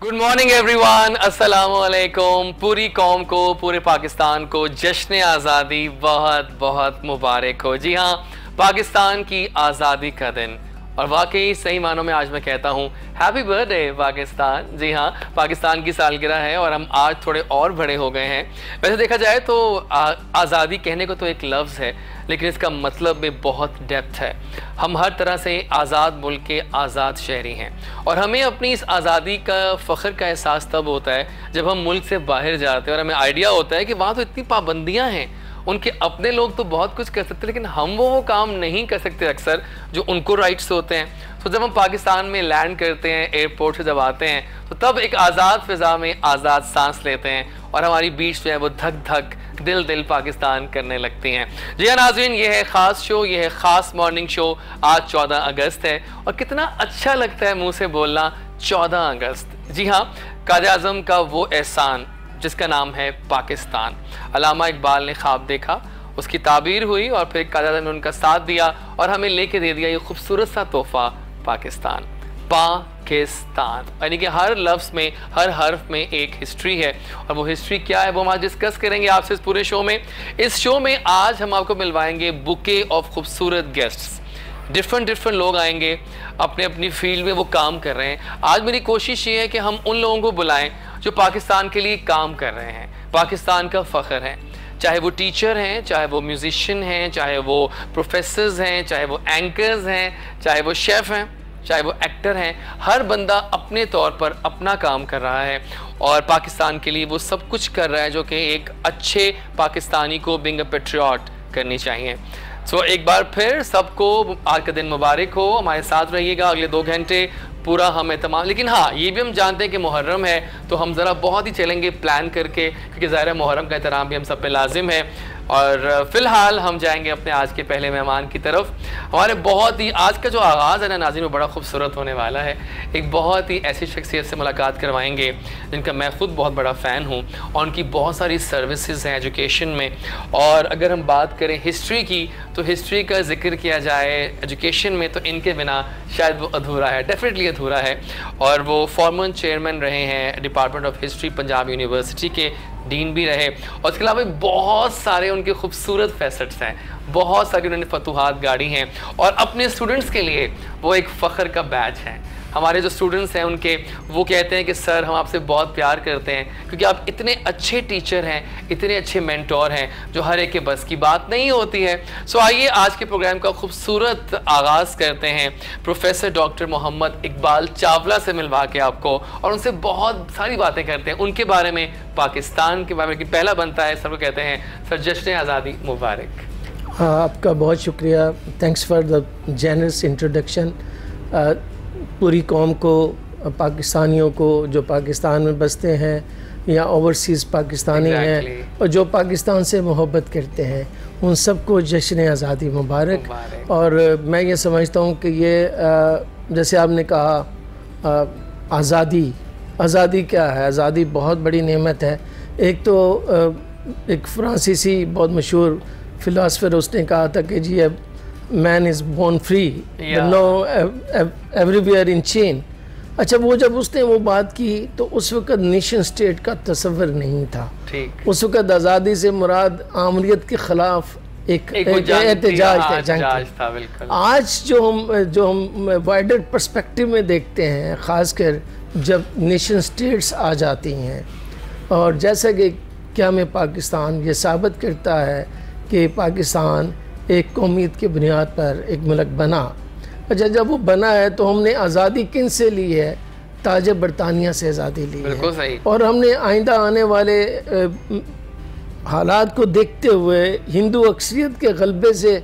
Good morning everyone, अस्सलाम वालेकुम। पूरी कौम को, पूरे पाकिस्तान को जश्न आज़ादी बहुत बहुत मुबारक हो। जी हाँ, पाकिस्तान की आज़ादी का दिन, और वाकई सही मानों में आज मैं कहता हूँ हैप्पी बर्थडे पाकिस्तान। जी हाँ, पाकिस्तान की सालगिरह है और हम आज थोड़े और बड़े हो गए हैं। वैसे देखा जाए तो आज़ादी कहने को तो एक लफ्ज़ है, लेकिन इसका मतलब में बहुत डेप्थ है। हम हर तरह से आज़ाद मुल्क के आज़ाद शहरी हैं, और हमें अपनी इस आज़ादी का फ़ख्र का एहसास तब होता है जब हम मुल्क से बाहर जाते हैं और हमें आइडिया होता है कि वहाँ तो इतनी पाबंदियाँ हैं। उनके अपने लोग तो बहुत कुछ कर सकते हैं, लेकिन हम वो काम नहीं कर सकते अक्सर जो उनको राइट्स होते हैं। तो जब हम पाकिस्तान में लैंड करते हैं, एयरपोर्ट से जब आते हैं, तो तब एक आज़ाद फ़िज़ा में आज़ाद सांस लेते हैं और हमारी बीच जो है वो धक धक दिल दिल पाकिस्तान करने लगती हैं। जी हाँ नाज़रीन, ये है ख़ास शो, ये है ख़ास मॉर्निंग शो। आज 14 अगस्त है और कितना अच्छा लगता है मुँह से बोलना 14 अगस्त। जी हाँ, कायद आज़म का वो एहसान जिसका नाम है पाकिस्तान। अल्लामा इकबाल ने ख्वाब देखा, उसकी ताबीर हुई और फिर कायद आज़म ने उनका साथ दिया और हमें लेके दे दिया ये खूबसूरत सा तोहफ़ा पाकिस्तान। पाकिस्तान यानी कि हर लफ्ज़ में, हर हर्फ में एक हिस्ट्री है, और वो हिस्ट्री क्या है वो हम आज डिस्कस करेंगे आपसे इस पूरे शो में। इस शो में आज हम आपको मिलवाएंगे बुके ऑफ खूबसूरत गेस्ट्स। डिफरेंट लोग आएंगे, अपने अपनी फील्ड में वो काम कर रहे हैं। आज मेरी कोशिश ये है कि हम उन लोगों को बुलाएं जो पाकिस्तान के लिए काम कर रहे हैं, पाकिस्तान का फ़ख्र है। चाहे वो टीचर हैं, चाहे वो म्यूज़िशियन हैं, चाहे वो प्रोफेसर्स हैं, चाहे वो एंकर्स हैं, चाहे वो शेफ़ हैं, चाहे वो एक्टर हैं। हर बंदा अपने तौर पर अपना काम कर रहा है और पाकिस्तान के लिए वो सब कुछ कर रहा है जो कि एक अच्छे पाकिस्तानी को बीइंग अ पैट्रियट करनी चाहिए। सो एक बार फिर सबको आज का दिन मुबारक हो। हमारे साथ रहिएगा अगले 2 घंटे, पूरा हम एहतमाम। लेकिन हाँ, ये भी हम जानते हैं कि मुहर्रम है, तो हम ज़रा बहुत ही चलेंगे प्लान करके, क्योंकि ज़ाहिर है मुहर्रम का एहतराम भी हम सब पे लाजिम है। और फ़िलहाल हम जाएंगे अपने आज के पहले मेहमान की तरफ। हमारे बहुत ही आज का जो आगाज़ है ना नाज़रीन, वो बड़ा खूबसूरत होने वाला है। एक बहुत ही ऐसी शख्सियत से मुलाकात करवाएंगे जिनका मैं ख़ुद बहुत बड़ा फ़ैन हूँ, और उनकी बहुत सारी सर्विसेज हैं एजुकेशन में। और अगर हम बात करें हिस्ट्री की, तो हिस्ट्री का जिक्र किया जाए एजुकेशन में तो इनके बिना शायद वो अधूरा है, डेफिनेटली अधूरा है। और वो फॉर्मर चेयरमैन रहे हैं department of history Punjab university के, डीन भी रहे, और इसके अलावा बहुत सारे उनके खूबसूरत फैसेट्स हैं, बहुत सारी उन्होंने फतूहात गाड़ी हैं, और अपने स्टूडेंट्स के लिए वो एक फ़ख्र का बैच है। हमारे जो स्टूडेंट्स हैं उनके, वो कहते हैं कि सर हम आपसे बहुत प्यार करते हैं क्योंकि आप इतने अच्छे टीचर हैं, इतने अच्छे मेंटोर हैं, जो हर एक के बस की बात नहीं होती है। सो आइए आज के प्रोग्राम का खूबसूरत आगाज़ करते हैं प्रोफेसर डॉक्टर मोहम्मद इकबाल चावला से मिलवा के आपको, और उनसे बहुत सारी बातें करते हैं उनके बारे में, पाकिस्तान के बारे में। पहला बनता है सबको कहते हैं सर जश्न आज़ादी मुबारक। हाँ, आपका बहुत शुक्रिया, thanks for the generous introduction. पूरी कौम को, पाकिस्तानियों को जो पाकिस्तान में बसते हैं या ओवरसीज़ पाकिस्तानी हैं और जो पाकिस्तान से मोहब्बत करते हैं, उन सबको जश्न आज़ादी मुबारक। और मैं ये समझता हूँ कि ये जैसे आपने कहा आज़ादी क्या है, आज़ादी बहुत बड़ी नेमत है। एक तो एक फ्रांसीसी बहुत मशहूर फ़िलासफ़र, उसने कहा था कि जी अब man is born free no everywhere in chain. अच्छा, वो जब उसने वो बात की तो उस वक़्त नेशन स्टेट का तस्वर नहीं था। उस वक़्त आज़ादी से मुराद आमरीत के ख़िलाफ़ एक एहतजाज था, जंग था। आज जो हम वाइडर पर्सपेक्टिव में देखते हैं, ख़ासकर जब नेशन स्टेट्स आ जाती हैं, और जैसा कि क्या में पाकिस्तान ये साबित करता है कि पाकिस्तान एक कौमियत की बुनियाद पर एक मुल्क बना। अच्छा, जब वो बना है तो हमने आज़ादी किन से ली है? ताज बरतानिया से आज़ादी ली है। सही। और हमने आइंदा आने वाले हालात को देखते हुए हिंदू अक्सरियत के गलबे से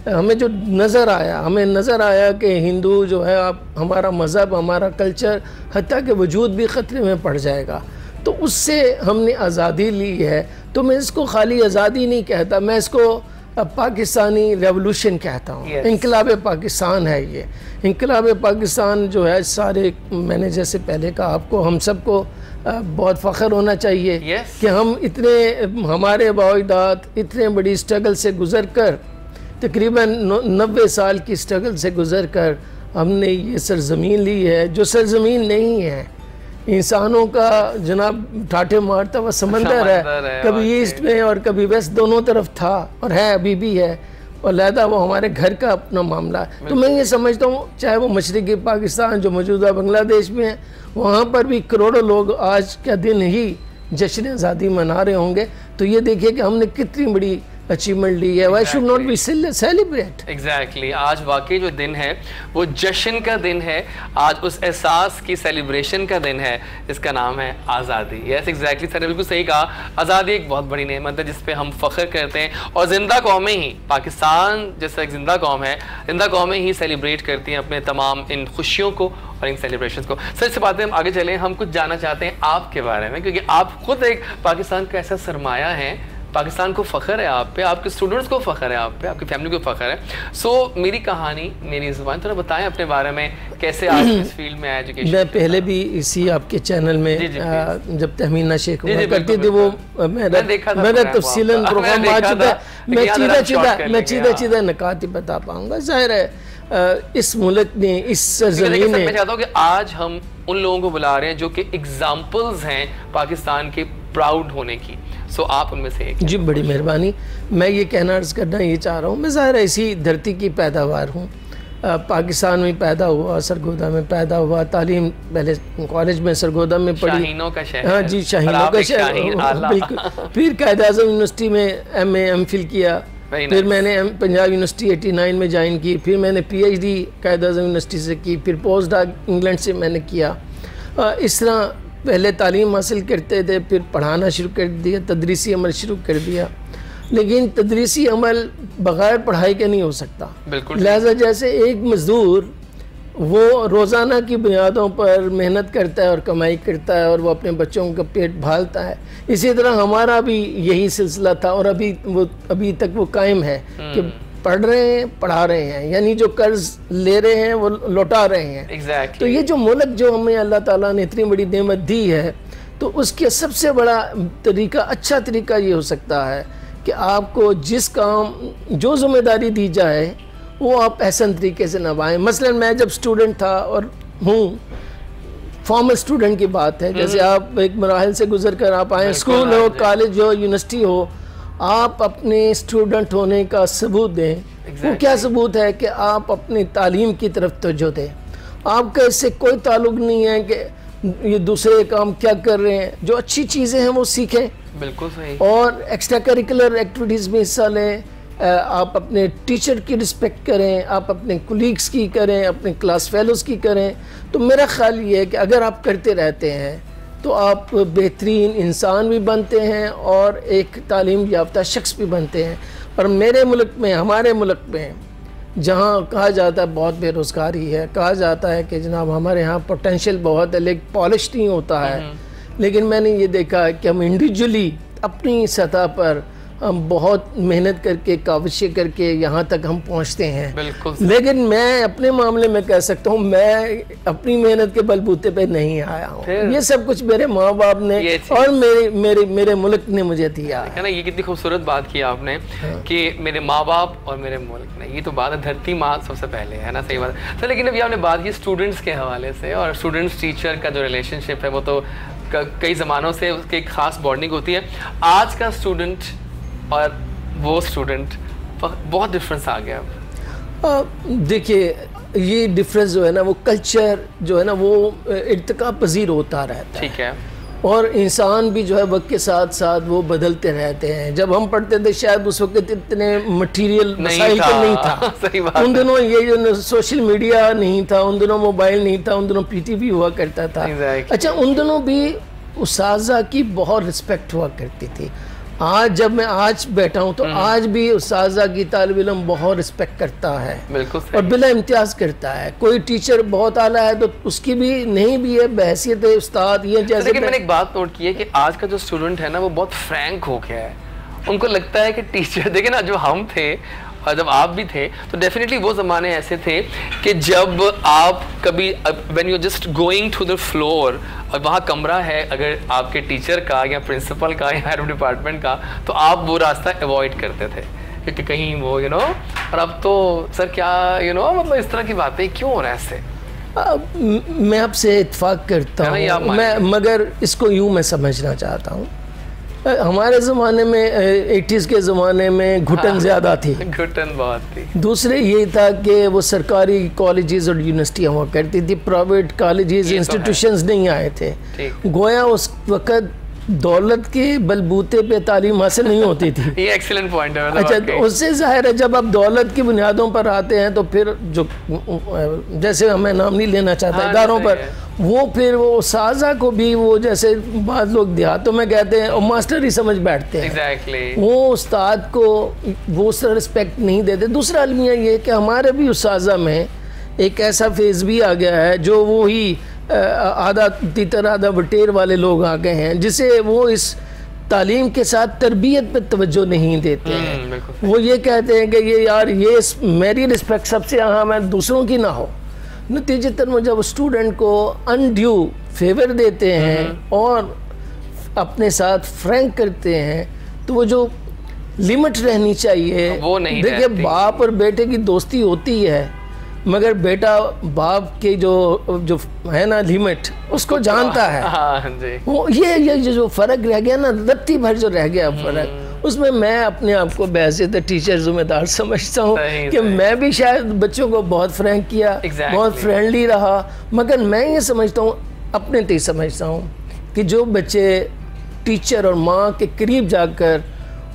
हमें नज़र आया कि हिंदू जो है, अब हमारा मज़हब, हमारा कल्चर, हत्ता के वजूद भी ख़तरे में पड़ जाएगा। तो उससे हमने आज़ादी ली है। तो मैं इसको खाली आज़ादी नहीं कहता, मैं इसको पाकिस्तानी रेवोल्यूशन कहता हूँ। इनकलाब पाकिस्तान है ये। इनकलाब पाकिस्तान जो है, सारे मैंने जैसे पहले कहा आपको, हम सबको बहुत फ़ख्र होना चाहिए कि हम हमारे बाओ-अजदाद इतने बड़ी स्ट्रगल से गुज़र कर, तकरीबन 90 साल की स्ट्रगल से गुज़र कर हमने ये सरज़मीन ली है, जो सरज़मीन नहीं है। इंसानों का जनाब ठाठे मारता हुआ समंदर है, कभी ईस्ट में और कभी वेस्ट, दोनों तरफ था और है, अभी भी है, और लहदा वो हमारे घर का अपना मामला है। तो मैं ये समझता हूँ चाहे वो मशरक़ी पाकिस्तान जो मौजूदा बांग्लादेश में है, वहाँ पर भी करोड़ों लोग आज का दिन ही जश्न आज़ादी मना रहे होंगे। तो ये देखिए कि हमने कितनी बड़ी अचीवमेंट ली है। Why should not be celebrate. Exactly, आज वाकई जो दिन है वो जश्न का दिन है, आज उस एहसास की सेलिब्रेशन का दिन है, इसका नाम है आज़ादी। यस एग्जैक्टली सर ने बिल्कुल सही कहा, आज़ादी एक बहुत बड़ी नेमत है जिस पे हम फ़ख्र करते हैं, और ज़िंदा कौमें ही, पाकिस्तान जैसा एक ज़िंदा कौम है, ज़िंदा कौमें ही सेलिब्रेट करती हैं अपने तमाम इन खुशियों को और इन सेलिब्रेशंस को। सर इससे बातें हम आगे चलें, हम कुछ जानना चाहते हैं आपके बारे में, क्योंकि आप खुद एक पाकिस्तान का ऐसा सरमाया है, पाकिस्तान को फ़ख्र है आप पे, आपके स्टूडेंट्स को फ़ख्र है आप पे, आपकी फैमिली को फ़ख्र है। सो मेरी कहानी, मेरी ज़ुबान, थोड़ा बताएं अपने बारे में, कैसे आप इस फील्ड में एजुकेशन। मैं पहले भी इसी आपके चैनल में जब तहमीना शेख हुआ करती थी, वो मेरा तफसीलन प्रोग्राम आ चुका है, मैं सीधा नकात ही बता पाऊँगा। ज़ाहिर है इस मुल्क ने, इस सरज़मीन ने, मैं चाहता हूँ कि आज हम उन लोगों को बुला रहे हैं जो कि एग्जाम्पल्स हैं पाकिस्तान के प्राउड होने की। सो आप उनमें से एक। जी बड़ी मेहरबानी। मैं ये कहना अर्ज़ करना ये चाह रहा हूँ, मैं ज़ाहिर है इसी धरती की पैदावार हूँ, पाकिस्तान में पैदा हुआ, सरगोदा में पैदा हुआ, तालीम पहले कॉलेज में सरगोदा में पढ़ी। शाहीनों का शहर। हाँ जी, शाहीनों का शहर, बिल्कुल। फिर कायद-ए-आज़म यूनिवर्सिटी में MA MPhil किया, फिर मैंने पंजाब यूनिवर्सिटी 89 में ज्वाइन की, फिर मैंने PhD कायद-ए-आज़म यूनिवर्सिटी से की, फिर पोस्ट डॉक इंग्लैंड से मैंने किया। इस तरह पहले तालीम हासिल करते थे, फिर पढ़ाना शुरू कर दिया, तदरीसी अमल शुरू कर दिया। लेकिन तदरीसी अमल बग़ैर पढ़ाई के नहीं हो सकता। लिहाजा जैसे एक मज़दूर वो रोज़ाना की बुनियादों पर मेहनत करता है और कमाई करता है और वो अपने बच्चों का पेट भालता है, इसी तरह हमारा भी यही सिलसिला था और अभी तक वो कायम है कि पढ़ रहे हैं, पढ़ा रहे हैं, यानी जो कर्ज ले रहे हैं वो लौटा रहे हैं। exactly. तो ये जो मुल्क जो हमें अल्लाह ताला ने इतनी बड़ी नेमत दी है, तो उसके सबसे बड़ा तरीका, अच्छा तरीका ये हो सकता है कि आपको जिस काम, जो जिम्मेदारी दी जाए वो आप एहसन तरीके से निभाएं। मसलन मैं जब स्टूडेंट था और हूँ, फॉर्मल स्टूडेंट की बात है, जैसे आप एक मराहल से गुजर कर आप आए, स्कूल हो, कॉलेज हो, यूनिवर्सिटी हो, आप अपने स्टूडेंट होने का सबूत दें। वो क्या सबूत है कि आप अपनी तालीम की तरफ तवज्जो दें। आपका इससे कोई ताल्लुक नहीं है कि ये दूसरे काम क्या कर रहे हैं, जो अच्छी चीज़ें हैं वो सीखें। बिल्कुल सही। और एक्स्ट्रा करिकुलर एक्टिविटीज़ में हिस्सा लें, आप अपने टीचर की रिस्पेक्ट करें, आप अपने कुलीग्स की करें, अपने क्लास फेलोज़ की करें। तो मेरा ख्याल ये है कि अगर आप करते रहते हैं तो आप बेहतरीन इंसान भी बनते हैं और एक तालीम याफ्ता शख्स भी बनते हैं। और मेरे मुल्क में, हमारे मुल्क में, जहाँ कहा जाता है बहुत बेरोज़गारी है, कहा जाता है कि जनाब हमारे यहाँ पोटेंशियल बहुत है लेकिन पॉलिश नहीं होता है, लेकिन मैंने ये देखा है कि हम इंडिविजुअली अपनी सतह पर हम बहुत मेहनत करके, काविशें करके यहाँ तक हम पहुँचते हैं। लेकिन मैं अपने मामले में कह सकता हूँ, मैं अपनी मेहनत के बलबूते पे नहीं आया हूँ। ये सब कुछ मेरे माँ बाप ने और मेरे मुल्क ने मुझे दिया है ना। ये कितनी खूबसूरत बात की आपने कि मेरे माँ बाप और मेरे मुल्क ने, ये तो बात है, धरती माँ सबसे पहले है ना, सही बात है। तो लेकिन अभी आपने बात की स्टूडेंट्स के हवाले से, और स्टूडेंट्स टीचर का जो रिलेशनशिप है वो तो कई ज़मानों से उसकी एक ख़ास बॉन्डिंग होती है। आज का स्टूडेंट और वो स्टूडेंट बहुत डिफरेंस आ गया अब। देखिए ये डिफरेंस जो है ना, वो कल्चर जो है ना, वो इर्तिका पजीर होता रहता है। ठीक है। और इंसान भी जो है वक्त के साथ साथ वो बदलते रहते हैं। जब हम पढ़ते थे शायद उस वक्त इतने मटेरियल मसाइल तो नहीं था। सही बात। उन दिनों ये जो सोशल मीडिया नहीं था, उन दिनों मोबाइल नहीं था, उन दिनों PTV हुआ करता था। अच्छा, उन दिनों भी उस्ताज़ा की बहुत रिस्पेक्ट हुआ करती थी। आज जब मैं आज बैठा हूँ तो आज भी उस्ताज़ा की तालिब इल्म बहुत रिस्पेक्ट करता है। बिल्कुल और बिला इम्तियाज़ करता है। कोई टीचर बहुत आला है तो उसकी भी नहीं भी है बहसियत है उस्ताद। ये जैसे लेकिन मैंने एक बात नोट की है कि आज का जो स्टूडेंट है ना वो बहुत फ्रैंक हो गया है। उनको लगता है कि टीचर, देखिए ना, जो हम थे और जब आप भी थे तो डेफिनेटली वो ज़माने ऐसे थे कि जब आप कभी when you just going to the floor और वहाँ कमरा है अगर आपके टीचर का या प्रिंसिपल का या हेड ऑफ डिपार्टमेंट का, तो आप वो रास्ता अवॉइड करते थे क्योंकि कहीं वो और अब तो सर क्या मतलब इस तरह की बातें क्यों हो रहा है ऐसे? मैं आपसे इत्फाक करता हूँ, मैं मगर इसको यूँ मैं समझना चाहता हूँ। हमारे ज़माने में 80s के ज़माने में घुटन ज़्यादा थी, घुटन बहुत थी। दूसरे ये था कि वो सरकारी कॉलेजेस और यूनिवर्सिटियाँ हुआ करती थी, प्राइवेट कॉलेजेस इंस्टीट्यूशंस नहीं आए थे। गोया उस वक़्त दौलत के बलबूते पे तालीम हासिल नहीं होती थी। ये एक्सीलेंट पॉइंट है। अच्छा, तो उससे ज़ाहिर है जब आप दौलत की बुनियादों पर आते हैं तो फिर जो जैसे हमें नाम नहीं लेना चाहता इदारों पर, वो फिर वो साजा को भी वो जैसे बाद लोग देहातों में कहते हैं और मास्टर ही समझ बैठते हैं। Exactly. वो उस्ताद को वो उसका रिस्पेक्ट नहीं देते। दूसरा अलमिया ये कि हमारे भी उस साजा में एक ऐसा फेज़ भी आ गया है जो वो ही आधा तीतर आधा बटेर वाले लोग आ गए हैं, जिसे वो इस तालीम के साथ तरबियत पे तवज्जो नहीं देते हैं। वो ये कहते हैं कि ये यार ये मेरी रिस्पेक्ट सबसे अहम है, दूसरों की ना हो। नतीजतन वो जब स्टूडेंट को अनड्यू फेवर देते हैं और अपने साथ फ्रैंक करते हैं तो वो जो लिमिट रहनी चाहिए वो नहीं। देखिए, बाप और बेटे की दोस्ती होती है मगर बेटा बाप के जो है ना लिमिट उसको जानता है। हाँ जी। वो ये जो फ़र्क रह गया ना, रत्ती भर जो रह गया फ़र्क, उसमें मैं अपने आप को बहैसियत टीचर जिम्मेदार समझता हूँ कि मैं भी शायद बच्चों को बहुत फ्रैंक किया, बहुत फ्रेंडली रहा, मगर मैं ये समझता हूँ, अपने ते समझता हूँ कि जो बच्चे टीचर और माँ के करीब जाकर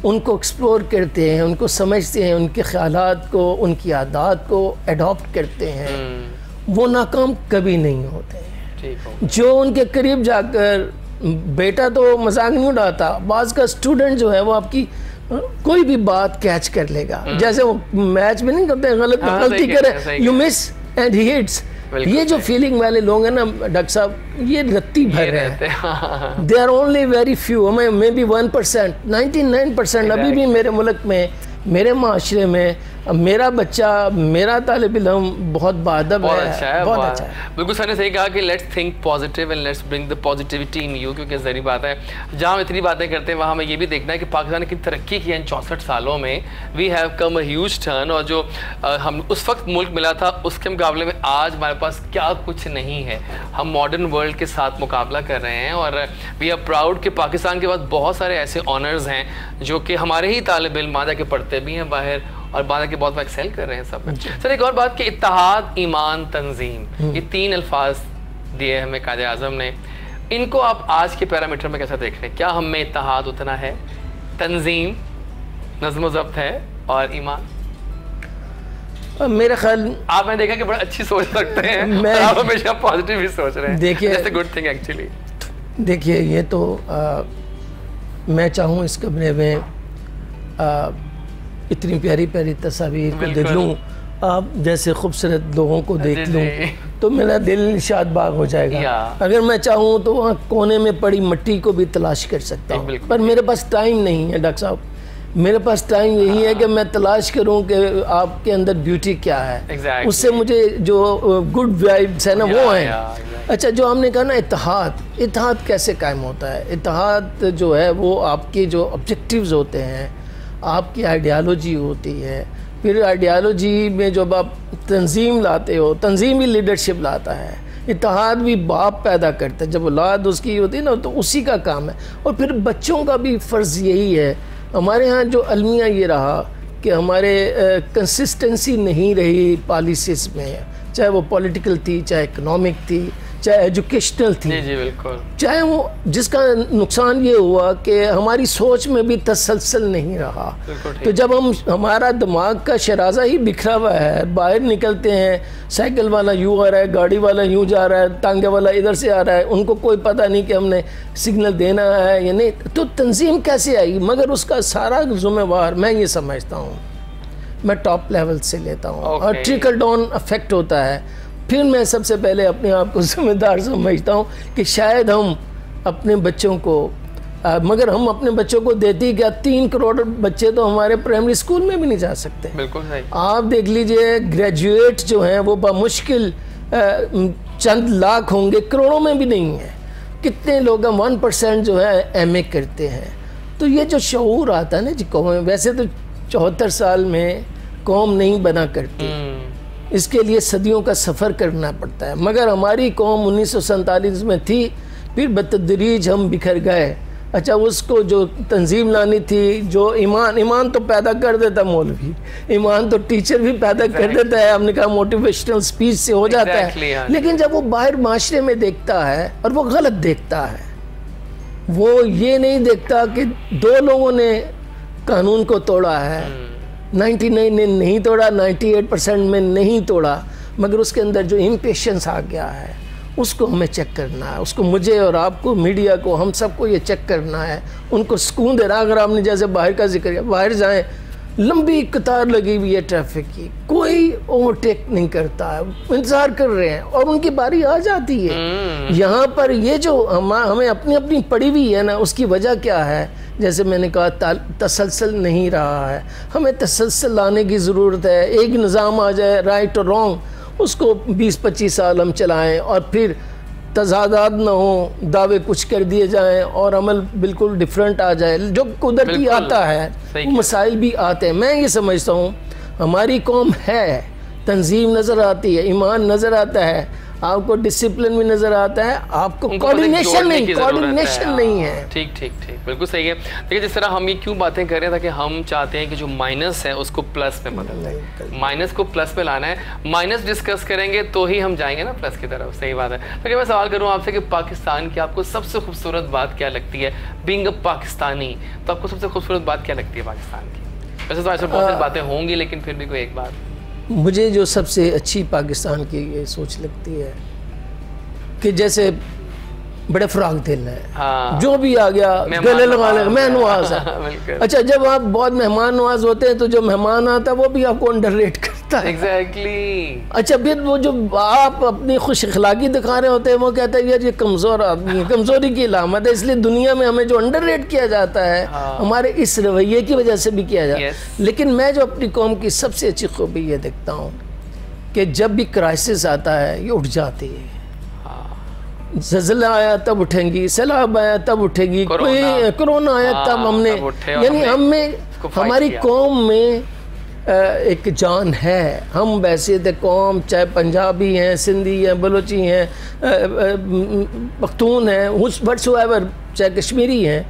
उनको एक्सप्लोर करते हैं, उनको समझते हैं, उनके ख्यालात को, उनकी आदत को एडॉप्ट करते हैं, वो नाकाम कभी नहीं होते हैं। जो उनके करीब जाकर, बेटा तो मजाक नहीं उड़ाता, बाज़ का स्टूडेंट जो है वो आपकी कोई भी बात कैच कर लेगा। जैसे वो मैच में नहीं करते, गलती करे, you miss and he hits. ये जो फीलिंग वाले लोग हैं ना डॉक्टर साहब, ये रत्ती भर है। They are only very few, maybe 1%, 99% अभी भी मेरे मुल्क में, मेरे माशरे में मेरा बच्चा, मेरा तालिब इल्म बहुत बादब है, बहुत अच्छा है। बिल्कुल सर ने सही कहा कि let's think positive and let's bring the positivity in you, क्योंकि ज़रूरी बात है जहाँ हम इतनी बातें करते हैं वहाँ हमें ये भी देखना है कि पाकिस्तान ने कितनी तरक्की की है इन 64 सालों में। We have come a huge turn, और जो हम उस वक्त मुल्क मिला था उसके मुकाबले में आज हमारे पास क्या कुछ नहीं है। हम मॉडर्न वर्ल्ड के साथ मुकाबला कर रहे हैं और वी आर प्राउड कि पाकिस्तान के पास बहुत सारे ऐसे ऑनर्स हैं जो कि हमारे ही तालिब इल्म मादा के पढ़ते भी हैं बाहर और बाद के बहुत एक्सेल कर रहे हैं सब। सर एक और बात कि इत्तेहाद, ईमान, तंजीम, ये 3 अल्फाज दिए हमें कायदे आज़म ने, इनको आप आज के पैरामीटर में कैसा देख रहे हैं? क्या हम में इत्तेहाद उतना है, तंजीम, नज़्म ज़ब्त है और ईमान? मेरा ख्याल आपने देखा कि बड़ा अच्छी सोच रखते हैं, आप हमेशा पॉजिटिव ही सोच रहे हैं। देखिए, that's a good thing actually. देखिए, ये तो मैं चाहूँ इस कमरे में इतनी प्यारी प्यारी तस्वीर को देख लूँ, आप जैसे खूबसूरत लोगों को देख लूँ तो मेरा दिल शाद बाग हो जाएगा। अगर मैं चाहूँ तो वहाँ कोने में पड़ी मिट्टी को भी तलाश कर सकता हूँ, पर मेरे पास टाइम नहीं है डॉक्टर साहब। मेरे पास टाइम यही है कि मैं तलाश करूं कि आपके अंदर ब्यूटी क्या है। उससे मुझे जो गुड वाइब्स है ना वो हैं। अच्छा, जो हमने कहा ना इत्तेहाद कैसे कायम होता है? इत्तेहाद जो है वो आपके जो ऑब्जेक्टिव्स होते हैं, आपकी आइडियालॉजी होती है, फिर आइडियालॉजी में जब आप तंजीम लाते हो, तंजीम भी लीडरशिप लाता है, इत्तेहाद भी बाप पैदा करता है, जब औलाद उसकी होती है ना तो उसी का काम है। और फिर बच्चों का भी फ़र्ज़ यही है। हमारे यहाँ जो अलमिया ये रहा कि हमारे कंसिस्टेंसी नहीं रही पॉलिसीज़ में, चाहे वो पॉलिटिकल थी, चाहे इकोनॉमिक थी, चाहे एजुकेशनल थी। जी बिल्कुल। चाहे वो, जिसका नुकसान ये हुआ कि हमारी सोच में भी तसलसल नहीं रहा। तो जब हमारा दिमाग का शराजा ही बिखरा हुआ है, बाहर निकलते हैं, साइकिल वाला यूँ आ रहा है, गाड़ी वाला यूँ जा रहा है, टांगे वाला इधर से आ रहा है, उनको कोई पता नहीं कि हमने सिग्नल देना है या नहीं, तो तंजीम कैसे आई? मगर उसका सारा ज़िम्मेवार मैं ये समझता हूँ, मैं टॉप लेवल से लेता हूँ और ट्रिकल डाउन इफेक्ट होता है। फिर मैं सबसे पहले अपने आप को जिम्मेदार समझता हूँ कि शायद हम अपने बच्चों को मगर हम अपने बच्चों को देते ही क्या, 3 करोड़ बच्चे तो हमारे प्राइमरी स्कूल में भी नहीं जा सकते। बिल्कुल नहीं। आप देख लीजिए, ग्रेजुएट जो हैं वो बामुश्किल चंद लाख होंगे, करोड़ों में भी नहीं है। कितने लोग 1% जो है MA करते हैं। तो ये जो शऊर आता है ना जी कौम में, वैसे तो 74 साल में कौम नहीं बना करती, इसके लिए सदियों का सफ़र करना पड़ता है। मगर हमारी कौम 1947 में थी, फिर बतदरीज हम बिखर गए। अच्छा, उसको जो तंजीम लानी थी, जो ईमान तो पैदा कर देता मौलवी, ईमान तो टीचर भी पैदा कर देता है। हमने कहा मोटिवेशनल स्पीच से हो जाता है, लेकिन जब वो बाहर माशरे में देखता है और वो गलत देखता है, वो ये नहीं देखता कि 2 लोगों ने कानून को तोड़ा है, 99 ने नहीं तोड़ा, 98% में नहीं तोड़ा, मगर उसके अंदर जो इम्पेशंस आ गया है उसको हमें चेक करना है। उसको, मुझे और आपको, मीडिया को, हम सबको ये चेक करना है, उनको सुकून देना। अगर आपने जैसे बाहर का जिक्र किया, बाहर जाएं, लंबी कतार लगी हुई है ट्रैफिक की, कोई ओवरटेक नहीं करता है, इंतज़ार कर रहे हैं और उनकी बारी आ जाती है। यहाँ पर ये जो हमें अपनी अपनी पड़ी हुई है ना, उसकी वजह क्या है? जैसे मैंने कहा, तसलसल नहीं रहा है। हमें तसलसल लाने की ज़रूरत है। एक निज़ाम आ जाए, राइट और रॉन्ग, उसको 20-25 साल हम चलाएं और फिर तजादात ना हो, दावे कुछ कर दिए जाएं और अमल बिल्कुल डिफरेंट आ जाए। जो कुदरती आता है वो मसाइल भी आते हैं। मैं ये समझता हूँ हमारी कौम है, तंजीम नज़र आती है, ईमान नज़र आता है, आपको डिसिप्लिन भी नज़र आता है, आपको कोऑर्डिनेशन नहीं है। ठीक ठीक ठीक, बिल्कुल सही है। देखिए, जिस तरह हम ये क्यों बातें कर रहे हैं, ताकि हम चाहते हैं कि जो माइनस है उसको प्लस में बदल दें, माइनस को प्लस में लाना है। माइनस डिस्कस करेंगे तो ही हम जाएंगे ना प्लस की तरफ। सही बात है। तो मैं सवाल करूँ आपसे कि पाकिस्तान की आपको सबसे खूबसूरत बात क्या लगती है? बीइंग अ पाकिस्तानी, तो आपको सबसे खूबसूरत बात क्या लगती है पाकिस्तान की? वैसे तो ऐसे बहुत सारी बातें होंगी, लेकिन फिर भी कोई एक बात। मुझे जो सबसे अच्छी पाकिस्तान की ये सोच लगती है कि जैसे बड़े फ्राक दिल है, हाँ। जो भी आ गया गले लगा ले, मेहनवाज है। अच्छा, जब आप बहुत मेहमान नवाज होते हैं तो जो मेहमान आता है वो भी आपको अंडररेट करता है। एग्जैक्टली। अच्छा, फिर वो जो आप अपनी खुश अखलाकी दिखा रहे होते हैं, वो कहता है यार ये कमज़ोर आदमी है, कमज़ोरी की अलामत है, इसलिए दुनिया में हमें जो अंडररेट किया जाता है, हाँ। हमारे इस रवैये की वजह से भी किया जाता है। लेकिन मैं जो अपनी कौम की सबसे अच्छी खूबी ये देखता हूँ कि जब भी क्राइसिस आता है ये उठ जाती है। ज़लज़ला आया तब उठेंगी, सैलाब आया तब उठेगी, कोई कोरोना आया तब हमने, यानी हमें, हमारी कौम में एक जान है। हम वैसे तो कौम, चाहे पंजाबी हैं, सिंधी हैं, बलोची हैं, पख्तून हैं, व्हाट्सएवर, चाहे कश्मीरी हैं,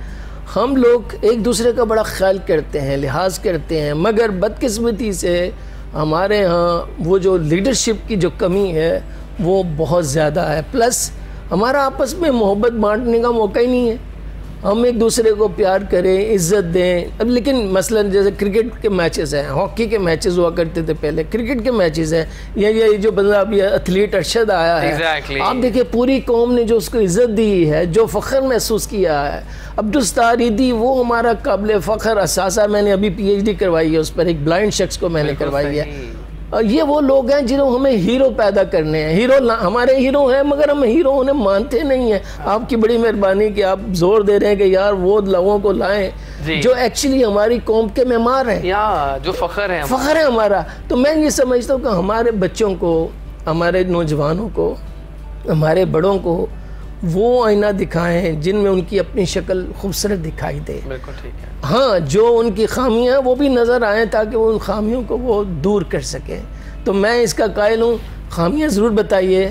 हम लोग एक दूसरे का बड़ा ख्याल करते हैं, लिहाज करते हैं। मगर बदकिस्मती से हमारे यहाँ वो जो लीडरशिप की जो कमी है वो बहुत ज़्यादा है। प्लस हमारा आपस में मोहब्बत बांटने का मौका ही नहीं है। हम एक दूसरे को प्यार करें, इज़्ज़त दें। अब लेकिन मसलन जैसे क्रिकेट के मैचेस हैं, हॉकी के मैचेस हुआ करते थे पहले, क्रिकेट के मैचेस हैं, ये जो बंदा अभी एथलीट अरशद आया है, आप देखिए पूरी कौम ने जो उसको इज़्ज़त दी है, जो फ़ख्र महसूस किया है। अब्दुल सत्तार ईदी वो हमारा काबिल फ़ख्र असासा, मैंने अभी PhD करवाई है उस पर, एक ब्लाइंड शख्स को मैंने करवाई है। ये वो लोग हैं जिन्होंने हमें हीरो पैदा करने हैं। हीरो हमारे हीरो हैं, मगर हम हीरो उन्हें मानते नहीं हैं। आपकी बड़ी मेहरबानी कि आप जोर दे रहे हैं कि यार वो लोगों को लाएं जो एक्चुअली हमारी कौम के मेहमान हैं, या जो फ़ख्र है हमारा। तो मैं ये समझता हूँ कि हमारे बच्चों को, हमारे नौजवानों को, हमारे बड़ों को वो आईना दिखाएं जिनमें उनकी अपनी शक्ल खूबसूरत दिखाई दे। बिल्कुल ठीक है। हाँ, जो उनकी खामियां हैं वो भी नज़र आए ताकि वो उन खामियों को वो दूर कर सकें। तो मैं इसका कायल हूँ, खामियां ज़रूर बताइए,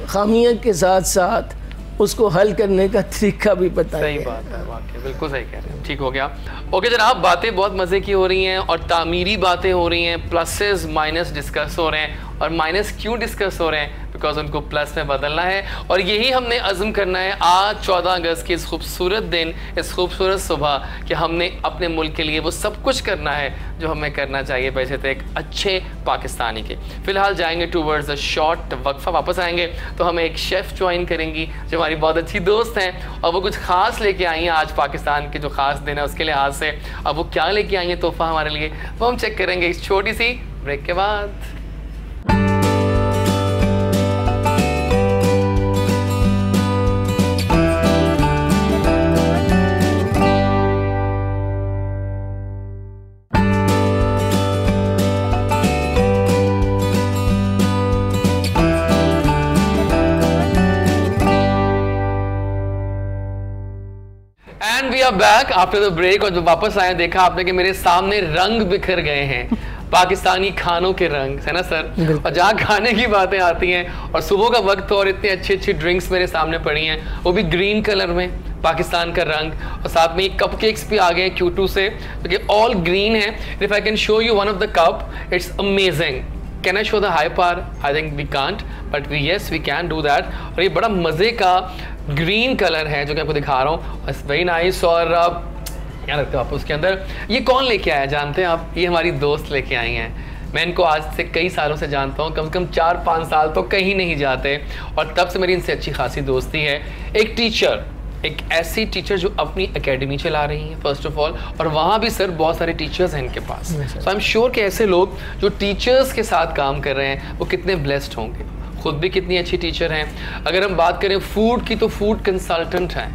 खामियां के साथ साथ उसको हल करने का तरीका भी बताइए। सही बात है, वाकई बिल्कुल सही कह रहे हैं। ठीक हो गया। ओके जनाब, बातें बहुत मज़े की हो रही हैं और तामीरी बातें हो रही हैं, प्लसेस माइनस डिस्कस हो रहे हैं। और माइनस क्यों डिस्कस हो रहे हैं? बिकॉज उनको प्लस में बदलना है। और यही हमने अज़्म करना है आज 14 अगस्त के इस खूबसूरत दिन, इस खूबसूरत सुबह, कि हमने अपने मुल्क के लिए वो सब कुछ करना है जो हमें करना चाहिए वैसे तो एक अच्छे पाकिस्तानी के। फ़िलहाल जाएंगे टूवर्ड्स द शॉर्ट वक्फा, वापस आएंगे तो हमें एक शेफ़ ज्वाइन करेंगी जो हमारी बहुत अच्छी दोस्त हैं और वो कुछ ख़ास लेके आई हैं आज पाकिस्तान के जो ख़ास दिन है उसके लिहाज से। अब वो क्या लेके आई हैं तोहफ़ा हमारे लिए, वो हम चेक करेंगे इस छोटी सी ब्रेक के बाद। Back after the break. और जब वापस आए देखा आपने कि मेरे सामने रंग बिखर गए हैं। पाकिस्तानी खानों के रंग है ना सर, और जहाँ खाने की बातें आती हैं और सुबह का वक्त और इतनी अच्छी अच्छी ड्रिंक्स मेरे सामने पड़ी हैं, वो भी ग्रीन कलर में, पाकिस्तान का रंग, और साथ में कपकेक्स भी आ गए Q2 से, क्योंकि ऑल ग्रीन है। If I can show you one of the cup, it's amazing. Can I show the high par? I think we can't, but we yes we can do that. और ये बड़ा मज़े का green colour है जो कि आपको दिखा रहा हूँ, इट्स वेरी नाइस। और क्या लगता है आप उसके अंदर, ये कौन लेके आया जानते हैं आप? ये हमारी दोस्त लेके आई हैं। मैं इनको आज से कई सालों से जानता हूँ, कम से कम 4-5 साल तो कहीं नहीं जाते, और तब से मेरी इनसे अच्छी खासी दोस्ती है। एक टीचर, एक ऐसी टीचर जो अपनी एकेडमी चला रही हैं फर्स्ट ऑफ ऑल, और वहाँ भी सर बहुत सारे टीचर्स हैं इनके पास। सो आई एम श्योर कि ऐसे लोग जो टीचर्स के साथ काम कर रहे हैं वो कितने ब्लेस्ड होंगे, खुद भी कितनी अच्छी टीचर हैं। अगर हम बात करें फूड की, तो फूड कंसल्टेंट हैं।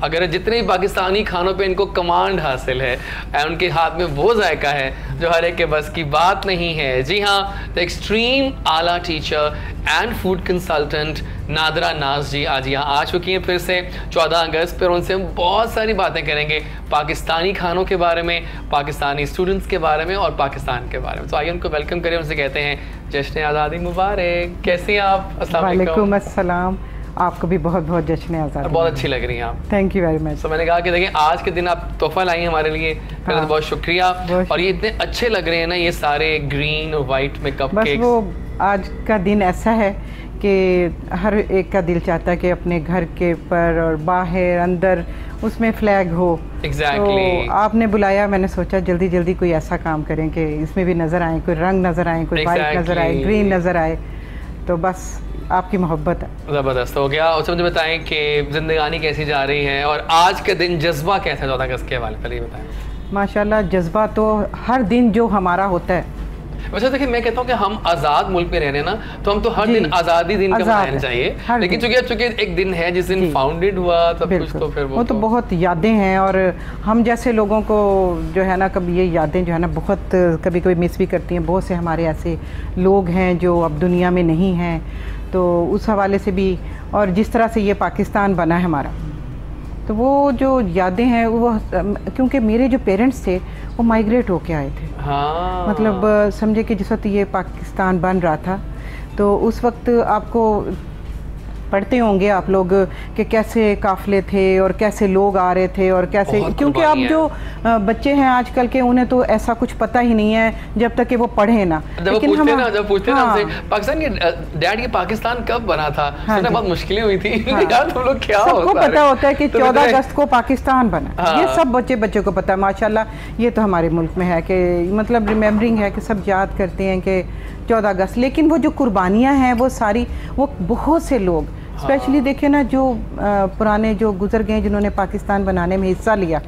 अगर जितने भी पाकिस्तानी खानों पे इनको कमांड हासिल है, उनके हाथ में वो जायका है जो हर एक के बस की बात नहीं है। जी हाँ, द एक्सट्रीम आला teacher and food consultant NADRA नाज जी आज यहाँ आ चुकी हैं फिर से 14 अगस्त पर। उनसे हम बहुत सारी बातें करेंगे पाकिस्तानी खानों के बारे में, पाकिस्तानी स्टूडेंट्स के बारे में और पाकिस्तान के बारे में। तो आइए उनको वेलकम करें, उनसे कहते हैं जश्न आज़ादी मुबारक। कैसी हैं आप? अस्सलाम वालेकुम अस्सलाम। आपको भी बहुत बहुत जश्न आज़ादी। बहुत अच्छी लग रही हैं आप। Thank you very much. तो मैंने कहा कि देखिए आज के दिन आप तोहफा लाई हमारे लिए, पहले तो बहुत शुक्रिया। और ये इतने अच्छे लग रहे हैं ना, ये सारे ग्रीन और वाइट में कपकेक्स। बस वो आज का दिन ऐसा है कि हर एक का दिल चाहता है कि अपने घर के पर और बाहर अंदर उसमें फ्लैग हो। Exactly. तो आपने बुलाया, मैंने सोचा जल्दी जल्दी कोई ऐसा काम करें कि इसमें भी नज़र आए, कोई रंग नज़र आए, कोई वाइट नज़र आए, ग्रीन नज़र आए। तो बस आपकी मोहब्बत है। ज़बरदस्त हो गया। उससे मुझे बताएं कि ज़िंदगानी कैसी जा रही है और आज के दिन जज्बा कैसा है 14 अगस्त के हवाले, पहले ये बताएं। माशाल्लाह जज्बा तो हर दिन जो हमारा होता है। वैसे देखिए मैं कहता हूँ कि हम आज़ाद मुल्क में रह रहे हैं ना, तो हम तो हर दिन आज़ादी दिन का मनाना चाहिए, लेकिन चूंकि एक दिन है जिस दिन फाउंडेड हुआ सब कुछ, तो फिर वो तो बहुत यादें हैं। और हम जैसे लोगों को जो है ना, कभी ये यादें जो है ना बहुत कभी कभी मिस भी करती हैं। बहुत से हमारे ऐसे लोग हैं जो अब दुनिया में नहीं हैं, तो उस हवाले से भी, और जिस तरह से ये पाकिस्तान बना है हमारा, तो वो जो यादें हैं वो, क्योंकि मेरे जो पेरेंट्स थे वो माइग्रेट होके आए थे। हाँ। मतलब समझे कि जिस वक्त ये पाकिस्तान बन रहा था, तो उस वक्त आपको पढ़ते होंगे आप लोग कि कैसे काफ़िले थे और कैसे लोग आ रहे थे और कैसे, क्योंकि अब जो बच्चे हैं आजकल के उन्हें तो ऐसा कुछ पता ही नहीं है जब तक कि वो पढ़े ना। लेकिन हम जब पूछते हैं हमसे पाकिस्तान के डैड, ये पाकिस्तान कब बना था, बहुत मुश्किलें हुई थी। यार तुम लोग क्या, सबको पता होता है कि 14 अगस्त को पाकिस्तान बना, ये सब बच्चे को पता है। माशाल्लाह ये तो हमारे मुल्क में है कि मतलब रिमेम्बरिंग है कि सब याद करते हैं कि 14 अगस्त। लेकिन वो जो कुर्बानियाँ हैं वो सारी, वो बहुत से लोग स्पेशली देखे ना, जो पुराने जो गुजर गए जिन्होंने पाकिस्तान बनाने में हिस्सा लिया,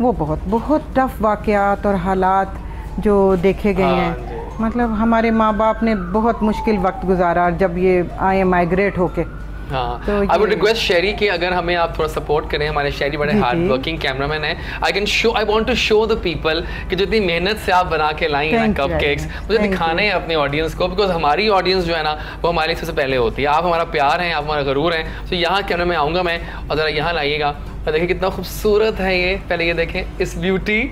वो बहुत टफ वाक़यात और हालात जो देखे गए हैं। मतलब हमारे माँ बाप ने बहुत मुश्किल वक्त गुजारा जब ये आए माइग्रेट होके। हाँ, आई वुड रिक्वेस्ट शेरी कि अगर हमें आप थोड़ा सपोर्ट करें, हमारे शेरी बड़े हार्ड वर्किंग कैमरामैन हैं। I want to show the people कि जितनी मेहनत से आप बना के लाई हैं कपकेक्स, मुझे दिखाने हैं अपने ऑडियंस को, बिकॉज हमारी ऑडियंस जो है ना वो हमारे लिए सबसे पहले होती है। आप हमारा प्यार हैं, आप हमारा गरूर हैं। तो यहाँ कैमरा में आऊँगा मैं, और ज़रा यहाँ लाइएगा और देखिए कितना खूबसूरत है ये। पहले ये देखें इस beauty,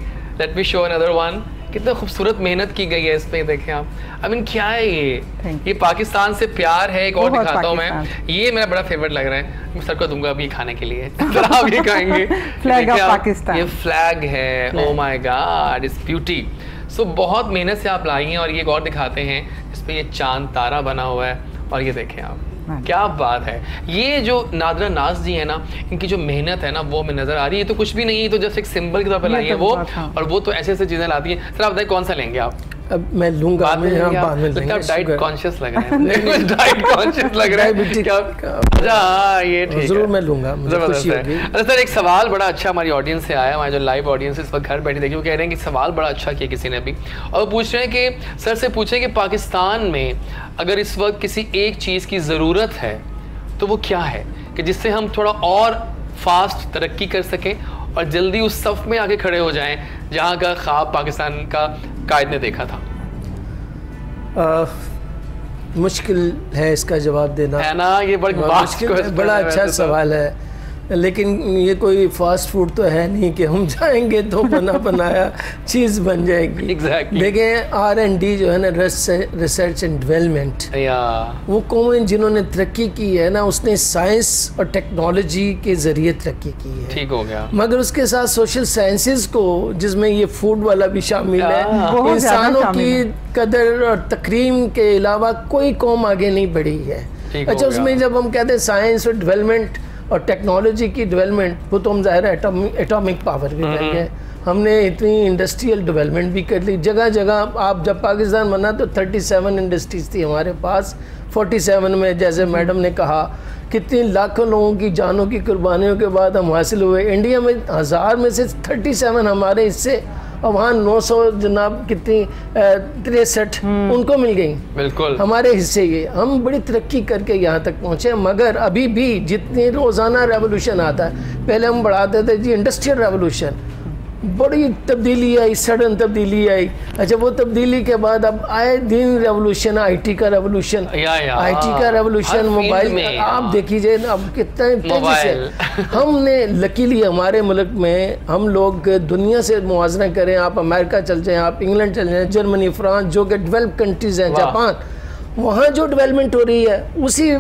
let me show another one. कितना खूबसूरत मेहनत की गई है इस पे, देखें आप। आई मीन क्या है ये पाकिस्तान से प्यार है। एक और दिखाता हूँ मैं, ये मेरा बड़ा फेवरेट लग रहा है, मैं सर को दूंगा अभी खाने के लिए। आप ये खाएंगे फ्लैग ऑफ पाकिस्तान, ये फ्लैग है। Oh my God, it's beauty. So बहुत मेहनत से आप लाई हैं। और ये एक और दिखाते हैं, इस पे ये चांद तारा बना हुआ है, और ये देखें आप, क्या बात है। ये जो नादरा नाज जी है ना, इनकी जो मेहनत है ना वो हमें नजर आ रही है। तो कुछ भी नहीं है, तो जस्ट एक सिंबल की तरह लाई है वो, और वो तो ऐसे ऐसे चीजें लाती है। सर आप बताइए कौन सा लेंगे आप? अब मैं लूंगा, डाइट कॉन्शियस लग रहा है। डाइट कॉन्शियस लग रहा है। ये ठीक है, जरूर मैं लूंगा, मुझे खुशी होगी। अच्छा सर, एक सवाल बड़ा अच्छा हमारी ऑडियंस से आया, हमारे जो लाइव ऑडियंस इस वक्त घर बैठी देखिए, वो कह रहे हैं कि सवाल बड़ा अच्छा किया किसी ने भी, और वो पूछ रहे हैं कि सर से पूछें कि पाकिस्तान में अगर इस वक्त किसी एक चीज़ की ज़रूरत है तो वो क्या है, कि जिससे हम थोड़ा और फास्ट तरक्की कर सकें और जल्दी उस सफ़ में आके खड़े हो जाएं जहाँ का ख्वाब पाकिस्तान का कायद ने देखा था। मुश्किल है इसका जवाब देना, है ना, ये बड़ा बड़ा अच्छा सवाल है। लेकिन ये कोई फास्ट फूड तो है नहीं कि हम जाएंगे तो बना बनाया चीज़ बन जाएगी। Exactly. देखें R&D जो है ना, रिसर्च एंड डेवलपमेंट, वो कौन जिन्होंने तरक्की की है ना, उसने साइंस और टेक्नोलॉजी के ज़रिए तरक्की की है। ठीक हो गया। मगर उसके साथ सोशल साइंसेज को, जिसमें ये फूड वाला भी शामिल है, इंसानों की कदर और तकरीम के अलावा कोई कौम आगे नहीं बढ़ी है। अच्छा, उसमें जब हम कहते हैं साइंस और डेवलपमेंट और टेक्नोलॉजी की डेवलपमेंट, वो तो हम ज़ाहिर है एटॉमिक पावर भी कर गए, हमने इतनी इंडस्ट्रियल डेवलपमेंट भी कर ली। जगह जगह आप जब पाकिस्तान बना तो 37 इंडस्ट्रीज थी हमारे पास। 47 में जैसे मैडम ने कहा, कितनी लाखों लोगों की जानों की कुर्बानियों के बाद हम हासिल हुए। इंडिया में 1000 में से 37 हमारे हिस्से, और वहाँ 900 जनाब कितनी 63 उनको मिल गई, बिल्कुल हमारे हिस्से। ये हम बड़ी तरक्की करके यहाँ तक पहुँचे। मगर अभी भी जितनी रोज़ाना रेवोल्यूशन आता है, पहले हम बढ़ाते थे जी इंडस्ट्रियल रेवोल्यूशन, बड़ी तब्दीली आई, सडन तब्दीली आई। अच्छा, वो तब्दीली के बाद अब आए दिन रेवोल्यूशन, आईटी का रेवोल्यूशन, आईटी का रेवोल्यूशन, मोबाइल में आप देखिए अब कितना तेजी से। हमने लकीली हमारे मुल्क में, हम लोग दुनिया से मुआवजा करें, आप अमेरिका चल जाएं, आप इंग्लैंड चल जाएं, जर्मनी, फ्रांस, जो कि डेवलप कंट्रीज़ हैं, जापान, वहाँ जो डेवलपमेंट हो रही है उसी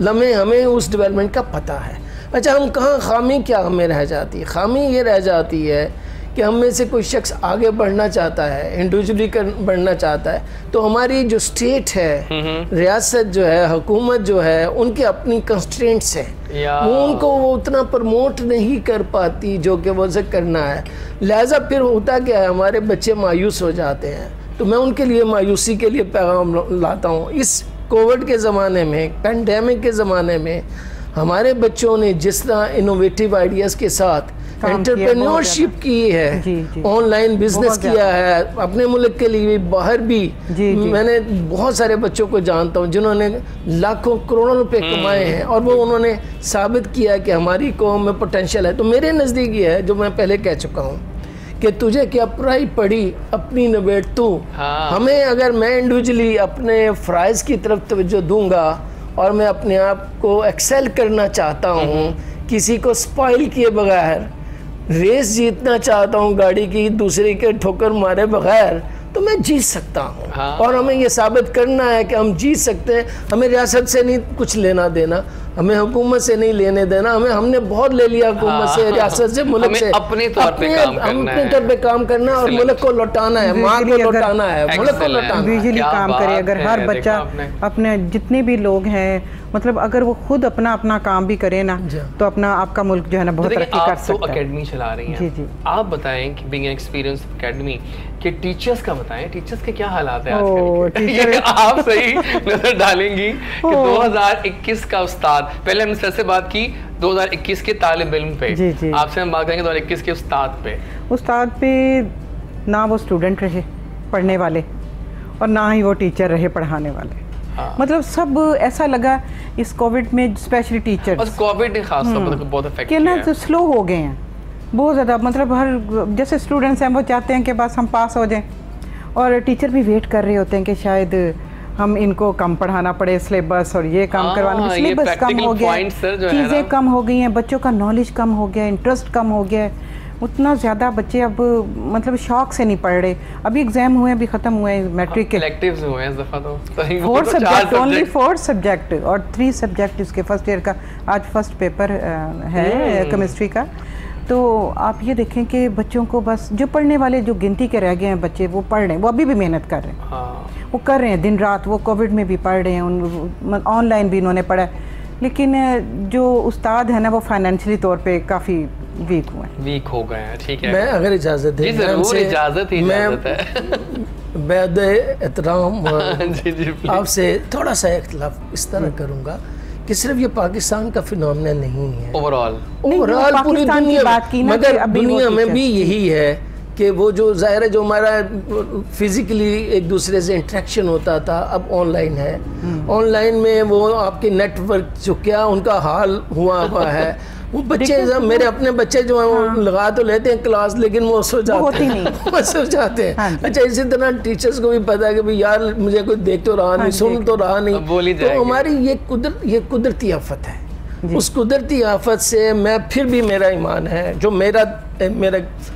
लम्हे हमें उस डेवलपमेंट का पता है। अच्छा, हम कहाँ खामी क्या हमें रह जाती है? खामी ये रह जाती है कि हम में से कोई शख्स आगे बढ़ना चाहता है, इंडिविजुअली बढ़ना चाहता है, तो हमारी जो स्टेट है, रियासत जो है, हुकूमत जो है, उनकी अपनी कंस्ट्रेंट्स हैं, वो उनको वो उतना प्रमोट नहीं कर पाती जो कि वो से करना है। लिहाजा फिर होता क्या है, हमारे बच्चे मायूस हो जाते हैं। तो मैं उनके लिए मायूसी के लिए पैगाम लाता हूँ। इस कोविड के ज़माने में, पेंडेमिक के ज़माने में, हमारे बच्चों ने जिस तरह इनोवेटिव आइडियाज़ के साथ एंटरप्रेन्योरशिप की है, ऑनलाइन बिजनेस किया है, अपने मुल्क के लिए बाहर भी, मैंने बहुत सारे बच्चों को जानता हूँ जिन्होंने लाखों करोड़ों रुपए कमाए हैं, और वो उन्होंने साबित किया कि हमारी कौम में पोटेंशियल है। तो मेरे नज़दीक ये है, जो मैं पहले कह चुका हूँ, कि तुझे क्या पढ़ाई पढ़ी, अपनी नवेट तू। हमें अगर मैं इंडिविजुअली अपने फ़राइज़ की तरफ तवज्जो दूंगा और मैं अपने आप को एक्सेल करना चाहता हूँ, किसी को स्पॉइल किए बगैर रेस जीतना चाहता हूँ, गाड़ी की दूसरे के ठोकर मारे बगैर, तो मैं जीत सकता हूँ। और हमें ये साबित करना है कि हम जीत सकते हैं। हमें रियासत से नहीं कुछ लेना देना, हमें हुकूमत से नहीं लेने देना, हमने बहुत ले लिया हुकूमत से, रियासत से, मुल्क से। अपने तौर पे काम करना और मुल्क को लौटाना है, माँ को लौटाना है, मुल्क को लौटाना है। यूजुअली काम करे। अगर हर बच्चा अपने, जितने भी लोग हैं, मतलब अगर वो खुद अपना अपना काम भी करे ना, तो अपना आपका मुल्क जो है ना बहुत तरक्की कर सकता है। आप तो एकेडमी चला रही हैं, जी। आप बताएं कि बीइंग एक्सपीरियंस एकेडमी के टीचर्स का बताएं, टीचर्स के क्या हालात हैं आजकल? आप सही नजर डालेंगी कि 2021 का उस्ताद, पहले हमने सर से बात की 2021 के तालिब इल्म पे, आपसे हम बात करेंगे 2021 के उस्ताद पे। उस्ताद पे ना वो स्टूडेंट रहे पढ़ने वाले, और ना ही वो टीचर रहे पढ़ाने वाले। मतलब सब ऐसा लगा इस कोविड में, स्पेशली टीचर, बस कोविड ने खास तौर पर बहुत इफेक्ट किया ना, तो स्लो हो गए हैं बहुत ज़्यादा। मतलब हर जैसे स्टूडेंट्स हैं वो चाहते हैं कि बस हम पास हो जाएं, और टीचर भी वेट कर रहे होते हैं कि शायद हम इनको कम पढ़ाना पड़े, सिलेबस और ये काम करवाना, सिलेबस कम हो गया, चीज़ें कम हो गई हैं, बच्चों का नॉलेज कम हो गया, इंटरेस्ट कम हो गया है। उतना ज़्यादा बच्चे अब मतलब शौक से नहीं पढ़ रहे। अभी एग्जाम हुए, अभी ख़त्म हुए मेट्रिक के, इलेक्टिव्स हुए हैं इस दफ़ा तो 4 सब्जेक्ट, ओनली 4 सब्जेक्ट और 3 सब्जेक्ट इसके फर्स्ट ईयर का। आज फर्स्ट पेपर है केमिस्ट्री का। तो आप ये देखें कि बच्चों को बस, जो पढ़ने वाले जो गिनती के रह गए हैं बच्चे, वो पढ़ रहे हैं, वो अभी भी मेहनत कर रहे हैं, वो कर रहे हैं दिन रात। वो कोविड में भी पढ़ रहे हैं, ऑनलाइन भी इन्होंने पढ़ा, लेकिन जो उस्ताद है ना, वो फाइनेंशियली तौर पे काफ़ी वीक हो गए हैं। ठीक है, मैं अगर इजाज़त दें, इजाज़त है, एहतराम आपसे थोड़ा सा इख्तिलाफ इस तरह करूँगा कि सिर्फ ये पाकिस्तान का फिनोमेना नहीं है, ओवरऑल पूरी दुनिया, मगर दुनिया में भी यही है कि वो जो ज़ाहिर है, जो हमारा फिज़िकली एक दूसरे से इंटरेक्शन होता था, अब ऑनलाइन है। ऑनलाइन में वो आपके नेटवर्क जो क्या उनका हाल हुआ है, वो बच्चे, मेरे अपने बच्चे जो हैं वो लगा तो लेते हैं क्लास, लेकिन वो सो जाते हैं, वो सो जाते हैं। अच्छा, इसी तरह टीचर्स को भी पता है कि भाई यार मुझे कोई देख तो रहा नहीं, सुन तो रहा नहीं। तो हमारी ये कुदरती आफत है। उस कुदरती आफत से मैं फिर भी, मेरा ईमान है, जो मेरा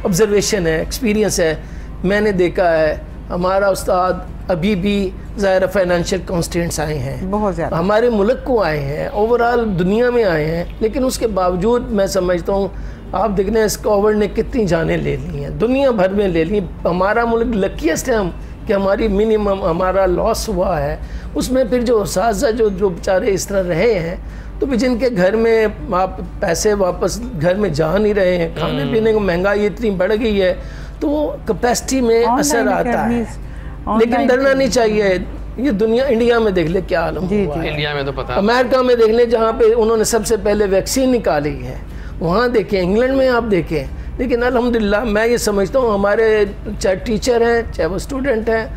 ऑब्जर्वेशन है, एक्सपीरियंस है, मैंने देखा है हमारा उस्ताद अभी भी ज़ाहिर फाइनेंशियल कॉन्स्टेंट्स आए हैं, बहुत ज़्यादा हमारे मुल्क को आए हैं, ओवरऑल दुनिया में आए हैं, लेकिन उसके बावजूद मैं समझता हूँ आप देख रहे हैं इस कोविड ने कितनी जानें ले ली हैं, दुनिया भर में ले ली। हमारा मुल्क लकीस्ट है हम कि हमारी मिनिमम हमारा लॉस हुआ है, उसमें फिर जो साजा जो बेचारे इस तरह रहे हैं, तो भी जिनके घर में आप पैसे वापस घर में जा नहीं रहे हैं, खाने पीने को महंगाई इतनी बढ़ गई है, तो वो कैपेसिटी में असर आता है। लेकिन डरना नहीं चाहिए। ये दुनिया, इंडिया में देख ले क्या हाल हुआ है। इंडिया में तो पता, अमेरिका में देख ले जहाँ पे उन्होंने सबसे पहले वैक्सीन निकाली है, वहाँ देखें, इंग्लैंड में आप देखें। लेकिन अल्हम्दुलिल्लाह मैं ये समझता हूँ हमारे चाहे टीचर हैं चाहे वो स्टूडेंट हैं,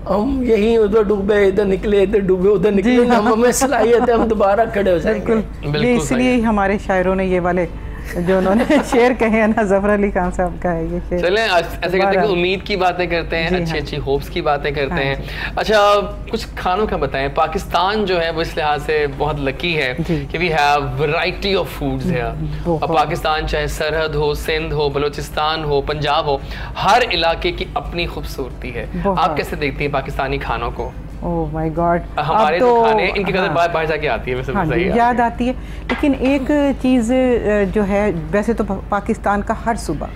हम यही उधर डूबे इधर निकले, इधर डूबे उधर निकले, हमें सलाहियत है हम दोबारा खड़े हो जाएंगे। बिल्कुल, इसलिए हमारे शायरों ने ये वाले जो उन्होंने शेर कहे हैं ना, ज़फ़र अली खान साहब का है ये शेर। चलें ऐसे कहते हैं कि उम्मीद की बातें करते हैं, अच्छी अच्छी होप्स की बातें करते हैं। अच्छा, कुछ खानों का बताएं। पाकिस्तान जो है वो इस लिहाज से बहुत लकी है कि we have variety of foods है। और पाकिस्तान चाहे सरहद हो, सिंध हो, बलूचिस्तान हो, पंजाब हो, हर इलाके की अपनी खूबसूरती है। आप कैसे देखती हैं पाकिस्तानी खानों को? ओह माय गॉड, हमारे तो खाने इनकी कदर बाहर जाके आती है वैसे। हाँ, याद आती है। लेकिन एक चीज़ जो है, वैसे तो पाकिस्तान का हर सूबा,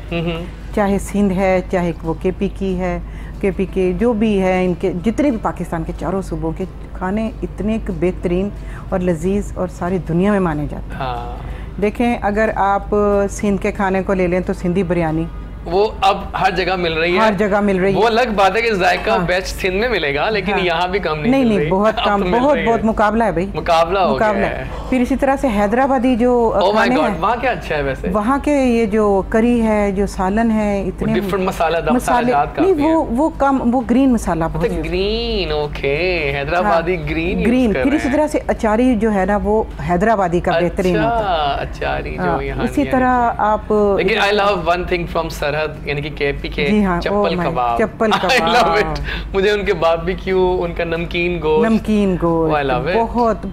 चाहे सिंध है, चाहे वो केपी की है, केपी के जो भी है, इनके जितने भी पाकिस्तान के चारों सूबों के खाने इतने बेहतरीन और लजीज और सारी दुनिया में माने जाते हैं। हाँ। देखें, अगर आप सिंध के खाने को ले लें तो सिंधी बिरयानी वो अब हर जगह मिल रही है, हर जगह मिल रही है। वो अलग बात है कि जायका बेस्ट सिंध में मिलेगा, लेकिन यहाँ भी कम नहीं नहीं बहुत कम, बहुत मुकाबला है भाई, मुकाबला हो गया है। फिर इसी तरह से हैदराबादी जो खाने हैं, वहाँ क्या अच्छा है वैसे? वहाँ के ये जो करी है, जो सालन है, इतने डिफरेंट मसाले नहीं, वो कम, वो ग्रीन मसाला, ग्रीन, ओके, हैदराबादी ग्रीन। फिर इसी तरह से अचारी जो है ना, वो हैदराबादी का बेहतरीन होता है, अचारी जो यहाँ। इसी तरह आप, लेकिन I love one thing from सरहद, यानी कि केपी के चप्पल कबाब। I love it. मुझे उनके बारबेक्यू, उनका नमकीन गोश्त, आई लव इट।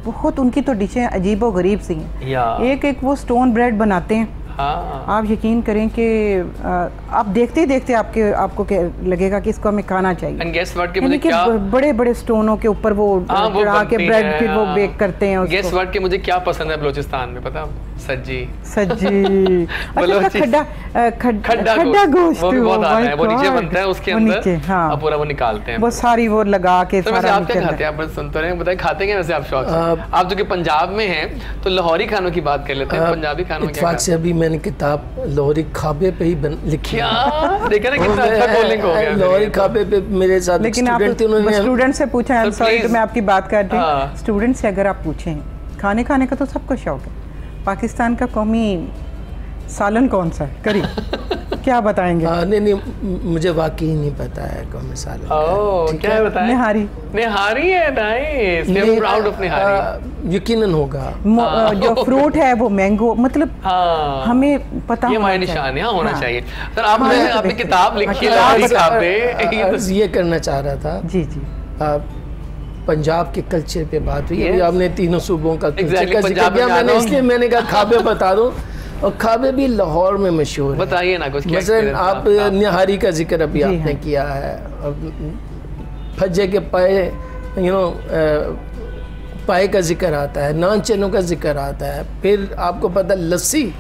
बहुत उनकी तो डिशें अजीबो गरीब सी हैं। एक वो स्टोन ब्रेड बनाते हैं। आप यकीन करें कि आप देखते ही देखते आपको लगेगा कि इसको हमें खाना चाहिए। एंड गेस व्हाट के मुझे क्या, बड़े बड़े स्टोनों के ऊपर वो चढ़ा के ब्रेड फिर वो बेक करते हैं उसको। गेस व्हाट के मुझे क्या पसंद है बलूचिस्तान में, पता? सज्जी खड्डा गोश्त, वो भी बहुत आता है, वो नीचे बनता है, उसके अंदर पूरा वो निकालते हैं, वो सारी वो लगा के। तो वैसे आप क्या खाते हैं? आप सुनते रहे, बताइए खाते हैं वैसे आप शौक से? आप जो कि पंजाब में हैं तो लाहौरी खानों की बात कर लेते हैं। पंजाबी खानों में क्या से अभी मैंने किताब लाहौरी खाबे पे ही लिखी है। देखा ना कितना अच्छा ट्रोलिंग हो गया। लाहौरी खाबे पे मेरे साथ लेकिन आप स्टूडेंट से पूछा, सॉरी तो मैं आपकी बात कर रही हूँ, स्टूडेंट से अगर आप पूछें, खाने का तो सबको शौक है, पाकिस्तान का कौमी सालन कौन सा है, करी क्या बताएंगे? नहीं, मुझे वाकई नहीं पता है कौमी सालन। क्या है बताएं? निहारी है, nice, we are proud of nihari. यकीनन होगा। जो फ्रूट है वो मैंगो, मतलब हमें पता, ये हमारे निशान यहाँ होना चाहिए। सर आपने किताब लिखी है लाहौरी खाबे, ये करना चाह रहा था। जी पंजाब के कल्चर पे बात हुई, अभी आपने तीनों सूबों का कल्चर का जिक्र किया, मैंने इसलिए मैंने कहा खाबे बता दूं। और खाबे भी लाहौर में मशहूर है। बताइए ना कुछ। मसलन आप निहारी का जिक्र अभी आपने किया है, फज्जे के पाए, पाए का जिक्र आता है, नान चनों का जिक्र आता है, फिर आपको पता लस्सी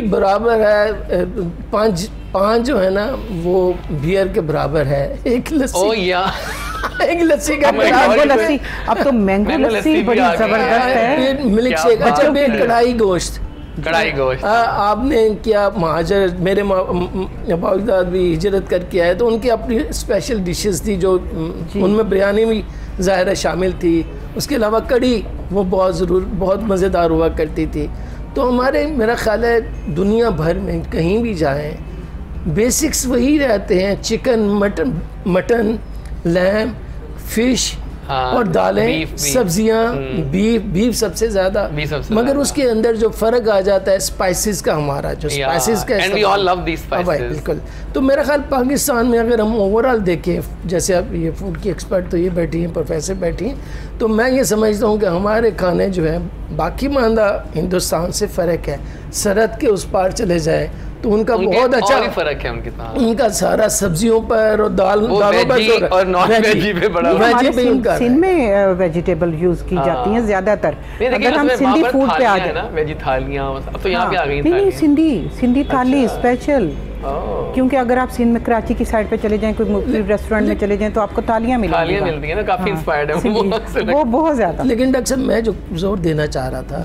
बराबर है, पाँच जो है ना वो बियर के बराबर है, एक लस्सी। एक लस्सी का लस्सी, अब तो मैंगो लस्सी बड़ी जबरदस्त है। मिल्क शेक, अच्छा फिर कढ़ाई गोश्त। आपने क्या महाजर, मेरे बाबूदाद भी हिजरत करके आए, तो उनकी अपनी स्पेशल डिशेस थी, जो उनमें बिरयानी भी ज़ाहिर शामिल थी, उसके अलावा कड़ी वो बहुत मज़ेदार हुआ करती थी। तो हमारे, मेरा ख्याल है दुनिया भर में कहीं भी जाएं, बेसिक्स वही रहते हैं, चिकन, मटन, लैम, फिश, हाँ, और दालें, सब्जियां, बीफ सबसे ज़्यादा, मगर उसके अंदर जो फ़र्क आ जाता है स्पाइसेस का, हमारा जो स्पाइसेस का, and we all love these spices. बिल्कुल। तो मेरा ख्याल पाकिस्तान में अगर हम ओवरऑल देखें, जैसे अब ये फूड की एक्सपर्ट तो ये बैठी हैं, प्रोफेसर बैठी हैं, तो मैं ये समझता हूँ कि हमारे खाने जो है बाकी मानदा हिंदुस्तान से फ़र्क है। सरहद के उस पार चले जाए तो उनका बहुत अच्छा फर्क है, उनका सारा सब्जियों पर और दालों पर और नॉन वेजी पे बड़ा सिंध में वेजिटेबल यूज की जाती हैं ज्यादातर। अगर हम सिंधी फूड पे आ जाए ना, वेजी थालियां अब तो यहाँ पे आ गई। नहीं, सिंधी थाली स्पेशल, क्योंकि अगर आप सिंध में कराची की साइड पे चले जाएं, कोई मुख्तलिफ रेस्टोरेंट में चले जाएं, तो आपको थालियां मिलती हैं ना, काफी इंस्पायर्ड है वो बहुत ज्यादा। लेकिन डॉक्टर साहब, मैं जो जोर देना चाह रहा था,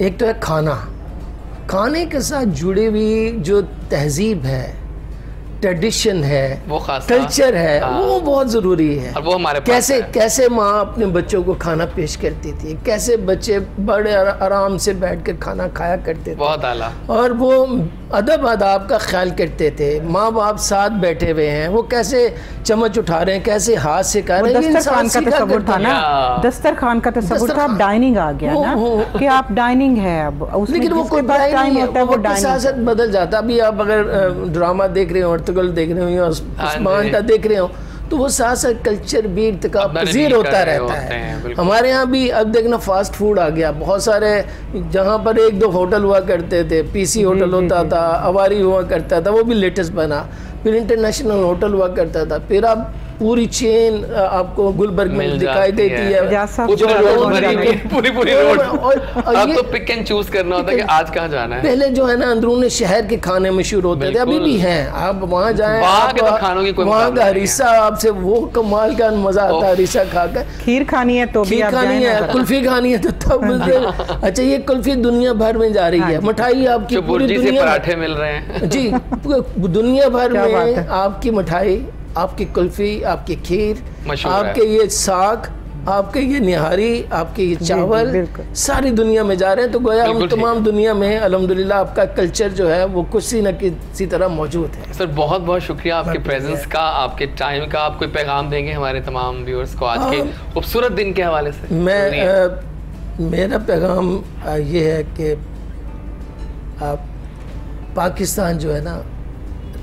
एक तो है खाने के साथ जुड़ी हुई जो तहजीब है, ट्रेडिशन है, वो कल्चर है, वो बहुत ज़रूरी है। और वो हमारे कैसे माँ अपने बच्चों को खाना पेश करती थी, कैसे बच्चे बड़े आराम से बैठकर खाना खाया करते थे, बहुत आला, और वो अदब आदाब का ख्याल करते थे। माँ बाप साथ बैठे हुए हैं, वो कैसे चम्मच उठा रहे हैं, कैसे हाथ से खा रहे हैं। दस्तरखान का तस्वुर था ना, दस्तरखान का तस्वुर था, अब डाइनिंग आ गया ना कि आप डाइनिंग है अब। लेकिन वो कोई टाइम होता है, वो साथ बदल जाता। अभी आप अगर ड्रामा देख रहे हो, अर्तुगरुल देख रहे हो या उस्मान का देख रहे हो, तो वो साथ साथ कल्चर भी इर्तिकाब पजीर होता रहता है। हमारे यहाँ भी अब देखना फास्ट फूड आ गया, बहुत सारे, जहाँ पर एक दो होटल हुआ करते थे, पीसी होटल होता था, अवारी हुआ करता था, वो भी लेटेस्ट बना, फिर इंटरनेशनल होटल हुआ करता था, फिर अब पूरी चेन आपको गुलबर्ग में दिखाई देती है, पूरी रोड। अब तो पिक एंड चूज करना होता है कि आज कहाँ जाना है। पहले जो है ना अंदरूनी शहर के खाने मशहूर होते थे, अभी भी हैं। आप वहाँ जाएं, वहाँ का हरीसा, आपसे वो कमाल का मजा आता है हरीसा खाकर। खीर खानी है तो खीर खानी है, कुल्फी खानी है तो तब अच्छा, ये कुल्फी दुनिया भर में जा रही है। मिठाई आपकी पूरी दुनिया, पराठे मिल रहे हैं जी, दुनिया भर में आपकी मिठाई, आपकी कुल्फी, आपकी खीर, आपके ये साग, आपके ये निहारी, आपके ये चावल, सारी दुनिया में जा रहे हैं। तो गोया हम तमाम दुनिया में अल्हम्दुलिल्लाह आपका कल्चर जो है वो किसी न किसी तरह मौजूद है। सर बहुत बहुत शुक्रिया आपके प्रेजेंस का, आपके टाइम का। आप कोई पैगाम देंगे हमारे तमाम व्यूअर्स को आज के खूबसूरत दिन के हवाले से? मेरा पैगाम ये है कि पाकिस्तान जो है ना,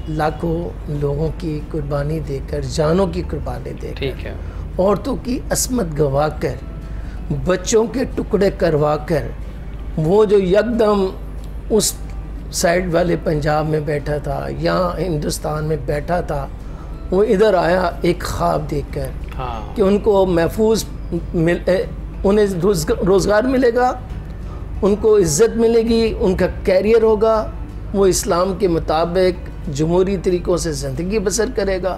लाखों लोगों की कुर्बानी देकर, जानों की कुर्बानी देकर, ठीक है, औरतों की अस्मत गवाकर, बच्चों के टुकड़े करवाकर, वो जो यकदम उस साइड वाले पंजाब में बैठा था, यहाँ हिंदुस्तान में बैठा था, वो इधर आया एक ख्वाब देखकर कि उनको महफूज उन्हें रोज़गार मिलेगा, उनको इज़्ज़त मिलेगी, उनका कैरियर होगा, वो इस्लाम के मुताबिक जमहूरी तरीक़ों से ज़िंदगी बसर करेगा।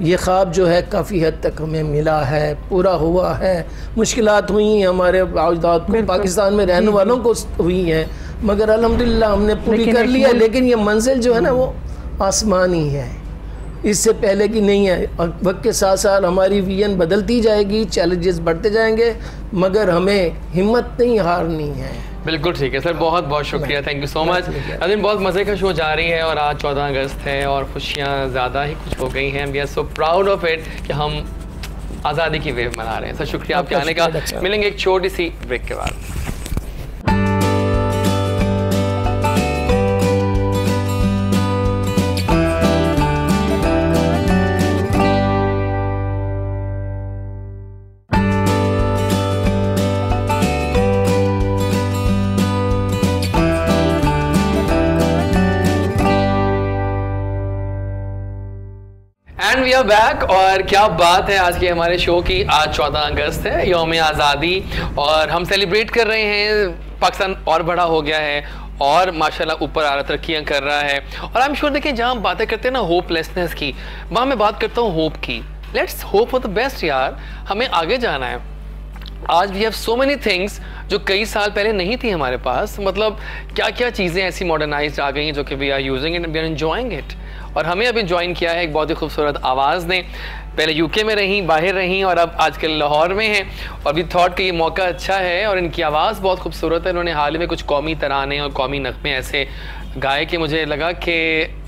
ये ख्वाब जो है काफ़ी हद तक हमें मिला है, पूरा हुआ है। मुश्किलात हुई हमारे अजदाद को, पाकिस्तान में रहने वालों को हुई हैं, मगर अल्हम्दुलिल्लाह हमने पूरी कर लिया। लेकिन ये मंजिल जो है ना वो आसमानी है, इससे पहले की नहीं है। वक्त के साथ साथ हमारी विजन बदलती जाएगी, चैलेंजेस बढ़ते जाएंगे, मगर हमें हिम्मत नहीं हारनी है। बिल्कुल ठीक है सर, बहुत बहुत शुक्रिया, थैंक यू सो मच। अभी बहुत मज़े का शो जारी है और आज 14 अगस्त है और खुशियाँ ज़्यादा ही कुछ हो गई हैं। We are so proud of it कि हम आज़ादी की वेव मना रहे हैं। सर शुक्रिया आपके आने का। मिलेंगे एक छोटी सी ब्रेक के बाद। We are back. और क्या बात है आज के हमारे शो की। आज 14 अगस्त है, यौम आज़ादी, और हम सेलिब्रेट कर रहे हैं। पाकिस्तान और बड़ा हो गया है और माशाल्लाह ऊपर आ रहा, तरक्कियाँ कर रहा है। और आई एम श्योर, देखिए जहाँ हम बातें करते हैं ना होपलेसनेस की, वहाँ मैं बात करता हूँ होप की। Let's hope for the best यार, हमें आगे जाना है। आज we have so many things जो कई साल पहले नहीं थी हमारे पास। मतलब क्या क्या चीज़ें ऐसी मॉडर्नाइज्ड आ गई हैं जो कि we are using it, we are enjoying it. और हमें अभी ज्वाइन किया है एक बहुत ही खूबसूरत आवाज़ ने। पहले यूके में रहीं, बाहर रहीं, और अब आजकल लाहौर में हैं। और वी थॉट कि ये मौका अच्छा है, और इनकी आवाज़ बहुत खूबसूरत है। इन्होंने हाल ही में कुछ कौमी तराने और कौमी नग़मे ऐसे गाए कि मुझे लगा कि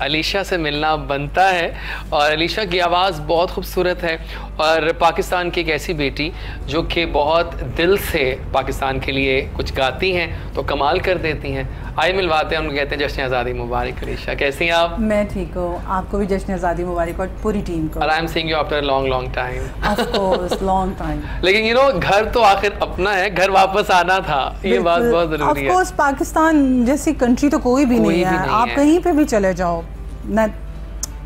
अलीशा से मिलना बनता है, और अलीशा की आवाज़ बहुत खूबसूरत है, और पाकिस्तान की एक ऐसी बेटी जो कि बहुत दिल से पाकिस्तान के लिए कुछ गाती हैं तो कमाल कर देती हैं। आइए मिलवाते हैं, हम कहते हैं जश्न आज़ादी मुबारक। अलीशा कैसी हैं आप? मैं ठीक हूँ, आपको भी जश्न आज़ादी मुबारक और पूरी टीम को। और I am seeing you after long time. Of course long time. लेकिन यू नो घर तो आखिर अपना है, घर वापस आना था, ये बात बहुत ज़रूरी है। ऑफ कोर्स पाकिस्तान जैसी कंट्री तो कोई भी नहीं है, आप कहीं पे भी चले जाओ ना,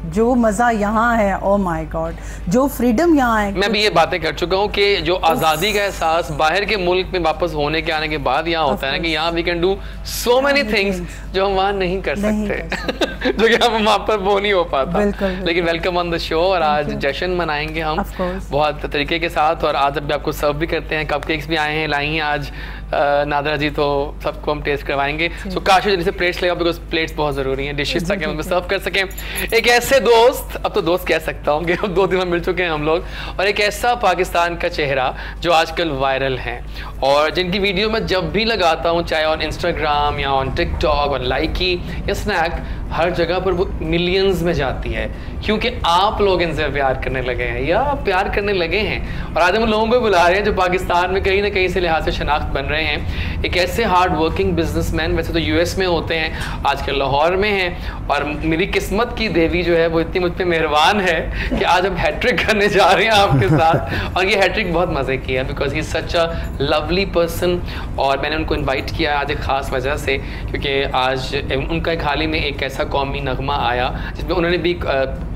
जो मज़ा यहाँ है, ओ माय गॉड, जो फ्रीडम यहाँ है। मैं भी ये बातें कर चुका हूँ कि जो आज़ादी का एहसास बाहर के मुल्क में वापस होने के आने के बाद यहाँ होता है ना, कि यहाँ we can do so many things जो हम वहाँ नहीं कर सकते जो कि हम वहाँ पर वो नहीं हो पाता। लेकिन वेलकम ऑन द शो, और आज जश्न मनाएंगे हम बहुत तरीके के साथ, और आज अभी आपको सर्व भी करते हैं, कपकेक्स भी आए हैं, लाई हैं आज नादरा जी, तो सबको हम टेस्ट करवाएंगे। सो काश जल्दी से प्लेट्स लेगा, बिकॉज प्लेट्स बहुत ज़रूरी हैं डिशेस, ताकि हम उनको सर्व कर सकें। एक ऐसे दोस्त, अब तो दोस्त कह सकता हूँ कि अब 2 दिन में मिल चुके हैं हम लोग, और एक ऐसा पाकिस्तान का चेहरा जो आजकल वायरल है, और जिनकी वीडियो मैं जब भी लगाता हूँ, चाहे ऑन इंस्टाग्राम या ऑन टिकटॉक, ऑन लाइकी या स्नैक, हर जगह पर वो मिलियंस में जाती है, क्योंकि आप लोग इनसे प्यार करने लगे हैं या प्यार करने लगे हैं। और आज हम लोगों को बुला रहे हैं जो पाकिस्तान में कहीं ना कहीं से लिहाज से शनाख्त बन रहे हैं। एक ऐसे हार्ड वर्किंग बिजनेसमैन, वैसे तो यूएस में होते हैं, आजकल लाहौर में हैं, और मेरी किस्मत की देवी जो है वो इतनी मुझ पर मेहरबान है कि आज हम हैट्रिक करने जा रहे हैं आपके साथ। और ये हैट्रिक बहुत मज़े की है, because he such a lovely person, और मैंने उनको इन्वाइट किया आज एक ख़ास वजह से, क्योंकि आज उनका एक हाल ही में एक ऐसा कौमी नगमा आया जिसमें उन्होंने भी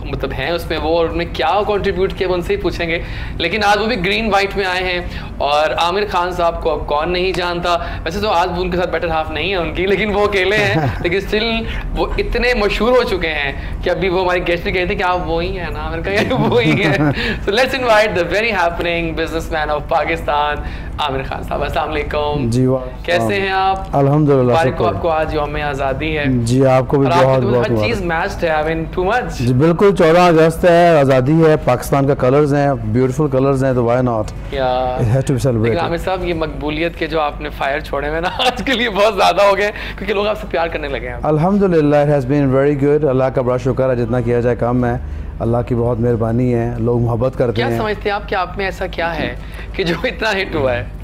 मतलब हैं उसमें वो, और उन्होंने क्या कंट्रीब्यूट किया उनसे ही पूछेंगे। लेकिन आज वो भी ग्रीन वाइट में आए हैं, और आमिर खान साहब को अब कौन नहीं जानता, वैसे तो आज उनके साथ बेटर हाफ नहीं है उनकी, लेकिन वो अकेले हैं, लेकिन स्टिल वो इतने मशहूर हो चुके हैं कि अभी वो हमारे गेस्ट ने कहे थे कि आप वो ही हैं ना, मैंने कहा वो ही है। So let's invite the very happening businessman of Pakistan, Aamir Khan साहब। अस्सलाम वालेकुम जी, कैसे हैं आप? अल्हम्दुलिल्लाह, आपको आज यौम आज़ादी है जी, आपको भी बहुत बहुत हर चीज़ मैच्ड है, आई मीन टू मच जी। बिल्कुल 14 अगस्त है, आज़ादी है, पाकिस्तान का कलर्स हैं, ब्यूटीफुल कलर्स हैं, तो why not, it has to be celebrated. Aamir साहब, ये मकबूलियत के जो आपने फायर छोड़े हुए ना आज के लिए बहुत ज़्यादा हो गए, क्योंकि लोग आपसे प्यार करने लगे हैं। अल्हम्दुलिल्लाह, it has been very good, Allah का बड़ा शुक्र है, जितना किया जाए कम है, अल्लाह की बहुत मेहरबानी है, लोग मोहब्बत करते हैं। क्या समझते हैं आप कि आप में ऐसा क्या है कि जो इतना हिट हुआ है?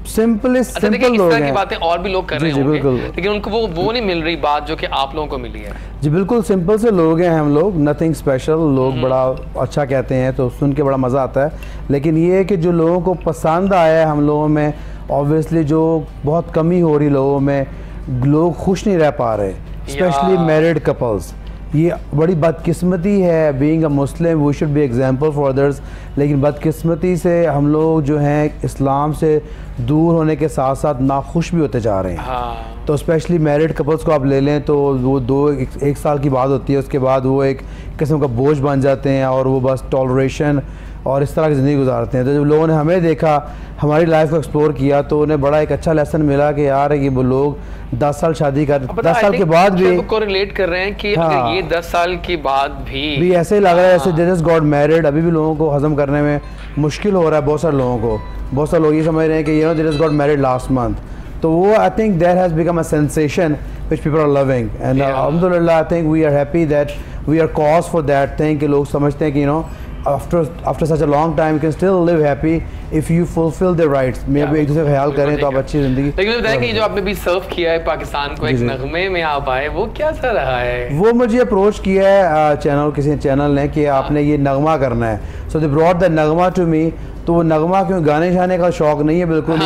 सिंपल लोग हैं, की बातें और भी लोग कर रहे होंगे, लेकिन उनको वो नहीं मिल रही बात जो कि आप लोगों को मिली है। जी बिल्कुल, सिंपल से लोग हैं हम लोग, नथिंग स्पेशल, लोग बड़ा अच्छा कहते हैं तो सुन के बड़ा मज़ा आता है। लेकिन ये है कि जो लोगों को पसंद आया है हम लोगों में, ऑब्वियसली जो बहुत कमी हो रही लोगों में, लोग खुश नहीं रह पा रहे, स्पेशली मैरिड कपल्स। ये बड़ी बदकिस्मती है, being a Muslim we should be example for others, लेकिन बदकिस्मती से हम लोग जो हैं इस्लाम से दूर होने के साथ साथ नाखुश भी होते जा रहे हैं। तो स्पेशली मैरिड कपल्स को आप ले लें तो वो एक साल की बात होती है, उसके बाद वो एक किस्म का बोझ बन जाते हैं, और वो बस टॉलरेशन और इस तरह की ज़िंदगी गुजारते हैं। तो जब लोगों ने हमें देखा, हमारी लाइफ को एक्सप्लोर किया, तो उन्हें बड़ा एक अच्छा लेसन मिला कि यार ये वो लोग 10 साल शादी कर, 10 साल के बाद भी कोरिलेट कर रहे हैं कि अगर ये 10 साल के बाद भी ऐसे ही लग रहा है जैसे दे जस्ट गॉट मैरिड। अभी भी लोगों को हजम करने में मुश्किल हो रहा है, बहुत सारे लोगों को, बहुत सारे लोग ये समझ रहे हैं कि they just got married last month. तो वो I think there has become a sensation which people are loving, and alhamdulillah I think we are happy that we are cause for that thing कि लोग समझते हैं कि after such a long time you can still live happy if you fulfill the rights। मैं भी एक दूसरे का ख्याल करें तो आप अच्छी ज़िंदगी। लेकिन बताएं कि जो आपने भी सर्व किया है पाकिस्तान को, एक नगमे में आप आए, वो क्या सा रहा है? वो मुझे अप्रोच किया है किसी चैनल ने कि आपने ये नगमा करना है, so they brought the Nagma to me। तो वो नगमा क्यों, गाने शाने का शौक नहीं है बिल्कुल,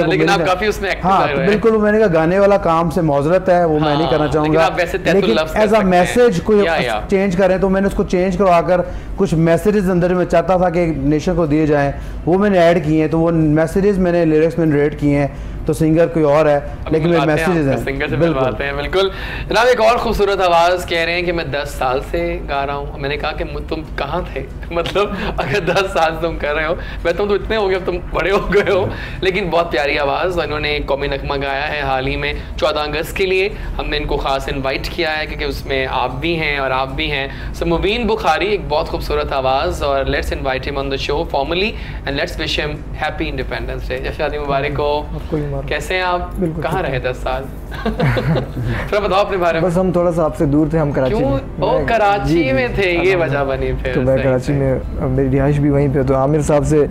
लेकिन आप काफी उसमें एक्टिव तो बिल्कुल मैंने कहा गाने वाला काम से मौजरत है, वो मैं नहीं करना चाहूँगा, लेकिन एज अ मैसेज कोई चेंज करें तो मैंने उसको चेंज करवाकर कुछ मैसेजेस अंदर में चाहता था कि नेशन को दिए जाएँ, वो मैंने ऐड किए हैं। तो वो मैसेजेस मैंने लिरिक्स में रेड किए हैं, तो सिंगर कोई और है लेकिन मेरे मैसेजेस हैं। सिंगर से मिलवाते हैं बिल्कुल। जनाब एक और खूबसूरत आवाज़ कह रहे हैं कि मैं 10 साल से गा रहा हूँ। मैंने कहा कि तुम कहाँ थे, मतलब अगर 10 साल तुम कर रहे हो, मैं तुम तो इतने हो गए, अब तुम बड़े हो गए हो, लेकिन बहुत प्यारी आवाज़। इन्होंने कौमी नगमा गाया है हाल ही में 14 अगस्त के लिए, हमने इनको ख़ास इन्वाइट किया है क्योंकि उसमें आप भी हैं और आप भी हैं। सो मुबीन बुखारी, एक बहुत खूबसूरत आवाज़, और let's invite him on the show formally and let's wish him happy independence day. जश्न आज़ादी मुबारक हो। हमारा। कैसे हैं आप? बिल्कुल कहाँ रहे 10 साल? थोड़ा बताओ अपने बारे में। बस हम थोड़ा सा आपसे दूर थे, हम कराची क्यों? में। ओ कराची में थे, ये वजह बनी फिर। तो मैं कराची में, मेरी रिहाइश भी वहीं पे, तो आमिर साहब से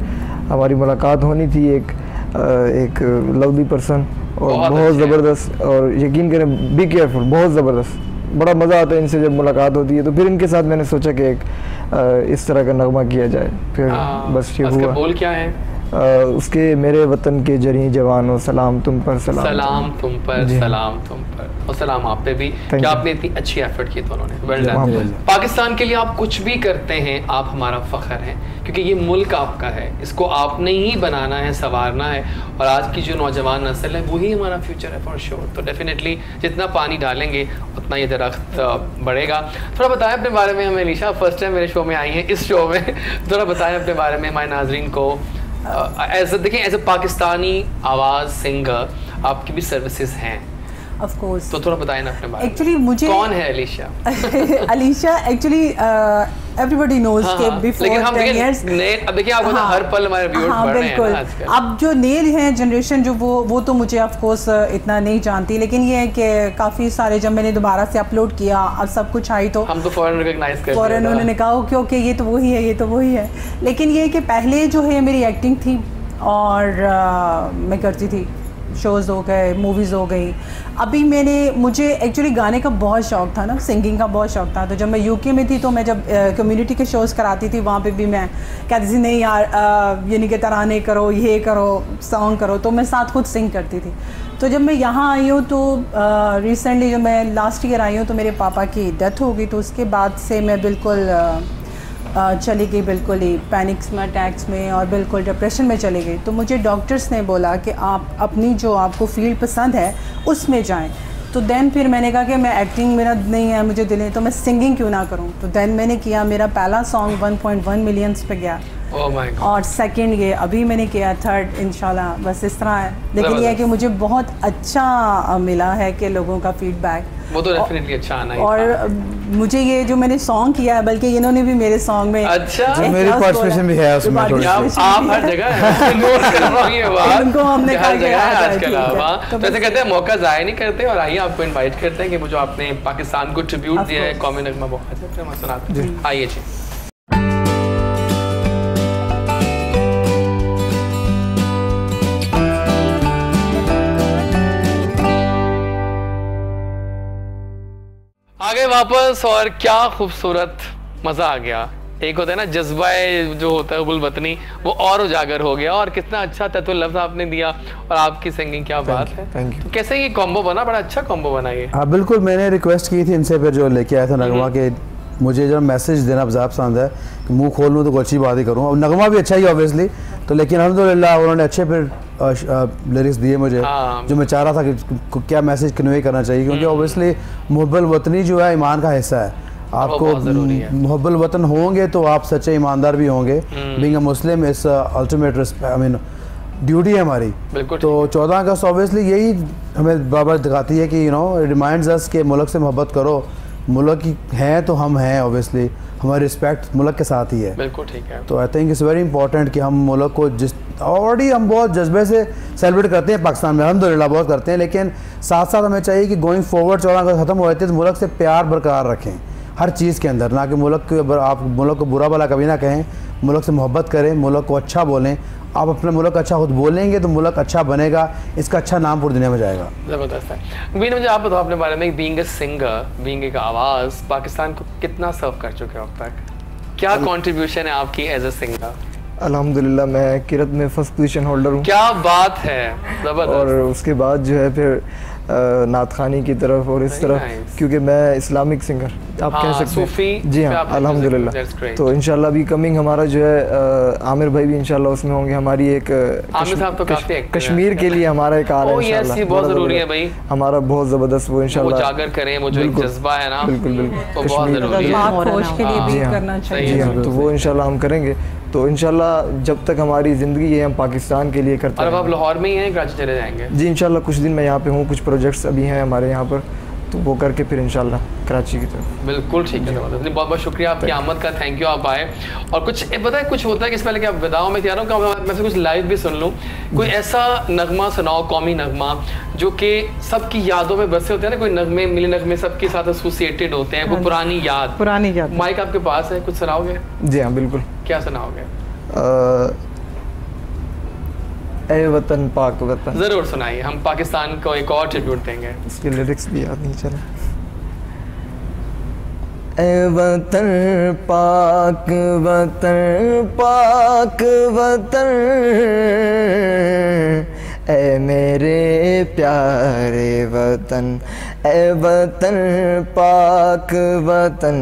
हमारी मुलाकात होनी थी, एक लवली पर्सन और बहुत ज़बरदस्त, और यकीन करें बी केयरफुल, बहुत ज़बरदस्त, बड़ा मज़ा आता है इनसे जब मुलाकात होती है। तो फिर इनके साथ मैंने सोचा कि एक इस तरह का नगमा किया जाए, फिर बस ये हुआ। बोल क्या है उसके? मेरे वतन के जरी जवानों सलाम तुम पर, सलाम तुम पर, सलाम तुम पर, और सलाम आप पे भी कि आपने इतनी अच्छी एफर्ट की दोनों ने। Well done. पाकिस्तान के लिए आप कुछ भी करते हैं, आप हमारा फ़ख्र हैं, क्योंकि ये मुल्क आपका है, इसको आपने ही बनाना है, संवारना है, और आज की जो नौजवान नस्ल है वही हमारा फ्यूचर है फॉर श्योर। तो डेफिनेटली जितना पानी डालेंगे उतना ये दरख्त बढ़ेगा। थोड़ा बताएं अपने बारे में हमें। अलीशा फर्स्ट टाइम मेरे शो में आई हैं, इस शो में थोड़ा बताएं अपने बारे में हमारे नाजरीन को। देखिए एज ए पाकिस्तानी आवाज़ सिंगर आपकी भी सर्विसेज हैं ऑफ कोर्स, तो थोड़ा बताएं ना अपने बारे में। एक्चुअली मुझे कौन है Alisha? Alisha actually everybody knows के बिफोर 10 years। अब देखिए आपको हर पल हमारे व्यूअर्स बढ़ रहे हैं आजकल। अब जो नए हैं जनरेशन जो वो तो मुझे ऑफ कोर्स इतना नहीं जानती, लेकिन ये है कि काफ़ी सारे जब मैंने दोबारा से अपलोड किया अब सब कुछ आई तो हम तो फौरन रिकॉग्नाइज करते हैं, फौरन उन्होंने कहा कि ओके ये तो वही है, ये तो वही है। लेकिन ये कि पहले जो है मेरी एक्टिंग थी और मैं करती थी, शोज़ हो गए, मूवीज़ हो गई। अभी मुझे एक्चुअली गाने का बहुत शौक़ था ना, सिंगिंग का बहुत शौक़ था। तो जब मैं यूके में थी तो मैं जब कम्युनिटी के शोज़ कराती थी वहाँ पे भी मैं कहती थी नहीं यार ये नहीं कि तराने करो, ये करो, सॉन्ग करो, तो मैं साथ खुद सिंग करती थी। तो जब मैं यहाँ आई हूँ तो रिसेंटली जब मैं लास्ट ईयर आई हूँ तो मेरे पापा की डेथ हो गई, तो उसके बाद से मैं बिल्कुल चली गई, बिल्कुल ही पैनिक्स में, अटैक्स में और बिल्कुल डिप्रेशन में चली गई। तो मुझे डॉक्टर्स ने बोला कि आप अपनी जो आपको फील्ड पसंद है उसमें जाएं। तो देन फिर मैंने कहा कि मैं एक्टिंग मेरा नहीं है, मुझे दिल है, तो मैं सिंगिंग क्यों ना करूं। तो देन मैंने किया, मेरा पहला सॉन्ग 1.1 मिलियंस पे गया। Oh my God. और सेकंड ये अभी मैंने किया, थर्ड इंशाल्लाह, बस इस तरह है। लेकिन ये है कि मुझे बहुत अच्छा मिला है कि लोगों का फीडबैक, वो तो डेफिनेटली अच्छा आना ही और था। मुझे ये जो मैंने सॉन्ग किया है, बल्कि इन्होंने भी मेरे सॉन्ग में अच्छा मेरी पार्टिसिपेशन भी है उसमें थोड़ी। आप हर जगह हैं, नोट कर रहा हूं ये बात। इनको हमने हर जगह है आजकल। तो जैसे कहते हैं मौका ज़ाया नहीं करते, और आइए आपको इनवाइट करते हैं कि वो जो आपने पाकिस्तान को ट्रिब्यूट दिया है, कौमी नगमा बहुत अच्छा सुनाते हैं। आइए जी। आगे वापस, और क्या खूबसूरत मज़ा आ गया। एक होता है ना जज्बा जो होता है गुलवतनी, वो और उजागर हो गया, और कितना अच्छा तत्व लफ्ज़ आपने दिया, और आपकी सिंगिंग क्या बात है। Thank you. तो कैसे ये कॉम्बो बना? बड़ा अच्छा कॉम्बो बना ये। हाँ बिल्कुल, मैंने रिक्वेस्ट की थी इनसे, फिर जो लेके आया था नगमा के, मुझे जब मैसेज देना ज़्यादा पसंद है कि मुँह खोल लूँ तो कोई अच्छी बात ही करूँ। अब नगमा भी अच्छा ही ऑब्वियसली, तो लेकिन अल्हम्दुलिल्लाह उन्होंने अच्छे फिर लिरिक्स दिए मुझे, जो मैं चाह रहा था कि क्या मैसेज कन्वे करना चाहिए, क्योंकि ऑब्वियसली मुहब्बुल वतनी जो है ईमान का हिस्सा है। आपको मुहब्बुल वतन होंगे तो आप सच्चे ईमानदार भी होंगे। Being a Muslim is ultimate I mean duty है हमारी। तो 14 अगस्त ऑब्वियसली यही हमें बार दिखाती है कि रिमाइंड्स अस के मुल्क से मोहब्बत करो, मुल्क की हैं तो हम हैं, ऑब्वियसली हमारी रिस्पेक्ट मुल्क के साथ ही है। बिल्कुल ठीक है। तो I think it's very important कि हम मुल्क को जिस ऑलरेडी हम बहुत जज्बे से सेलिब्रेट करते हैं पाकिस्तान में, अल्हम्दुलिल्लाह बहुत करते हैं, लेकिन साथ साथ हमें चाहिए कि गोइंग फॉरवर्ड 14 अगस्त ख़त्म हो जाती है तो मुल्क से प्यार बरकरार रखें हर चीज़ के अंदर, ना कि मुल्क के आप मुल्क को बुरा भला कभी ना कहें, मुल्क से मोहब्बत करें, मुल्क को अच्छा बोलें। आप अपने मुल्क अच्छा खुद बोलेंगे तो मुल्क अच्छा बनेगा, इसका अच्छा नाम पूरी दुनिया में जाएगा। ज़बरदस्त है। बीन मुझे आप बताओ अपने बारे में, बीइंग अ सिंगर, बीइंग एक आवाज़, पाकिस्तान को कितना सर्व कर चुके हो अब तक? क्या कंट्रीब्यूशन है आपकी एज अ सिंगर? अल्हम्दुलिल्लाह मैं किरत में फर्स्ट पोजीशन होल्डर हूँ। क्या बात है, ज़बरदस्त। और उसके बाद जो है फिर नात खानी की तरफ और इस तरफ, क्योंकि मैं इस्लामिक सिंगर आप कह सकते हैं। जी हाँ अल्हम्दुलिल्लाह। तो इंशाल्लाह भी कमिंग हमारा जो है आमिर भाई भी इंशाल्लाह उसमें होंगे। हमारी एक कश्मीर के लिए हमारा एक आ रहा है इंशाल्लाह, बहुत ज़रूरी है भाई हमारा, बहुत ज़बरदस्त, वो इंशाल्लाह उजागर करें, वो जो एक जज्बा है ना, बिल्कुल बिल्कुल बहुत ज़रूरी है। जी हाँ, तो वो इंशाल्लाह हम करेंगे। तो इंशाल्लाह जब तक हमारी ज़िंदगी है हम पाकिस्तान के लिए करते हैं। और अब आप लाहौर में ही हैं, कराची चले जाएंगे? जी इंशाल्लाह कुछ दिन मैं यहाँ पे हूँ, कुछ प्रोजेक्ट्स अभी हैं हमारे यहाँ पर, तो वो करके फिर इंशाल्लाह कराची की तरफ। बिल्कुल ठीक है, बहुत बहुत शुक्रिया आपकी आमद का, थैंक यू आप आए। और कुछ पता है कुछ होता है कि इससे पहले कि आप विदाओं में तैयार हो मैं से कुछ लाइव भी सुन लूँ, कोई ऐसा नगमा सुनाओ, कौमी नगमा जो कि सबकी यादों में बसे होते हैं ना, कोई नगमे मिले नगमे सबके साथ एसोसिएटेड होते हैं, कोई पुरानी याद। माइक आपके पास है, कुछ सुनाओगे? जी हाँ बिल्कुल। क्या सुनाओगे? ए वतन पाक वतन। जरूर सुनाइए, हम पाकिस्तान को एक और ट्रिब्यूट देंगे। इसके लिरिक्स भी याद नहीं चला। ए वतन पाक वतन पाक वतन, ए मेरे प्यारे वतन, ए वतन पाक वतन।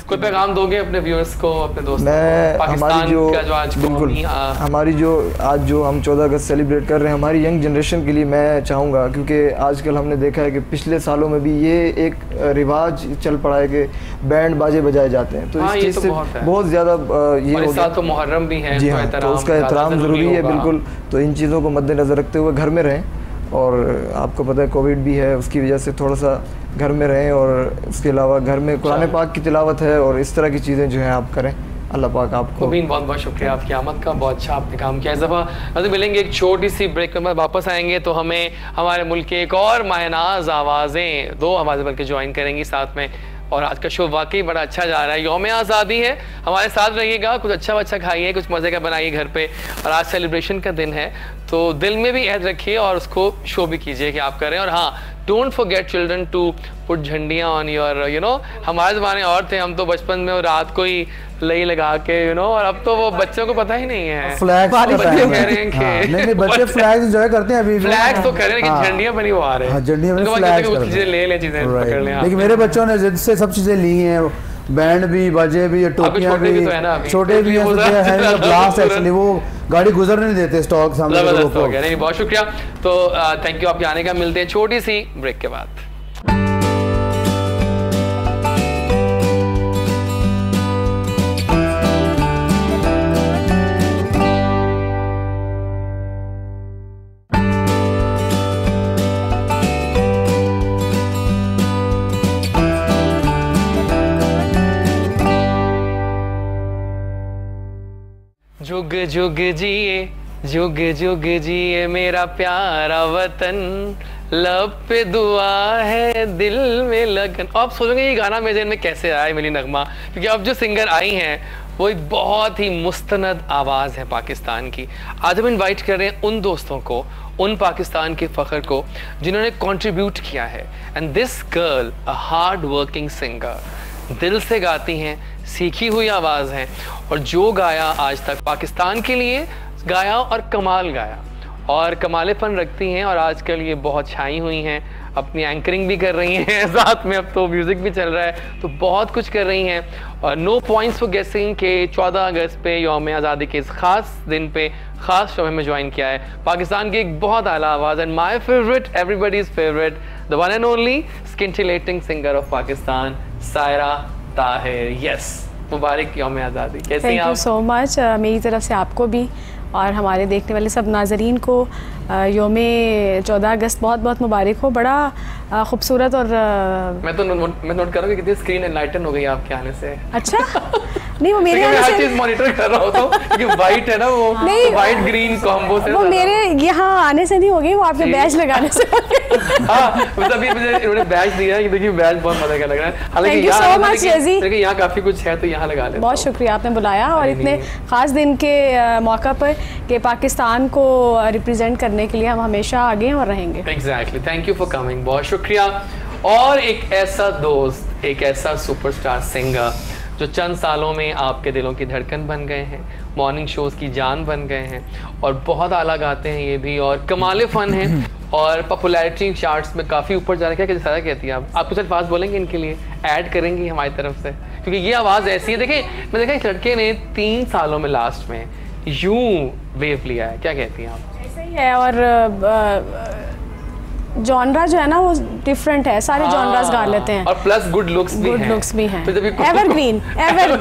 कोई पैगाम दोगे अपने व्यूअर्स को, अपने दोस्तों मैं को? हमारी जो का जो आज बिल्कुल हमारी जो आज जो हम 14 अगस्त सेलिब्रेट कर रहे हैं, हमारी यंग जनरेशन के लिए मैं चाहूँगा, क्योंकि आजकल हमने देखा है कि पिछले सालों में भी ये एक रिवाज चल पड़ा है कि बैंड बाजे बजाए जाते हैं, तो इस चीज़ से बहुत ज़्यादा ये हो गया। तो मुहर्रम भी है, जी हाँ, तो उसका एहतराम ज़रूरी है बिल्कुल। तो इन चीज़ों को मद्देनज़र रखते हुए घर में रहें, और आपको पता है कोविड भी है, उसकी वजह से थोड़ा सा घर में रहें, और उसके अलावा घर में कुरान पाक की तिलावत है और इस तरह की चीज़ें जो हैं आप करें। अल्लाह पाक आपको। बहुत बहुत शुक्रिया आपकी आमद का, बहुत अच्छा आपने काम किया। इस दफ़ा मिलेंगे एक छोटी सी ब्रेक के बाद, वापस आएंगे तो हमें हमारे मुल्क के एक और मायनाज आवाज़ें 2 आवाज़ें बल्कि ज्वाइन करेंगी साथ में। और आज का शो वाकई बड़ा अच्छा जा रहा है, यौम आज़ादी है, हमारे साथ रहिएगा, कुछ अच्छा खाइए, कुछ मज़े का बनाइए घर पे। और आज सेलिब्रेशन का दिन है, तो दिल में भी अहद रखिए और उसको शो भी कीजिए कि आप करें। और हाँ, don't forget children to put झंडियाँ ऑन योर हमारे ज़माने और थे, हम तो बचपन में रात को ही लई लगा के और अब तो वो बच्चों को पता ही नहीं है। फ्लैग बच्चे कह रहे हैं कि नहीं बच्चे फ्लैग एंजॉय करते हैं अभी, फ्लैग तो कर रहे हैं लेकिन झंडियाँ बनी वो आ रहे हैं, झंडियाँ चीज़ें ले चीज़ें पकड़ लें। लेकिन मेरे बच्चों ने जिद से सब चीज़ें ली हैं, बैंड भी, बाजे भी, टोपियाँ भी, छोटे भी हैं, ग्लास एक्चुअली वो गाड़ी गुजरने नहीं देते स्टॉक सामने। नहीं, बहुत शुक्रिया। तो थैंक यू आपके आने का, मिलते हैं छोटी सी ब्रेक के बाद। जुग जुग जिए, जुग जुग जिए मेरा प्यारा वतन, लब पे दुआ है दिल में लगन। आप सोचोगे ये गाना मेरे जेहन में कैसे आया मिली नगमा, क्योंकि अब जो सिंगर आई हैं वो एक बहुत ही मुस्तनद आवाज़ है पाकिस्तान की। आज हम इनवाइट कर रहे हैं उन दोस्तों को, उन पाकिस्तान के फ़ख्र को जिन्होंने कंट्रीब्यूट किया है। And this girl a hard working singer, दिल से गाती हैं, सीखी हुई आवाज़ है, और जो गाया आज तक पाकिस्तान के लिए गाया और कमाल गाया और कमालेपन रखती हैं। और आजकल ये बहुत छाई हुई हैं, अपनी एंकरिंग भी कर रही हैं साथ में, अब तो म्यूज़िक भी चल रहा है, तो बहुत कुछ कर रही हैं। और नो पॉइंट्स फॉर गेसिंग के 14 अगस्त पे यौम आज़ादी के इस ख़ास दिन पे ख़ास शो में ज्वाइन किया है पाकिस्तान की एक बहुत आला आवाज़ and my favourite, everybody's favourite, the one and only scintillating singer of Pakistan, Saira Tahir. Yes, मुबारक यौम आज़ादी। कैसे हैं आप? थैंक यू सो मच, मेरी तरफ से आपको भी और हमारे देखने वाले सब नाजरीन को यौम 14 अगस्त बहुत बहुत मुबारक हो। बड़ा खूबसूरत और मैं नोट कर रहा हूँ कि कितनी स्क्रीन एनलाइटन हो गई आपके आने से। अच्छा नहीं, वो मेरे हर चीज मॉनिटर कर रहा होता हूँ कि वाइट है ना, वो नहीं, वाइट ग्रीन कॉम्बो से वो मेरे यहाँ आने से नहीं हो गई, वो आपके बैच लगाने से हो गई। हाँ, मतलब अभी मुझे इन्होंने बैच दिया है कि देखिए बैच बहुत मजा का लग रहा है। हालांकि यहाँ काफी कुछ है तो यहाँ लगा ले। बहुत शुक्रिया आपने बुलाया और इतने खास दिन के मौका पर कि पाकिस्तान को रिप्रेजेंट करने के लिए हम हमेशा आगे हैं और रहेंगे। Exactly, thank you for coming, बहुत शुक्रिया। और एक ऐसा दोस्त, एक ऐसा सुपरस्टार सिंगर जो चंद सालों में आपके दिलों की धड़कन बन गए हैं, मॉर्निंग शोज़ की जान बन गए हैं, और बहुत आला गाते हैं ये भी, और कमाल फ़न है, और पॉपुलैरिटी चार्ट्स में काफ़ी ऊपर जा रहा है। क्या सारा कहती है आप कुछ अल्फाज बोलेंगे इनके लिए, ऐड करेंगी हमारी तरफ से, क्योंकि ये आवाज़ ऐसी है। देखिए, मैं देखा इस लड़के ने 3 सालों में लास्ट में यूं वेव लिया है, क्या कहती हैं आप? ऐसा ही है, और जॉनरा जो है ना वो डिफरेंट है, सारे जॉनरास गा लेते हैं, और प्लस गुड लुक्स भी हैं। गुड लुक्स भी हैं, तो एवरग्रीन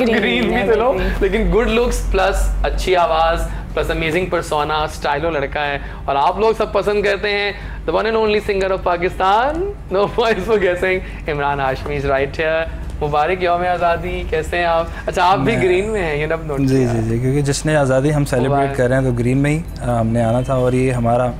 ग्रीन भी चलो, लेकिन गुड लुक्स प्लस अच्छी आवाज़ प्लस अमेजिंग पर्सोना, स्टाइलो लड़का है, और आप लोग सब पसंद करते हैं the one and only singer of Pakistan, no voice for guessing, Imran Hashmi is right here. मुबारक यौम आज़ादी, कैसे हैं आप? अच्छा, आप भी ग्रीन में हैं, ये नब नोट जी जी जी, क्योंकि जश्न आज़ादी हम सेलिब्रेट कर रहे हैं तो ग्रीन में ही हमने आना था, और ये हमारा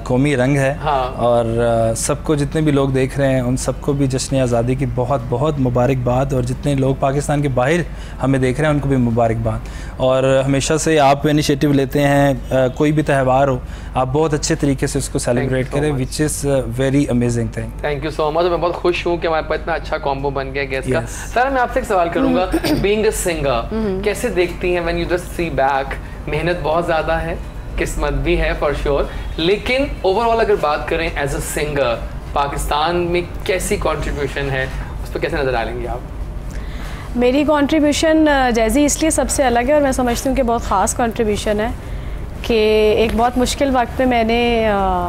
कौमी रंग है। हाँ। और सबको, जितने भी लोग देख रहे हैं उन सबको भी जश्न आज़ादी की बहुत बहुत मुबारकबाद, और जितने लोग पाकिस्तान के बाहर हमें देख रहे हैं उनको भी मुबारकबाद। और हमेशा से आप इनिशिएटिव लेते हैं, कोई भी त्यौहार हो आप बहुत अच्छे तरीके से उसको सेलिब्रेट करें, which is very amazing thing. Thank you so much. मैं बहुत खुश हूँ कि हमारे पास इतना अच्छा कॉम्बो बन गया गेस्ट का। सर, मैं आपसे एक सवाल करूंगा, बीइंग अ सिंगर कैसे देखती हैं when you just see back? मेहनत बहुत ज़्यादा है, किस्मत भी है फॉर श्योर, लेकिन ओवरऑल अगर बात करें एज अ सिंगर पाकिस्तान में कैसी कंट्रीब्यूशन है, उस पर कैसे नज़र डालेंगे आप? मेरी कंट्रीब्यूशन जैज़ी इसलिए सबसे अलग है, और मैं समझती हूँ कि बहुत ख़ास कंट्रीब्यूशन है कि एक बहुत मुश्किल वक्त पे मैंने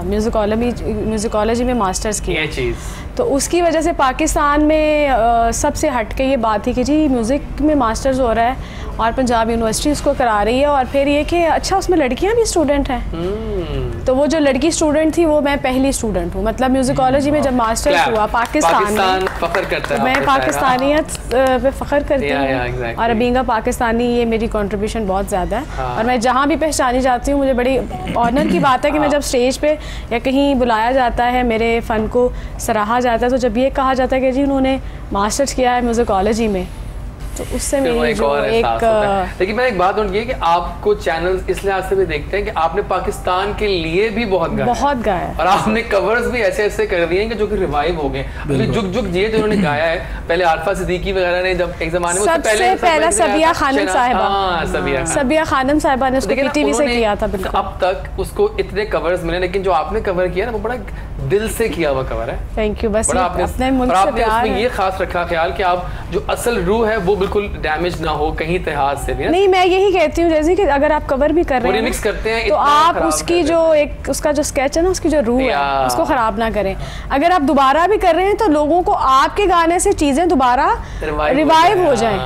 म्यूज़िकोलॉजी में मास्टर्स किया। ये चीज़ तो उसकी वजह से पाकिस्तान में सबसे हट के ये बात थी कि जी म्यूज़िक में मास्टर्स हो रहा है और पंजाब यूनिवर्सिटी उसको करा रही है, और फिर ये कि अच्छा उसमें लड़कियां भी स्टूडेंट हैं। तो वो जो लड़की स्टूडेंट थी वो मैं पहली स्टूडेंट हूँ, मतलब म्यूज़िकोलॉजी में जब मास्टर्स हुआ पाकिस्तान में, फख्र करता है, मैं पाकिस्तानियत पे फ़ख्र करती हूँ, और बीइंग अ पाकिस्तानी ये मेरी कंट्रीब्यूशन बहुत ज़्यादा है। और मैं जहाँ भी पहचानी जाती हूँ मुझे बड़ी ऑनर की बात है कि मैं जब स्टेज पे या कहीं बुलाया जाता है, मेरे फ़न को सराहा जाता है, तो जब ये कहा जाता है कि जी उन्होंने मास्टर्स किया है म्यूज़िकोलॉजी में, तो उससे मेरी जो एक लेकिन मैं एक बात नोट की कि आपको चैनल्स इस लिहाज से भी देखते हैं कि आपने पाकिस्तान के लिए भी बहुत गाया, और आपने कवर्स भी ऐसे ऐसे कर दिए हैं कि जो कि रिवाइव हो गए। अभी जुग जुग जिए जिन्होंने गाया है, पहले आरफा सिद्दीकी वगैरह ने, जब एक ज़माने में सबसे पहला सबिया खानम साहिबा ने उसको पीटीवी से किया था। अब तक उसको इतने कवर्स मिले, लेकिन जो आपने कवर किया ना वो बड़ा दिल से किया हुआ कवर है। Thank you. बस अपने मुल्क से प्यार है, ये खास रखा ख्याल कि आप जो असल रूह है वो बिल्कुल डैमेज ना हो कहीं इतिहाद से भी। नहीं, मैं यही कहती हूँ जैसे कि अगर आप कवर भी कर रहे हैं रिमिक्स करते हैं तो आप उसकी जो एक उसका जो स्केच है ना, उसकी जो रूह है उसको खराब ना करें। अगर आप दोबारा भी कर रहे हैं तो लोगों को आपके गाने से चीजें दोबारा रिवाइव हो जाएं,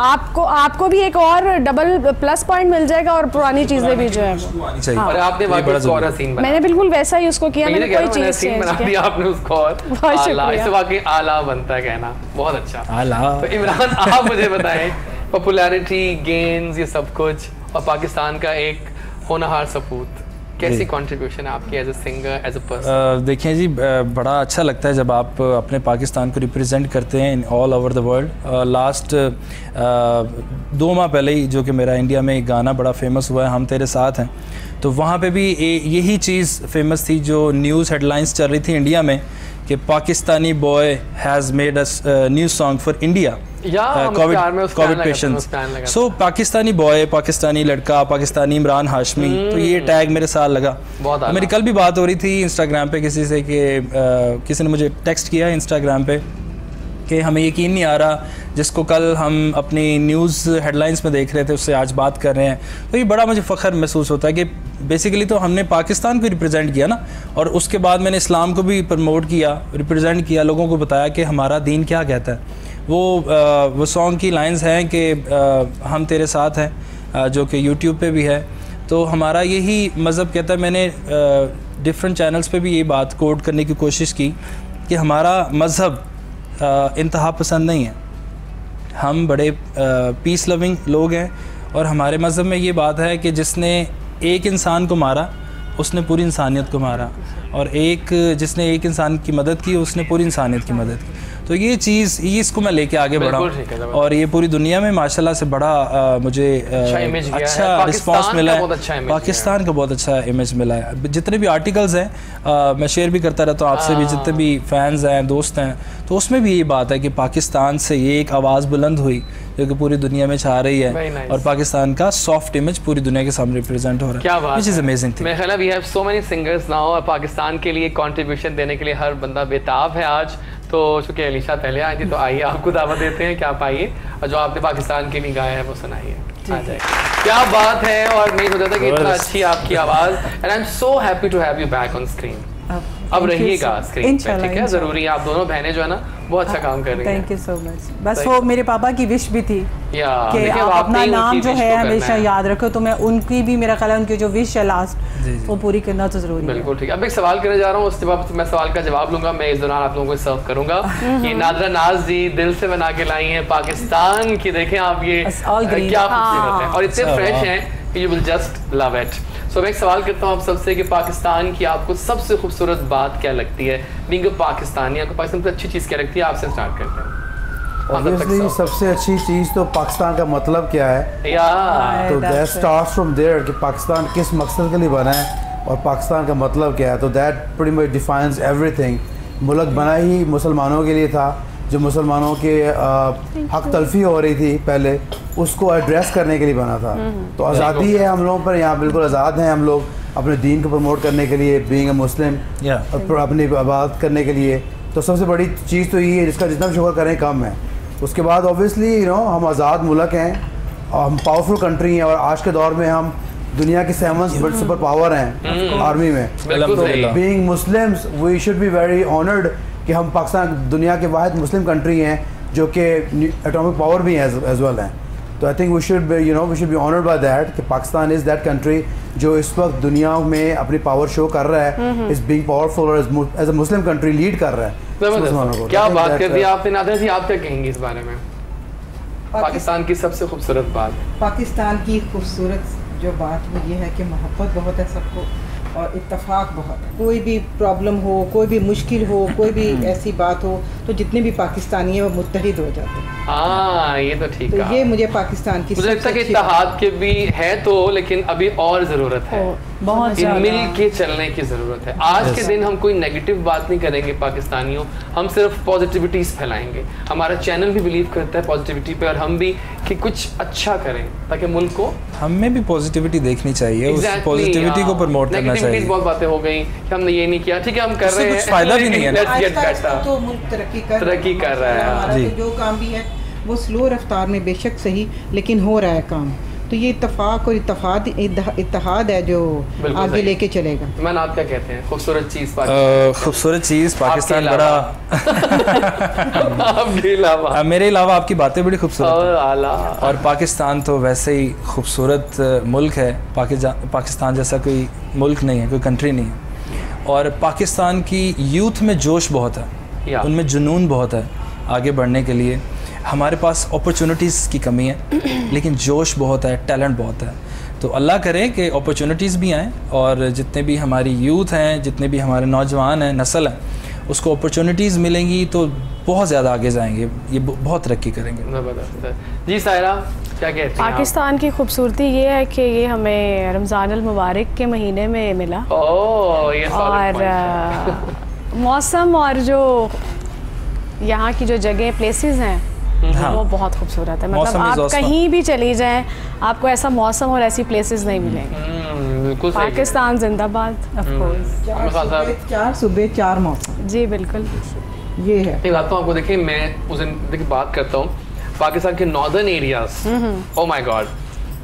आपको भी एक और डबल प्लस पॉइंट मिल जाएगा, और पुरानी चीजें भी जो है मैंने बिल्कुल वैसा ही उसको किया, मैंने कोई चीज बना दिया आपने उसको, और इससे वाकई आला बनता है कहना, बहुत अच्छा आला। तो इमरान, आप मुझे बताएं, पॉपुलैरिटी, गेन्स, ये सब कुछ, और पाकिस्तान का एक होनहार सपूत, कैसी कंट्रीब्यूशन है आपकी as a singer, as a person? देखिए जी, बड़ा अच्छा लगता है जब आप अपने पाकिस्तान को रिप्रेजेंट करते हैं in all over the world. Last 2 माह पहले ही जो कि मेरा इंडिया में एक गाना बड़ा फेमस हुआ है, हम तेरे साथ हैं, तो वहाँ पे भी यही चीज़ फेमस थी, जो न्यूज़ हेडलाइंस चल रही थी इंडिया में कि Pakistani boy has made a new song for India Covid patients. So Pakistani boy, Pakistani लड़का, पाकिस्तानी इमरान हाशमी, तो ये टैग मेरे साथ लगा। मेरी कल भी बात हो रही थी इंस्टाग्राम पे किसी से कि किसी ने मुझे टेक्स्ट किया इंस्टाग्राम पे कि हमें यकीन नहीं आ रहा, जिसको कल हम अपनी न्यूज़ हेडलाइंस में देख रहे थे उससे आज बात कर रहे हैं। तो ये बड़ा मुझे फ़ख्र महसूस होता है कि बेसिकली तो हमने पाकिस्तान को रिप्रेजेंट किया ना, और उसके बाद मैंने इस्लाम को भी प्रमोट किया, रिप्रेजेंट किया, लोगों को बताया कि हमारा दीन क्या कहता है। वो सॉन्ग की लाइंस हैं कि हम तेरे साथ हैं, जो कि यूट्यूब पे भी है। तो हमारा यही मज़हब कहता है। मैंने डिफरेंट चैनल्स पे भी ये बात कोट करने की कोशिश की कि हमारा मज़हब इंतहा पसंद नहीं है, हम बड़े पीस लविंग लोग हैं, और हमारे मज़हब में ये बात है कि जिसने एक इंसान को मारा उसने पूरी इंसानियत को मारा, और जिसने एक इंसान की मदद की उसने पूरी इंसानियत की मदद की। तो ये चीज़ इसको मैं लेके आगे बढ़ा, और ये पूरी दुनिया में माशाल्लाह से बड़ा मुझे अच्छा रिस्पांस मिला है। पाकिस्तान का बहुत अच्छा इमेज मिला है। जितने भी आर्टिकल्स हैं मैं शेयर भी करता रहता हूँ आपसे भी, जितने भी फैंस हैं, दोस्त हैं, तो उसमें भी यही बात है कि पाकिस्तान से ये एक आवाज़ बुलंद हुई जो कि पूरी दुनिया में छा रही है, और पाकिस्तान का सॉफ्ट इमेज पूरी दुनिया के सामने रिप्रेजेंट हो रहा है, व्हिच इज अमेजिंग थिंग। मेरे ख्याल है we have so many singers now, और पाकिस्तान के लिए कंट्रीब्यूशन देने के लिए हर बंदा बेताब है आज। तो चूँकि अलीशा पहले आई थी, तो आइए आपको दावत देते हैं कि आप आइए, और जो आपने पाकिस्तान के लिए गाया है वो सुनाइए। क्या बात है, और नहीं सोचा था कि इतना अच्छी आपकी आवाज़, and I am so happy to have you back on screen. अब रहिएगा स्क्रीन पे, ठीक है, जरूरी है। आप दोनों बहनें जो है ना बहुत अच्छा काम कर रही हैं। Thank you so much. बस वो मेरे पापा की विश भी थी कि आप अपना नाम जो है हमेशा याद रखो, तो मैं उनकी भी, मेरा ख्याल है उनकी जो विश है लास्ट वो पूरी करना तो जरूरी है। बिल्कुल ठीक है। अब एक सवाल करने जा रहा हूँ, उसके बाद मैं सवाल का जवाब लूंगा। मैं इस दौरान आप लोगों को सर्व करूंगा। ये नादरा नाज जी दिल से बना के लाई हैं पाकिस्तान की, देखें आप ये क्या खूबसूरत है और इतने फ्रेश हैं कि you will just love it. So मैं एक सवाल करता हूँ आप सबसे कि पाकिस्तान की आपको सबसे खूबसूरत बात क्या लगती है? बीइंग अ पाकिस्तानी, आपको पाकिस्तान की अच्छी चीज़ क्या लगती है? आपसे स्टार्ट करते हैं। ऑब्वियसली सबसे अच्छी चीज़ तो पाकिस्तान का मतलब क्या है, तो दैट स्टार्ट्स फ्रॉम देयर कि पाकिस्तान किस मकसद के लिए बना है और पाकिस्तान का मतलब क्या है, तो that pretty much defines everything. मुल्क बना ही मुसलमानों के लिए था, जो मुसलमानों के हक तलफी हो रही थी पहले, उसको एड्रेस करने के लिए बना था। तो आज़ादी है हम लोगों पर, यहाँ बिल्कुल आज़ाद हैं हम लोग अपने दीन को प्रमोट करने के लिए, बीइंग अ मुस्लिम, अपनी इबादत करने के लिए। तो सबसे बड़ी चीज़ तो ये है, जिसका जितना शुक्र करें कम है। उसके बाद ऑब्वियसली हम आज़ाद मुल्क हैं, हम पावरफुल कंट्री हैं और आज के दौर में हम दुनिया की 7th सुपर पावर हैं आर्मी में। तो being Muslims we should be very honoured कि हम पाकिस्तान दुनिया के वाहिद मुस्लिम कंट्री हैं जो कि एटॉमिक पावर भी हैं एज वेल हैं। तो I think we should be honoured by that कि पाकिस्तान इज़ दैट कंट्री जो इस वक्त दुनिया में अपनी पावर शो कर रहा है, इज़ बीइंग पावरफुल और as a Muslim country lead कर रहा है मुसलमानों को। क्या बात कर दी आपने नादरा जी, आप क्या कहेंगी इस बारे में? पाकिस्तान की सबसे खूबसूरत बात, पाकिस्तान की खूबसूरत जो बात वो ये है कि मोहब्बत बहुत है सबको और इत्तेफाक बहुत है। कोई भी प्रॉब्लम हो, कोई भी मुश्किल हो, कोई भी ऐसी बात हो, तो जितने भी पाकिस्तानी हैं वो मुत्तहिद हो जाते हैं। हाँ ये तो ठीक है। ये मुझे पाकिस्तान की मुझे लगता है कि इत्तेहाद के भी है तो, लेकिन अभी और ज़रूरत है, बहुत मिल के चलने की ज़रूरत है। आज के दिन हम कोई नेगेटिव बात नहीं करेंगे पाकिस्तानियों, हम सिर्फ पॉजिटिविटीज़ फैलाएंगे। हमारा चैनल भी बिलीव करता है पॉजिटिविटी पे और हम भी कि कुछ अच्छा करें ताकि मुल्क को, हमें भी पॉजिटिविटी देखनी चाहिए, उस पॉजिटिविटी को प्रमोट करना चाहिए। बहुत बातें हो गई कि हमने ये नहीं किया, ठीक है हम कर रहे हैं, फायदा भी नहीं है। तो मुल्क तरक्की कर रहा है, जो काम भी है वो स्लो रफ्तार में बेशक सही, लेकिन हो रहा है काम। तो ये इत्तेफाक और इत्तेहाद है जो आगे लेके चलेगा। मैन आप क्या कहते हैं? खूबसूरत चीज़ पाकिस्तान बड़ा मेरे अलावा आपकी बातें बड़ी खूबसूरत और पाकिस्तान तो वैसे ही खूबसूरत मुल्क है। पाकिस्तान जैसा कोई मुल्क नहीं है, कोई कंट्री नहीं है। और पाकिस्तान की यूथ में जोश बहुत है, उनमें जुनून बहुत है आगे बढ़ने के लिए। हमारे पास अपॉर्चुनिटीज़ की कमी है लेकिन जोश बहुत है, टैलेंट बहुत है। तो अल्लाह करे कि अपॉर्चुनिटीज़ भी आएँ और जितने भी हमारी यूथ हैं, जितने भी हमारे नौजवान हैं, नस्ल है, उसको अपॉर्चुनिटीज़ मिलेंगी तो बहुत ज़्यादा आगे जाएंगे, ये बहुत तरक्की करेंगे। जी सायरा क्या कहते हैं? पाकिस्तान की खूबसूरती ये है कि ये हमें रमज़ान अल मुबारक के महीने में मिला ये और मौसम और जो यहाँ की जो जगह प्लेसेस हैं वो बहुत खूबसूरत है। मतलब आप कहीं भी चली जाएं आपको ऐसा मौसम और ऐसी प्लेसेस नहीं मिलेंगे। पाकिस्तान जिंदाबाद। ऑफ कोर्स 4 सूबे 4 मौसम। जी बिल्कुल ये है। एक बात तो आपको देखिए, मैं उस दिन देखिए बात करता हूँ पाकिस्तान के northern areas, oh my God,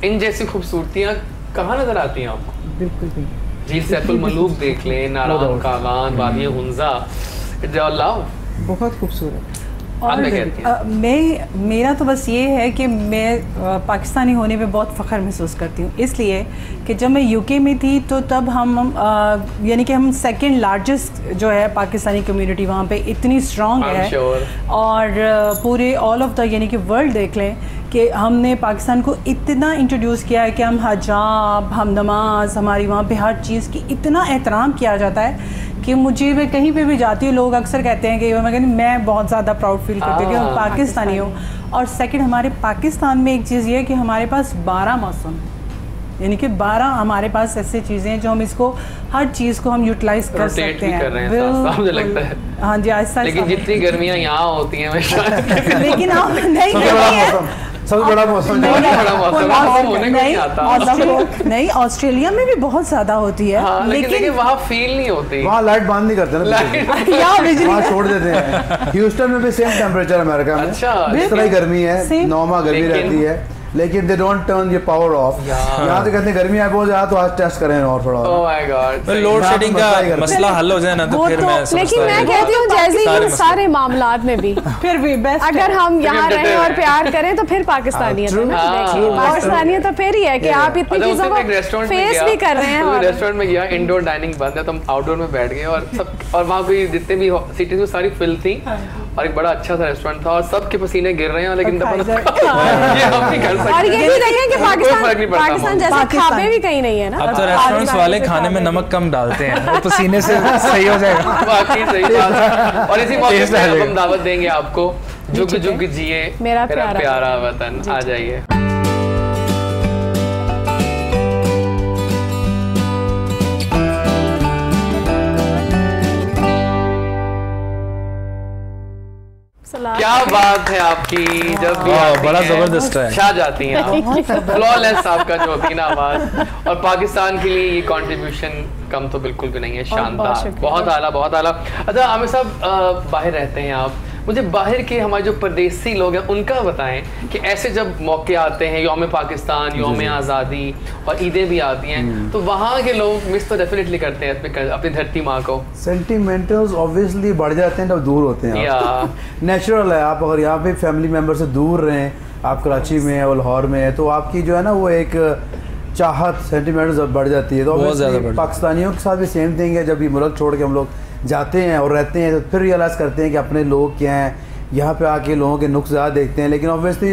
इन जैसी खूबसूरतियाँ कहाँ नजर आती हैं आपको? बिल्कुल भी। झील सैफुल मलूक देख लें, नाराम कागान, वादी हुंजा, इट्स ऑल लव, बहुत खूबसूरत। और मेरा तो बस ये है कि मैं पाकिस्तानी होने पे बहुत फ़ख्र महसूस करती हूँ, इसलिए कि जब मैं यूके में थी तो तब हम यानी कि हम सेकंड लार्जेस्ट जो है पाकिस्तानी कम्युनिटी वहाँ पे इतनी स्ट्रॉन्ग है और पूरे ऑल ऑफ द यानी कि वर्ल्ड देख लें कि हमने पाकिस्तान को इतना इंट्रोड्यूस किया है कि हम हजाब, हम नमाज, हमारी वहाँ पे हर चीज़ की इतना एहतराम किया जाता है कि मुझे मैं कहीं पे भी जाती हूँ लोग अक्सर कहते हैं कि मैं कहती मैं बहुत ज़्यादा प्राउड फील करती हूँ कि मैं पाकिस्तानी हूँ। और सेकंड हमारे पाकिस्तान में एक चीज़ ये है कि हमारे पास 12 मौसम, यानी कि 12 हमारे पास ऐसी चीज़ें हैं जो हम इसको हर चीज़ को हम यूटिलाइज कर सकते हैं। मुझे लगता है हाँ जी आहिस्ता, लेकिन जितनी गर्मियाँ यहाँ होती हैं लेकिन आप नहीं सबसे बड़ा मौसम नहीं, ऑस्ट्रेलिया में भी बहुत ज्यादा होती है। हाँ, लेकिन वहाँ फील नहीं होती, वहाँ लाइट बंद नहीं करते ना, वहाँ छोड़ देते हैं। ह्यूस्टन में भी सेम टेम्परेचर अमेरिका में, अच्छा इस तरह गर्मी है, नॉर्मल गर्मी रहती है। लेकिन they don't turn your power of. यहाँ तो कहते हैं गर्मी आए बहुत ज़्यादा तो आज टेस्ट करें और थोड़ा। ओह माय गॉड, लोड शेडिंग का मसला हल हो जाए ना तो फिर मैं लेकिन मैं कहती हूँ जैसे सारे मामलात में भी फिर भी बेस्ट अगर हम यहाँ रहें और प्यार करें तो फिर पाकिस्तानियत है ना। पाकिस्तानियत तो फिर ही है कि आप इतनी चीजों को फेस भी कर रहे हैं। रेस्टोरेंट में गया, इंडोर डाइनिंग बंद है तो हम आउटडोर में बैठ गए और सब, और वहाँ पे जितने भी सिटीज में सारी फिल थी और एक बड़ा अच्छा सा रेस्टोरेंट था और सबके पसीने गिर रहे हैं, लेकिन ये हम नहीं कर सकते। और ये भी नहीं है कि पाकिस्तान जैसे खाबे भी कहीं नहीं है ना। अब तो रेस्टोरेंट्स वाले खाने में नमक कम डालते हैं, वो पसीने से सही हो जाएगा। वाकई सही बात। और इसी मौके पे हम दावत देंगे आपको, जुग जुग जिए मेरा प्यारा वतन। आ जाइए। क्या बात है आपकी, जब भी बड़ा जबरदस्त है, छा जाती हैं आप। फ्लॉलेस आपका जो अभी ना आवाज, और पाकिस्तान के लिए ये कंट्रीब्यूशन कम तो बिल्कुल भी नहीं है, शानदार, बहुत आला, बहुत आला। अच्छा आमिर साहब, बाहर रहते हैं आप, मुझे बाहर के हमारे जो परदेसी लोग हैं उनका बताएं कि ऐसे जब मौके आते हैं, यौम पाकिस्तान, यौम आज़ादी और ईदें भी आती हैं, तो वहाँ के लोग मिस तो डेफिनेटली करते हैं अपनी धरती माँ को। सेंटिमेंटल्स ऑब्वियसली बढ़ जाते हैं जब दूर होते हैं, नेचुरल है। आप अगर यहाँ पे फैमिली मेम्बर से दूर रहें, आप कराची में है, लाहौर में है, तो आपकी जो है ना वो एक चाहत सेंटिमेंटल्स बढ़ जाती है। तो पाकिस्तानियों के साथ भी सेम थिंग है, जब ये मुल्क छोड़ के हम लोग जाते हैं और रहते हैं तो फिर रियलाइज़ करते हैं कि अपने लोग क्या हैं, यहाँ पे आके लोगों के नुक्स ज़्यादा देखते हैं। लेकिन ऑब्वियसली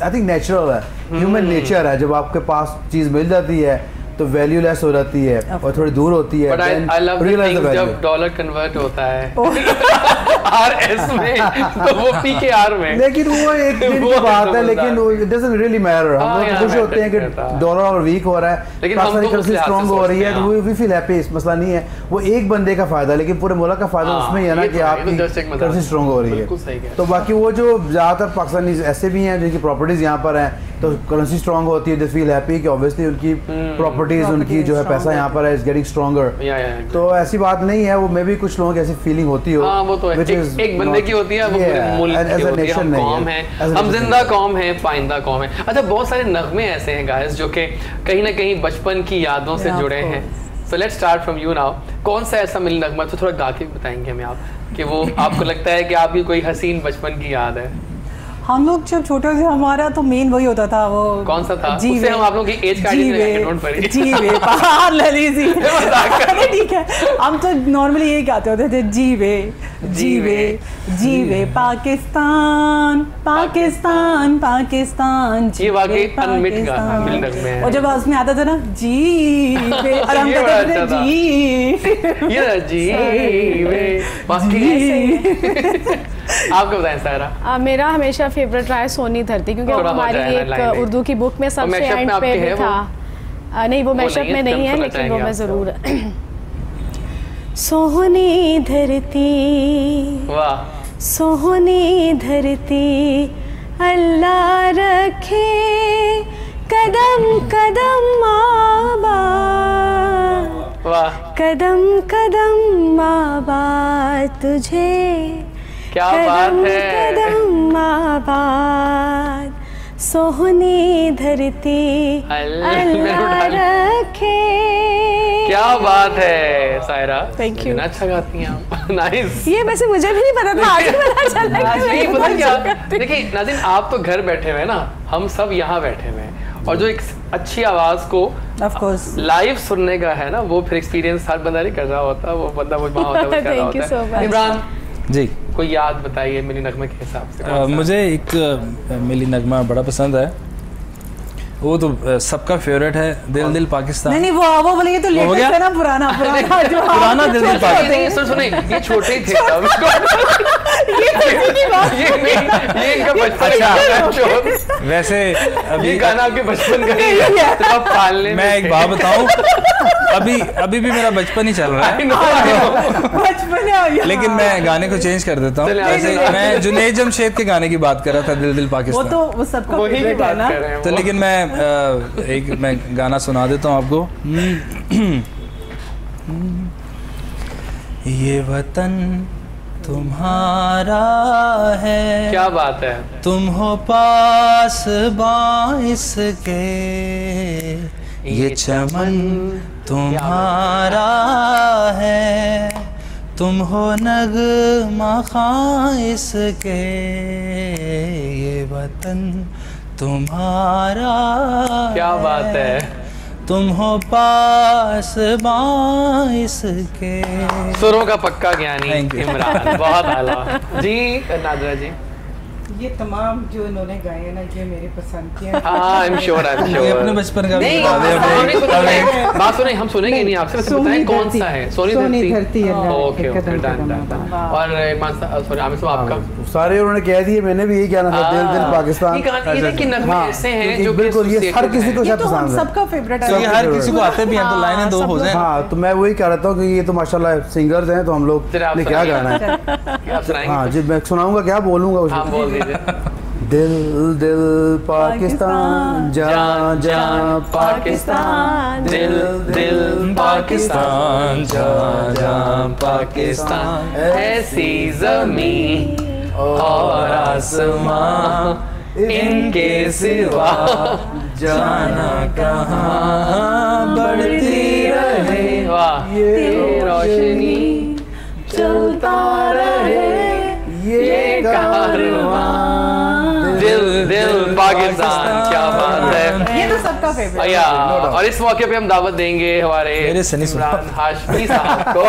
आई थिंक नेचुरल है, ह्यूमन नेचर है, जब आपके पास चीज़ मिल जाती है तो वैल्यू लेस हो जाती है और थोड़ी दूर होती है। जब डॉलर कन्वर्ट होता है RS में तो वो PKR में, लेकिन वो एक दिन की बात है, लेकिन it doesn't really matter। हम लोग खुश होते हैं कि डॉलर और वीक हो रहा है, लेकिन करेंसी स्ट्रॉन्ग हो रही है, तो we feel happy। इस मसला नहीं है, वो एक बंदे का फायदा, लेकिन पूरे मुल्क का फायदा उसमें ही है ना कि आपकी करेंसी स्ट्रॉन्ग हो रही है। तो बाकी वो जो ज़्यादातर पाकिस्तानी ऐसे भी हैं जिनकी प्रॉपर्टीज यहाँ पर हैं, तो करेंसी स्ट्रॉन्ग होती है, दे फील हैप्पी कि ऑब्वियसली उनकी प्रॉपर्टीज, उनकी जो है पैसा यहाँ पर है, इज गेटिंग स्ट्रॉन्गर। तो ऐसी बात नहीं है, वो मे भी कुछ लोगों की ऐसी फीलिंग होती हो, वो तो एक बंदे की होती है, वो पूरे मुल्क की होती है। हम कौम है, हम जिंदा कौम है, पाइंदा कौम है। अच्छा, बहुत सारे नगमे ऐसे हैं गाइस जो कि कहीं ना कहीं बचपन की यादों से जुड़े हैं। So let's start from you now. कौन सा ऐसा मिल नगमा तो थोड़ा गा के बताएंगे हमें आप कि वो आपको लगता है कि आपकी कोई हसीन बचपन की याद है? हम लोग जब छोटे थे, हमारा तो मेन वही होता था। वो कौन सा था? उससे हम आप लोगों की एज का ठीक है, हम तो नॉर्मली यही गाते होते थे, जीवे जीवे जीवे पाकिस्तान पाकिस्तान पाकिस्तान। ये वाकई अनमिट नगमे है। और जब उसमें आता था ना जीवे, और हम कहते थे जीवे। आपको बताएं सायरा। मेरा हमेशा फेवरेट रहा है सोनी धरती, क्योंकि हमारी एक उर्दू की बुक में सबसे एंड पे भी था। नहीं, वो मैशअप में नहीं है, लेकिन वो मैं जरूर सोहनी धरती, सोहनी धरती, अल्लाह रखे कदम कदम आबाद, कदम कदम आबाद तुझे, क्या बात है, कदम आबाद, सोहनी धरती अल्लाह रखे। क्या बात है सायरा, थैंक यू। अच्छा गाती हैं आप। नाइस। ये वैसे मुझे भी नहीं पता था, आज पता चला। देखिए नाज़रीन, आप तो घर बैठे हुए ना, हम सब यहाँ बैठे हुए हैं, और जो एक अच्छी आवाज़ को ऑफ कोर्स लाइव सुनने का है ना, वो फिर एक्सपीरियंस हर बंदा नहीं कर रहा होता, वो बंदा वो वहाँ होता है। इमरान जी, कोई याद बताइए मिली नगमे के हिसाब से। मुझे एक मिली नगमा बड़ा पसंद है, वो तो सबका फेवरेट है, दिल दिल पाकिस्तान। नहीं वो बोलेंगे तो लेटेस्ट है ना, पुराना पुराना दिल दिल पाकिस्तान। सुने, ये छोटे थे तब। ये इनका बचपन। वैसे अभी गाना आपके बचपन का ही है, तो आप पालने। मैं एक बात बताऊं, अभी भी मेरा बचपन ही चल रहा है, लेकिन मैं गाने को चेंज कर देता हूँ। जैसे मैं जुनैद जमशेद के गाने की बात कर रहा था, दिल दिल पाकिस्तान, वो तो सबका फेवरेट है ना। तो लेकिन मैं गाना सुना देता हूँ आपको। ये वतन तुम्हारा है। क्या बात है। तुम हो पास बाइस के, ये चमन तुम्हारा है। तुम हो नगमा खाइस के, ये वतन तुम्हारा। क्या बात है। तुम हो पास बाइस के। सुरों का पक्का ज्ञानी इमरान, बहुत आला। जी नादरा जी, ये तमाम जो इन्होंने गाए हैं ना, ये मेरे पसंद के हैं। आई एम श्योर अपने बचपन का नहीं, बात सुने, हम सुनेंगे नहीं आपसे, वैसे बताएं कौन सा है। सोनी धरती है। Okay okay, done. और सॉरी आमिर साहब आपका? सारे उन्होंने कह दिए, मैंने भी यही कहना था, दिल दिल पाकिस्तान। ये कि नगमे ऐसे हैं जो बिल्कुल ये हर किसी को शायद पसंद है, सबका फेवरेट है, हर किसी को आते भी हैं, तो लाइनें दो हो जाए। हाँ, तो मैं वही कह रहा था कि ये तो माशाल्लाह सिंगर्स हैं, तो हम लोग ने क्या गाना है। हाँ जी, मैं सुनाऊंगा, क्या बोलूंगा उसमें। बोल दीजिए। दिल दिल पाकिस्तान, जान जान पाकिस्तान, दिल दिल पाकिस्तान, जान जान पाकिस्तान। ऐसी ज़मीं और आसमां, इनके सिवा जाना कहाँ बढ़ती रहे। वाह, ये रोशनी चलता रहे, ये कारवां। दिल दिल पाकिस्तान, क्या बात है। ये तो सबका फेवरेट या और इस मौके पे हम दावत देंगे हमारे इमरान हाशमी साहब को।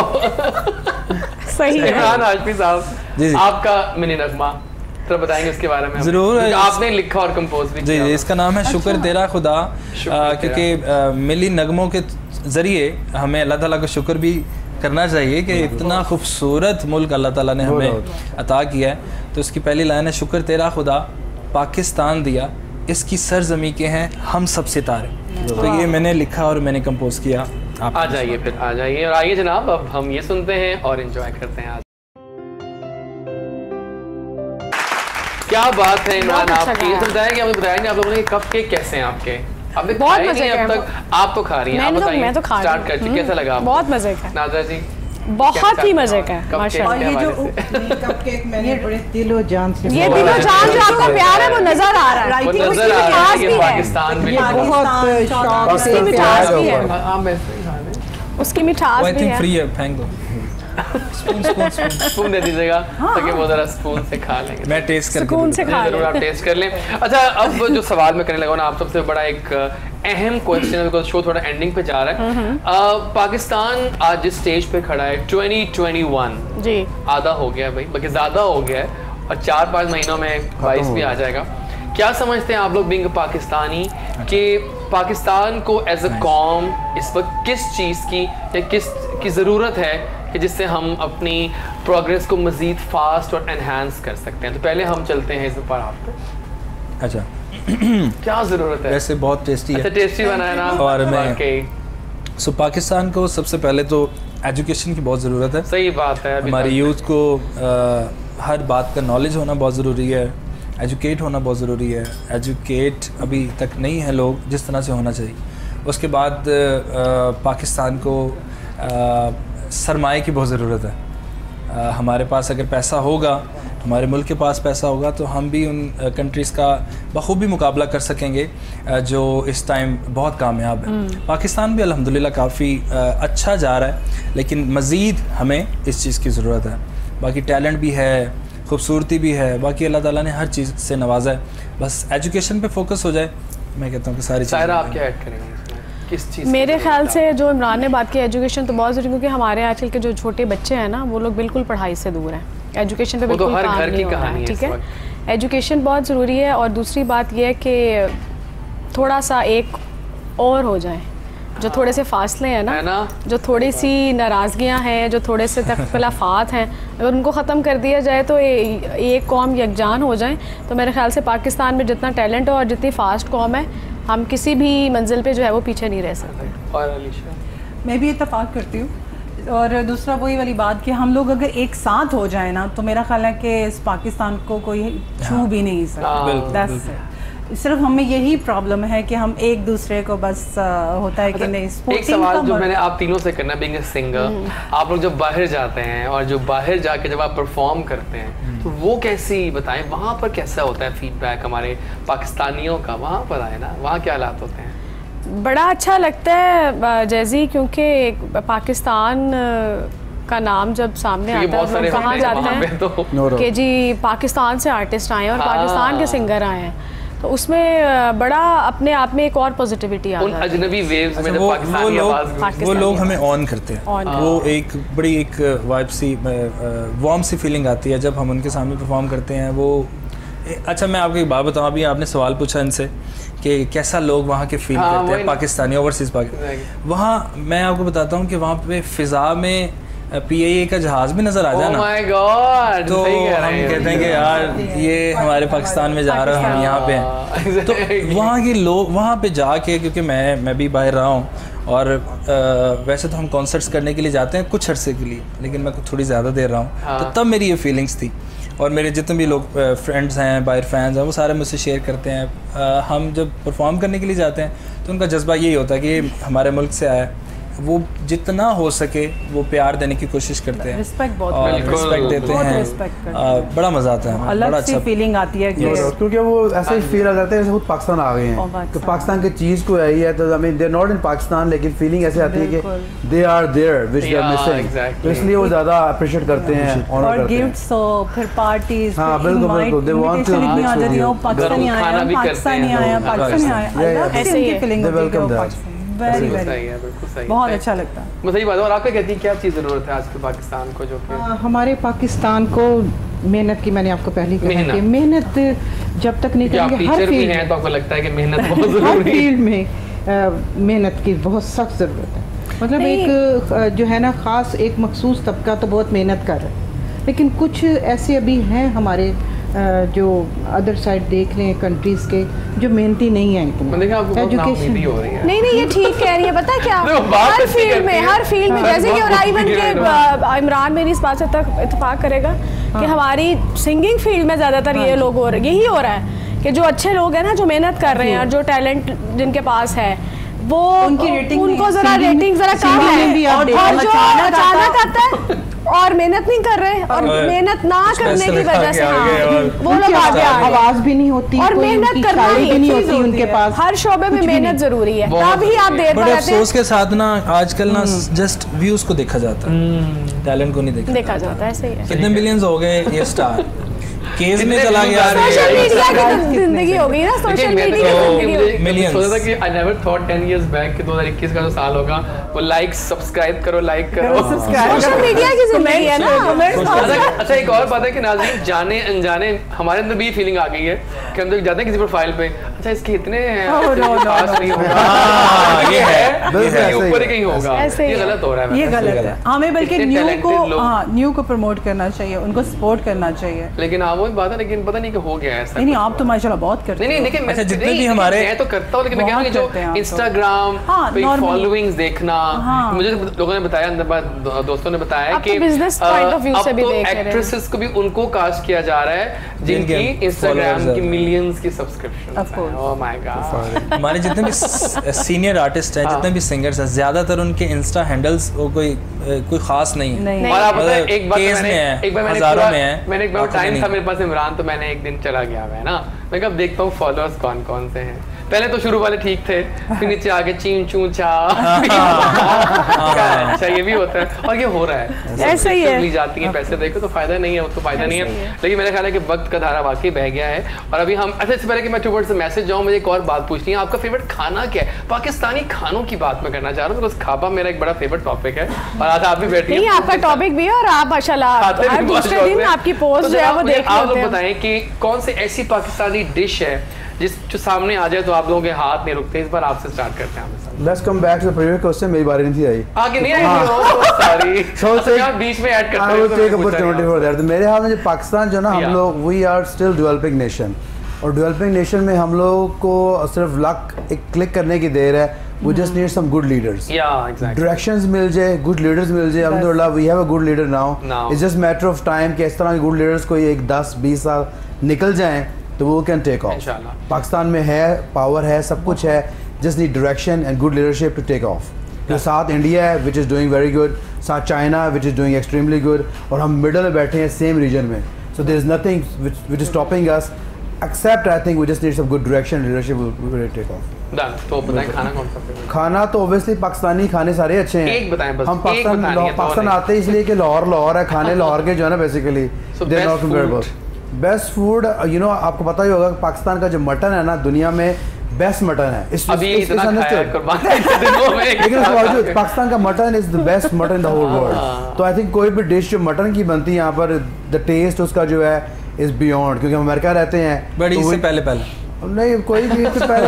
सही है इमरान हाशमी साहब, जी। आपका मिनी नगमा तो बताएंगे उसके बारे में। जरूर, आपने लिखा और कंपोज भी जी। इसका नाम है शुक्र तेरा खुदा, क्योंकि मिली नगमों के जरिए हमें अल्लाह ताला का शुक्र भी करना चाहिए कि इतना खूबसूरत मुल्क अल्लाह ताला ने हमें अता किया है। तो इसकी पहली लाइन है, शुक्र तेरा खुदा पाकिस्तान दिया, इसकी सरजमी के हैं हम सब सितारे। तो ये मैंने लिखा और मैंने कंपोज किया। आप आ जाइए, फिर आ जाइए और आइए जनाब, अब हम ये सुनते हैं और एंजॉय करते हैं। क्या बात है इमरान आपकी। बताया कि आपने बताया नहीं, आप लोगों ने कप केक कैसे हैं आपके? आपने बहुत खाए मजे नहीं के अब तक, आप तो खा रही हैं। मैं तो खा रही हूं। स्टार्ट कर चुकी, कैसा लगा आपको? बहुत मजे का। नादरा जी बहुत ही मजे का है माशाल्लाह। और ये जो कपकेक मैंने बड़े दिलो जान से, ये दिलो जान जो आपको प्यार है वो नजर आ रहा है। वो नजर आ रहा है कि पाकिस्तान में बहुत शौक उसकी मिठास भी है, उसकी मिठास भी है। फ्री है, फेंक दो। स्पून दे दीजिएगा ताकि वो जरा स्पून से खा लेंगे। मैं टेस्ट करके सुकून से खा जरूर आप टेस्ट कर लें। अच्छा, अब जो सवाल मैं करने लगा ना, आप सबसे बड़ा एक अहम क्वेश्चन है, बिकॉज शो थोड़ा एंडिंग पे जा रहा है। पाकिस्तान आज जिस स्टेज पे खड़ा है 2021 जी, आधा हो गया भाई, बल्कि ज्यादा हो गया है और 4-5 महीनों में 22 भी आ जाएगा। क्या समझते हैं आप लोग बीइंग पाकिस्तानी कि पाकिस्तान को एज अ कौम इस वक्त किस चीज़ की या किस की ज़रूरत है कि जिससे हम अपनी प्रोग्रेस को मज़ीद फास्ट और एनहांस कर सकते हैं? तो पहले हम चलते हैं इस पर आप पे। अच्छा, क्या ज़रूरत है? वैसे बहुत टेस्टी है। अच्छा, टेस्टी बनाया ना। और मैं पाकिस्तान को सबसे पहले तो एजुकेशन की बहुत ज़रूरत है। सही बात है। हमारी यूथ को हर बात का नॉलेज होना बहुत ज़रूरी है, एजुकेट होना बहुत ज़रूरी है। एजुकेट अभी तक नहीं है लोग जिस तरह से होना चाहिए। उसके बाद पाकिस्तान को सरमाए की बहुत ज़रूरत है। हमारे पास अगर पैसा होगा, हमारे मुल्क के पास पैसा होगा, तो हम भी उन कंट्रीज़ का बखूबी मुकाबला कर सकेंगे जो इस टाइम बहुत कामयाब है। पाकिस्तान भी अल्हम्दुलिल्लाह काफ़ी अच्छा जा रहा है, लेकिन मज़ीद हमें इस चीज़ की ज़रूरत है। बाकी टैलेंट भी है, खूबसूरती भी है, बाकी अल्लाह ताला ने हर चीज़ से नवाजा है। बस एजुकेशन पे फोकस हो जाए, मैं कहता हूँ कि सारी चीज़ें। आप क्या ऐड करेंगे इसमें? किस चीज़? मेरे ख्याल से जो इमरान ने बात की, एजुकेशन तो बहुत ज़रूरी, क्योंकि हमारे आजकल के जो छोटे बच्चे हैं ना, वो लोग बिल्कुल पढ़ाई से दूर हैं। एजुकेशन पे बिल्कुल हर काम घर की नहीं हो रहा है, कहानी है ठीक है। एजुकेशन बहुत ज़रूरी है। और दूसरी बात यह है कि थोड़ा सा एक और हो जाए, जो थोड़े से फासले हैं ना, जो थोड़ी सी नाराज़गियाँ हैं, जो थोड़े से तख्लाफ़ात हैं, अगर उनको ख़त्म कर दिया जाए तो एक कौम यकजान हो जाए, तो मेरे ख्याल से पाकिस्तान में जितना टैलेंट है और जितनी फास्ट कौम है, हम किसी भी मंजिल पे जो है वो पीछे नहीं रह सकते। और अलीशा? मैं भी इत्तेफाक करती हूँ। और दूसरा वही वाली बात कि हम लोग अगर एक साथ हो जाए ना, तो मेरा ख्याल है कि इस पाकिस्तान को कोई छू भी नहीं सकता। सिर्फ हमें यही प्रॉब्लम है कि हम एक दूसरे को बस होता है कि नहीं। एक सवाल जो मैंने आप तीनों से करना, बीइंग अ सिंगर, आप लोग जब बाहर जाते हैं और जो बाहर जाके जब आप परफॉर्म करते हैं तो वो कैसी बताएं, वहाँ पर कैसा होता है फीडबैक हमारे पाकिस्तानियों का? वहाँ पर आए ना, वहाँ क्या हालात होते हैं? बड़ा अच्छा लगता है जैसी, क्योंकि पाकिस्तान का नाम जब सामने आता है तो कहा जाता है कि जी पाकिस्तान से आर्टिस्ट आए हैं और पाकिस्तान के सिंगर आए हैं, तो उसमें बड़ा अपने आप में एक और पॉजिटिविटी आ जाती है। अजनबी वेव्स में जब पाकिस्तानी आवाज़ वो लोग हमें ऑन करते हैं, वो एक बड़ी एक वाइब सी वार्म सी फीलिंग आती है जब हम उनके सामने परफॉर्म करते हैं। वो अच्छा, मैं आपको एक बात बताऊं, अभी आपने सवाल पूछा इनसे कि कैसा लोग वहाँ के फील करते हैं पाकिस्तानी, ओवरसीज़ पाकिस्तान। वहाँ मैं आपको बताता हूँ कि वहाँ पे फ़िज़ा में PIA का जहाज़ भी नज़र आ जाए ना, तो हम कहते हैं कि यार ये हमारे पाकिस्तान में जा रहा है, हम यहाँ पे हैं। तो वहाँ के लोग वहाँ पे जाके, क्योंकि मैं भी बाहर रहा हूँ और वैसे तो हम कॉन्सर्ट्स करने के लिए जाते हैं कुछ अरसे के लिए, लेकिन मैं थोड़ी ज़्यादा देर रहा हूँ, तो तब मेरी ये फीलिंग्स थी। और मेरे जितने भी लोग फ्रेंड्स हैं, बाहर फैंस हैं, वो सारे मुझसे शेयर करते हैं। हम जब परफॉर्म करने के लिए जाते हैं तो उनका जज्बा यही होता है कि हमारे मुल्क से आया, वो जितना हो सके वो प्यार देने की कोशिश करते हैं, रिस्पेक्ट बहुत रिस्पेक्ट देते हैं, बड़ा मज़ा आता है, अलग सी फीलिंग आती है क्योंकि वो ऐसे ही फील आ जाते हैं जैसे खुद पाकिस्तान आ गए हैं, तो पाकिस्तान की चीज़ को आई है, तो I mean they are not in Pakistan, लेकिन फीलिंग ऐसे आती है कि they are there which they are missing, तो इसलिए वो ज़्यादा अप्रिशिएट करते हैं, ऑनर करते हैं। गिफ्ट्स हो, फिर पार्टीज, हाँ बिल्कुल, दे वांट टू पाकिस्तानी आया, ऐसे ही फीलिंग होती है। वेरी बहुत अच्छा लगता है। मैं सही बात है। और आपको कहती है क्या चीज़ ज़रूरत है आज के पाकिस्तान को? जो कि हमारे पाकिस्तान को मेहनत की, मैंने आपको पहले कहा कि मेहनत जब तक नहीं करेंगे, हर फील्ड में तो आपको लगता है कि मेहनत बहुत ज़रूरी है, हर फील्ड में मेहनत की बहुत सख्त ज़रूरत है। मतलब एक जो है ना ख़ास एक मखसूस तबका तो बहुत मेहनत कर रहा है, लेकिन कुछ ऐसे अभी हैं हमारे जो अदर साइड देख लें कंट्रीज़ के, जो मेहनती नहीं है इतना, एजुकेशन नहीं ये ठीक कह रही है। पता है क्या, हर फील्ड में जैसे कि और इमरान मेरी इस बात से इत्तेफाक करेगा कि हमारी सिंगिंग फील्ड में ज़्यादातर ये लोग यही हो रहा है कि जो अच्छे लोग हैं ना, जो मेहनत कर रहे हैं और जो टैलेंट जिनके पास है, वो उनको ज़रा रेटिंग ज़रा कम है, और जो अचानक आता है और मेहनत नहीं कर रहे और मेहनत ना करने की वजह से वो लोग आगे आवाज भी नहीं होती और मेहनत करना भी नहीं होती उनके पास। हर शोबे में मेहनत जरूरी है, तभी आप देर पर अफसोस के साथ ना आजकल ना जस्ट व्यूज को देखा जाता है, टैलेंट को नहीं देखा जाता। ऐसे ही है, कितने मिलियंस हो गए ये स्टार केस में चला गया, सोशल मीडिया की जिंदगी हो गई ना, सोशल मीडिया की जिंदगी। सोचा था कि I never thought 10 years back कि 2021 का जो साल होगा वो लाइक सब्सक्राइब करो सोशल मीडिया की जिंदगी है ना। अच्छा एक और बात है कि नाज़रीन, जाने अनजाने हमारे अंदर भी फीलिंग आ गई है कि हम लोग जाते हैं किसी प्रोफाइल पे, अच्छा इसके इतने खास नहीं होगा, ये है ऊपर ही कहीं होगा, ये गलत हो रहा है, ये गलत है। हमें बल्कि न्यू को प्रमोट करना चाहिए, उनको सपोर्ट करना चाहिए। लेकिन वो बात है, लेकिन पता नहीं कि हो गया ऐसा। नहीं आप तो माशाल्लाह बहुत करते हैं। नहीं देखिए मैं जितने भी हमारे मैं तो करता हूं, लेकिन मैं कह रहा हूं कि जो इंस्टाग्राम पे फॉलोइंग्स देखना, मुझे लोगों ने बताया, अंदर दोस्तों ने बताया कि बिजनेस पॉइंट ऑफ व्यू से भी देख रहे हैं, एक्ट्रेसेस को भी उनको कास्ट किया जा रहा है जिनकी इंस्टाग्राम की मिलियंस की सब्सक्रिप्शन। ओह माय गॉड, हमारे जितने भी सीनियर आर्टिस्ट हैं, जितने भी सिंगर्स हैं, ज्यादातर उनके इंस्टा हैंडल्स कोई खास नहीं है। और आप पता है एक बार मैंने एक बार टाइम था मेरे पास इमरान, तो मैंने एक दिन चला गया है ना, मैं कब देखता हूँ फॉलोअर्स कौन कौन से हैं। पहले तो शुरू वाले ठीक थे, फिर नीचे आके चीं चूं चा, अच्छा ये भी होता है और ये हो रहा है, ऐसे ही है, ली जाती है पैसे देखो तो फायदा नहीं है, उसको फायदा नहीं है। लेकिन मेरा ख्याल है कि वक्त का धारा वाकई बह गया है। और अभी हम अच्छा, इससे पहले कि मैं टुवर्ड्स से मैसेज जाऊँ, मुझे एक और बात पूछनी है, आपका फेवरेट खाना क्या है? पाकिस्तानी खानों की बात मैं करना चाह रहा हूँ, बिकॉज़ खाबा मेरा एक बड़ा फेवरेट टॉपिक है और आज आप भी बैठी हैं, आपका टॉपिक भी है और आप माशाल्लाह हर दूसरे दिन आपकी पोस्ट जो है वो देख लेते हैं। आप लोग बताएं कि कौन सी ऐसी पाकिस्तानी डिश है जो सामने आ जाए तो आप लोगों के हाथ नहीं रुकते। इस बार आपसे स्टार्ट करते हैं। Let's come back to the previous question, मेरी बारी नहीं थी आई, आगे नहीं आई, सॉरी सो आप बीच में ऐड करते हैं, I will take opportunity for that. तो मेरे हाथ में जो पाकिस्तान जो ना, हम लोग we are still developing nation, और डेवलपिंग नेशन में हम लोग को सिर्फ लक एक क्लिक करने की देर है, we just need some good leaders, directions मिल जाए, गुड लीडर्स मिल जाए। अल्हम्दुलिल्लाह we have a good leader now, it's just matter of time कि इस तरह के गुड लीडर्स कोई 10-20 साल निकल जाएं तो वो कैन टेक ऑफ। पाकिस्तान में है, पावर है, सब कुछ है, just need direction and good leadership to take off. तो साथ इंडिया है which is doing very good, साथ China which is doing extremely good, और हम मिडल में बैठे हैं सेम रीजन में। So there is nothing which is stopping us except I think we just need some good direction, leadership will take off. तो बताएं खाना कौन सा फेवरेट? खाना तो ऑब्वियसली पाकिस्तानी खाने सारे अच्छे हैं। एक बताएं बस। हम पाकिस्तान आते हैं इसलिए कि लाहौर है, खाने लाहौर के जो है ना basically they are not comparable. Best food you know आपको पता ही होगा पाकिस्तान का जो मटन है ना दुनिया में बेस्ट मटन है। लेकिन उसके बावजूद पाकिस्तान का mutton is the best mutton in the whole world. तो आई थिंक कोई भी डिश जो मटन की बनती है यहाँ पर द टेस्ट उसका जो है इज बियॉन्ड, क्योंकि हम अमेरिका रहते हैं बड़ी इससे पहले नहीं कोई भी तो पहले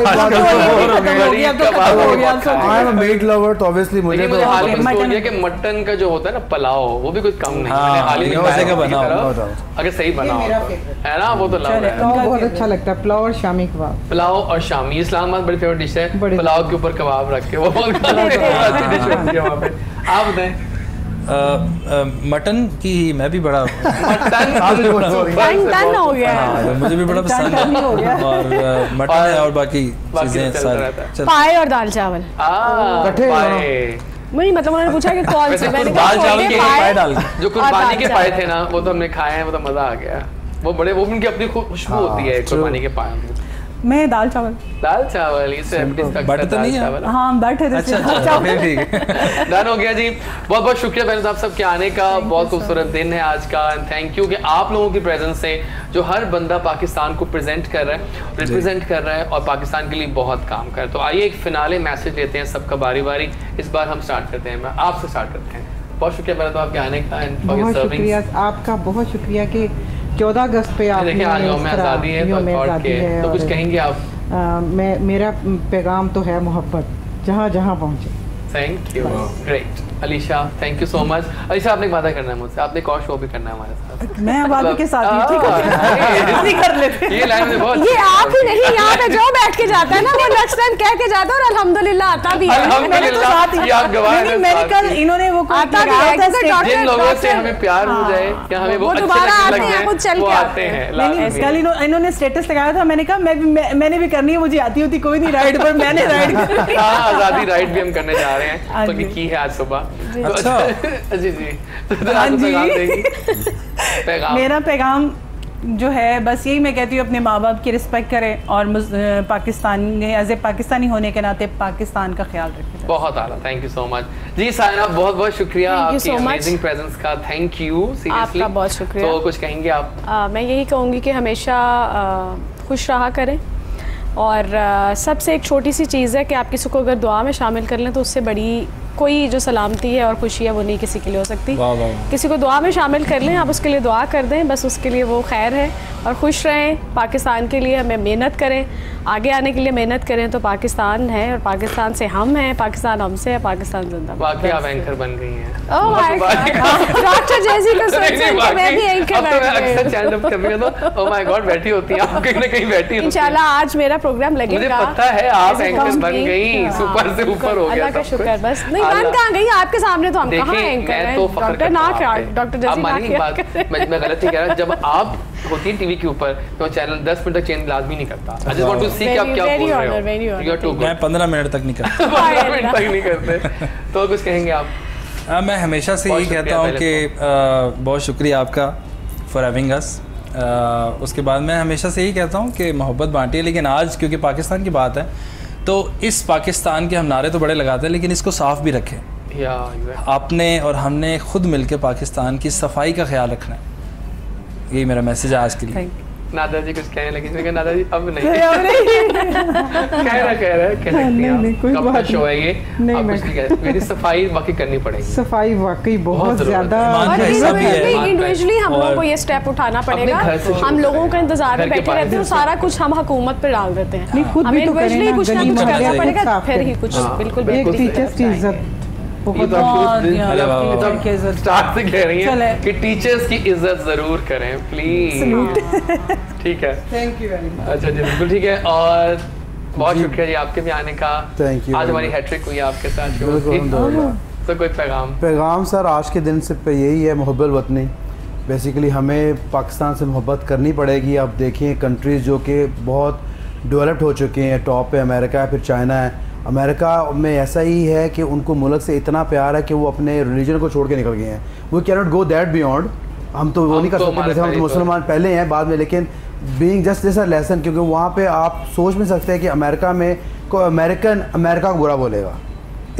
I am a meat lover तो ऑब्वियसली मुझे तो हाल ही में कि मटन का जो होता है ना पुलाव वो भी कुछ कम नहीं। मैंने हाल ही में अगर सही बना है ना वो तो लव है, बहुत अच्छा लगता है पुलाव और शामी कबाब। पुलाव और शामी इस्लामाबाद बड़ी फेवरेट डिश है, पुलाव के ऊपर कबाब रख के वो बहुत अच्छी डिश बनती है वहाँ पे। आप बताएं। मटन की मैं भी बड़ा मटन हो गया, मुझे भी बड़ा पसंद है, और मटन है और बाकी चीजें सारी। पाए और दाल चावल नहीं, मतलब उन्होंने पूछा कि कौन सा, मैंने दाल चावल के पाए डाल जो कुर्बानी के पाए थे ना वो तो हमने खाए हैं, वो तो मजा आ गया। वो बड़े वो उनकी अपनी खुशबू होती है कुर्बानी के पाए। मैं दाल चावल इससे बट तो नहीं है। हाँ बट है। अच्छा ठीक है डन हो गया जी। बहुत बहुत शुक्रिया पहले आप सबके आने का, बहुत खूबसूरत दिन है आज का। एंड थैंक यू कि आप लोगों की प्रेजेंस से जो हर बंदा पाकिस्तान को प्रेजेंट कर रहा है, रिप्रेजेंट कर रहा है और पाकिस्तान के लिए बहुत काम कर रहा है। तो आइए एक फिनाले मैसेज लेते हैं सबका बारी बारी। इस बार हम स्टार्ट करते हैं, मैं आपसे स्टार्ट करते हैं। बहुत शुक्रिया पहले तो आपके आने का, बहुत शुक्रिया आपका, बहुत शुक्रिया कि 14 अगस्त पे आप देखिए आज यौम आज़ादी है तो कुछ कहेंगे आप? मेरा पैगाम तो है मोहब्बत, जहाँ जहाँ पहुँचे। Thank you, great. Alisha thank you so much. Alisha आपने एक वादा करना है मुझसे, आपने एक और शो भी करना है हमारे साथ। मैं अब आपके साथ ही ठीक है कर लेते। ये लाइन में बहुत ये आप ही नहीं, यहाँ पे जो बैठ के जाता है ना वो नेक्स्ट टाइम कह के जाता है और अल्हम्दुलिल्लाह आता भी है। अल्हम्दुलिल्लाह ये आप गवाह हैं। मैंने कल इन्होंने वो आता भी है, जिन लोगों से हमें प्यार हो जाए या हमें वो दोबारा आते हैं, कुछ चल के आते हैं। कल इन्होंने स्टेटस लगाया था, मैंने कहा मैंने भी करनी है, मुझे आती होती कोई नहीं राइड पर, मैंने राइड आज़ादी राइड भी हम करने जा रहे हैं, तो की है आज सुबह। जी मेरा पैगाम जो है बस यही मैं कहती हूँ, अपने माँ बाप की रिस्पेक्ट करें और पाकिस्तान एज ए पाकिस्तानी होने के नाते पाकिस्तान का ख्याल रखें। बहुत आला, थैंक यू सो मच जी। सायना बहुत बहुत शुक्रिया आपकी अमेजिंग प्रेजेंस का, थैंक यू सीरियसली, आपका बहुत शुक्रिया। तो कुछ कहेंगे आप? मैं यही कहूँगी कि हमेशा खुश रहा करें, और सबसे एक छोटी सी चीज़ है कि आप किसी को अगर दुआ में शामिल कर लें तो उससे बड़ी कोई जो सलामती है और खुशी है वो नहीं किसी के लिए हो सकती। किसी को दुआ में शामिल कर लें, आप उसके लिए दुआ कर दें, बस उसके लिए वो खैर है। और खुश रहें, पाकिस्तान के लिए हमें मेहनत करें, आगे आने के लिए मेहनत करें। तो पाकिस्तान है और पाकिस्तान से हम हैं, पाकिस्तान हमसे है, पाकिस्तान जिंदाबाद। वाकई आप एंकर बन गई हैं। ओह माय गॉड, डॉक्टर जैसी को सोच के मैं भी एंकर बन गई। अक्सर चैनल पे कभी तो ओह माय गॉड बैठी होती हैं आप, कहीं ना कहीं बैठी होती हैं। इंशाल्लाह आज मेरा प्रोग्राम लगेगा। मुझे पता है आप एंकर बन गई, सुपर से ऊपर हो गया। अल्लाह का शुक्र। बस नहीं बन कहाँ गई आपके सामने, तो हम कहाँ एंकर हैं? डॉक्टर ना डॉक्टर जैसी मैं गलत नहीं कह रहा। जब आप होती है टीवी के ऊपर तो चैनल 10 मिनट तक चेंज लाजमी नहीं करता। I just want to see कि आप क्या बोल रहे हो। You are too good. मैं 15 मिनट तक नहीं करता। 15 मिनट तक नहीं करते। तो कुछ कहेंगे आप? मैं हमेशा से यही कहता हूँ कि बहुत शुक्रिया आपका फॉर हैविंग अस। उसके बाद मैं हमेशा से यही कहता हूँ कि मोहब्बत बांटिए, लेकिन आज क्योंकि पाकिस्तान की बात है तो इस पाकिस्तान के हम नारे तो बड़े लगाते हैं, लेकिन इसको साफ़ भी रखें। आपने और हमने खुद मिलकर पाकिस्तान की सफाई का ख्याल रखना है। यही मेरा मैसेज है आज के लिए। नादा जी कुछ कहने लगे, नादा जी अब नहीं कह रहे कोई बात शो है ये, मेरी सफाई वाकई करनी पड़ेगी। सफाई वाकई बहुत ज्यादा इंडिविजुअली हम लोगों को ये स्टेप उठाना पड़ेगा। हम लोगों का इंतजार में बैठे रहते हैं, सारा कुछ हम हुकूमत पे डाल देते हैं। हमें इंडिविजुअली कुछ ना कुछ करना पड़ेगा, फिर ही कुछ बिल्कुल टीचर्स की इज्जत स्टार्ट से कह रही हैं कि टीचर्स की इज्जत जरूर करें प्लीज। ठीक है, थैंक यू वेरी मच। अच्छा जी बिल्कुल ठीक है, और बहुत शुक्रिया जी आपके भी आने का। Thank you. आज हमारी हैट्रिक हुई आपके साथ। तो कोई पैगाम सर आज के दिन से पे यही है, मोहब्बत वतनी बेसिकली हमें पाकिस्तान से मोहब्बत करनी पड़ेगी। अब देखें कंट्रीज़ जो कि बहुत डेवलप्ड हो चुके हैं, टॉप पे अमेरिका है, फिर चाइना है। अमेरिका में ऐसा ही है कि उनको मुल्क से इतना प्यार है कि वो अपने रिलीजन को छोड़ के निकल गए हैं। We can not go that beyond, हम तो वो नहीं कर सकते, जैसे हम मुसलमान पहले हैं बाद में, लेकिन being just this a lesson, क्योंकि वहाँ पे आप सोच नहीं सकते कि अमेरिका में कोई अमेरिकन अमेरिका को बुरा बोलेगा।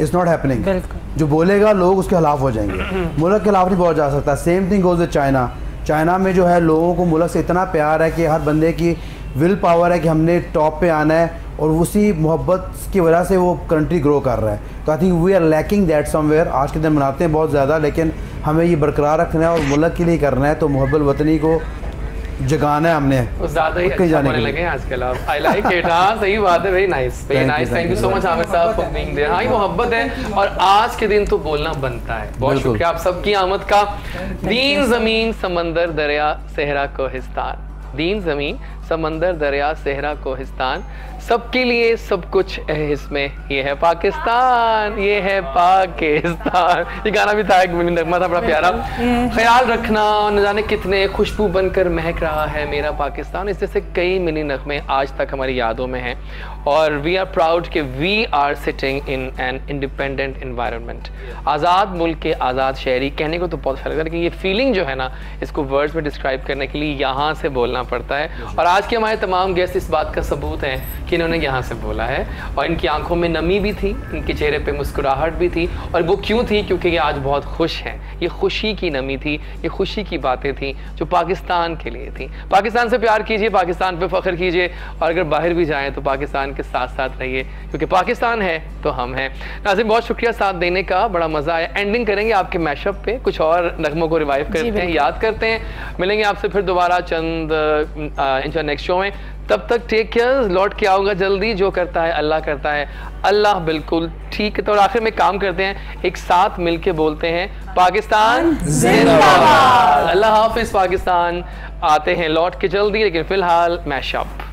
It's not happening. जो बोलेगा लोग उसके खिलाफ हो जाएंगे, मुल्क के खिलाफ नहीं पहुँच जा सकता। Same thing goes with China. China में जो है लोगों को मुल्क से इतना प्यार है कि हर बंदे की विल पावर है कि हमने टॉप पे आना है, और उसी मोहब्बत की वजह से वो कंट्री ग्रो कर रहा है। तो I think we are lacking that somewhere. आज के दिन मनाते हैं बहुत ज़्यादा, लेकिन हमें ये बरकरार रखना है और मुल्क के लिए करना है। तो मोहब्बत वतनी को जगाना है हमने, ज़्यादा ही अच्छा होने लगे आजकल आप। I like it. हाँ सही बात है, very nice, very nice. Thank you so much Aamir साहब फॉर बीइंग देयर। हाँ ये मोहब्बत है और आज के दिन तो बोलना बनता है। बहुत शुक्रिया आप सबकी आमद का। दीन ज़मीन समंदर दरिया सहरा कोहिस्तान, दीन ज़मीन समंदर दरिया सहरा कोहिस्तान, सबके लिए सब कुछ है इसमें, ये है पाकिस्तान, ये है पाकिस्तान। ये गाना भी था, एक मिनी नगमा था बड़ा प्यारा। ख्याल रखना, न जाने कितने खुशबू बनकर महक रहा है मेरा पाकिस्तान। इस जैसे कई मिनी नगमे आज तक हमारी यादों में हैं और वी आर प्राउड कि we are sitting in an independent environment. आज़ाद मुल्क के आज़ाद शहरी कहने को तो बहुत अच्छा लगता है, लेकिन ये फीलिंग जो है ना, इसको वर्ड्स में डिस्क्राइब करने के लिए यहाँ से बोलना पड़ता है। और आज के हमारे तमाम गेस्ट इस बात का सबूत हैं कि इन्होंने यहाँ से बोला है, और इनकी आंखों में नमी भी थी, इनके चेहरे पे मुस्कुराहट भी थी। और वो क्यों थी? क्योंकि ये आज बहुत खुश हैं। ये खुशी की नमी थी, ये खुशी की बातें थी जो पाकिस्तान के लिए थी। पाकिस्तान से प्यार कीजिए, पाकिस्तान पे फ़ख्र कीजिए, और अगर बाहर भी जाएँ तो पाकिस्तान के साथ साथ रहिए, क्योंकि पाकिस्तान है तो हम हैं। नाज़रीन बहुत शुक्रिया साथ देने का, बड़ा मज़ा आया। एंडिंग करेंगे आपके मैशअप पे, कुछ और नगमों को रिवाइव करते हैं, याद करते हैं। मिलेंगे आपसे फिर दोबारा चंद इंशा नेक्स्ट शो में। तब तक टेक केयर, लौट के आऊँगा जल्दी। जो करता है अल्लाह करता है, अल्लाह बिल्कुल ठीक है। तो आखिर में काम करते हैं, एक साथ मिलके बोलते हैं पाकिस्तान जिंदाबाद। अल्लाह हाफिज़ पाकिस्तान। आते हैं लौट के जल्दी, लेकिन फ़िलहाल मैशअप।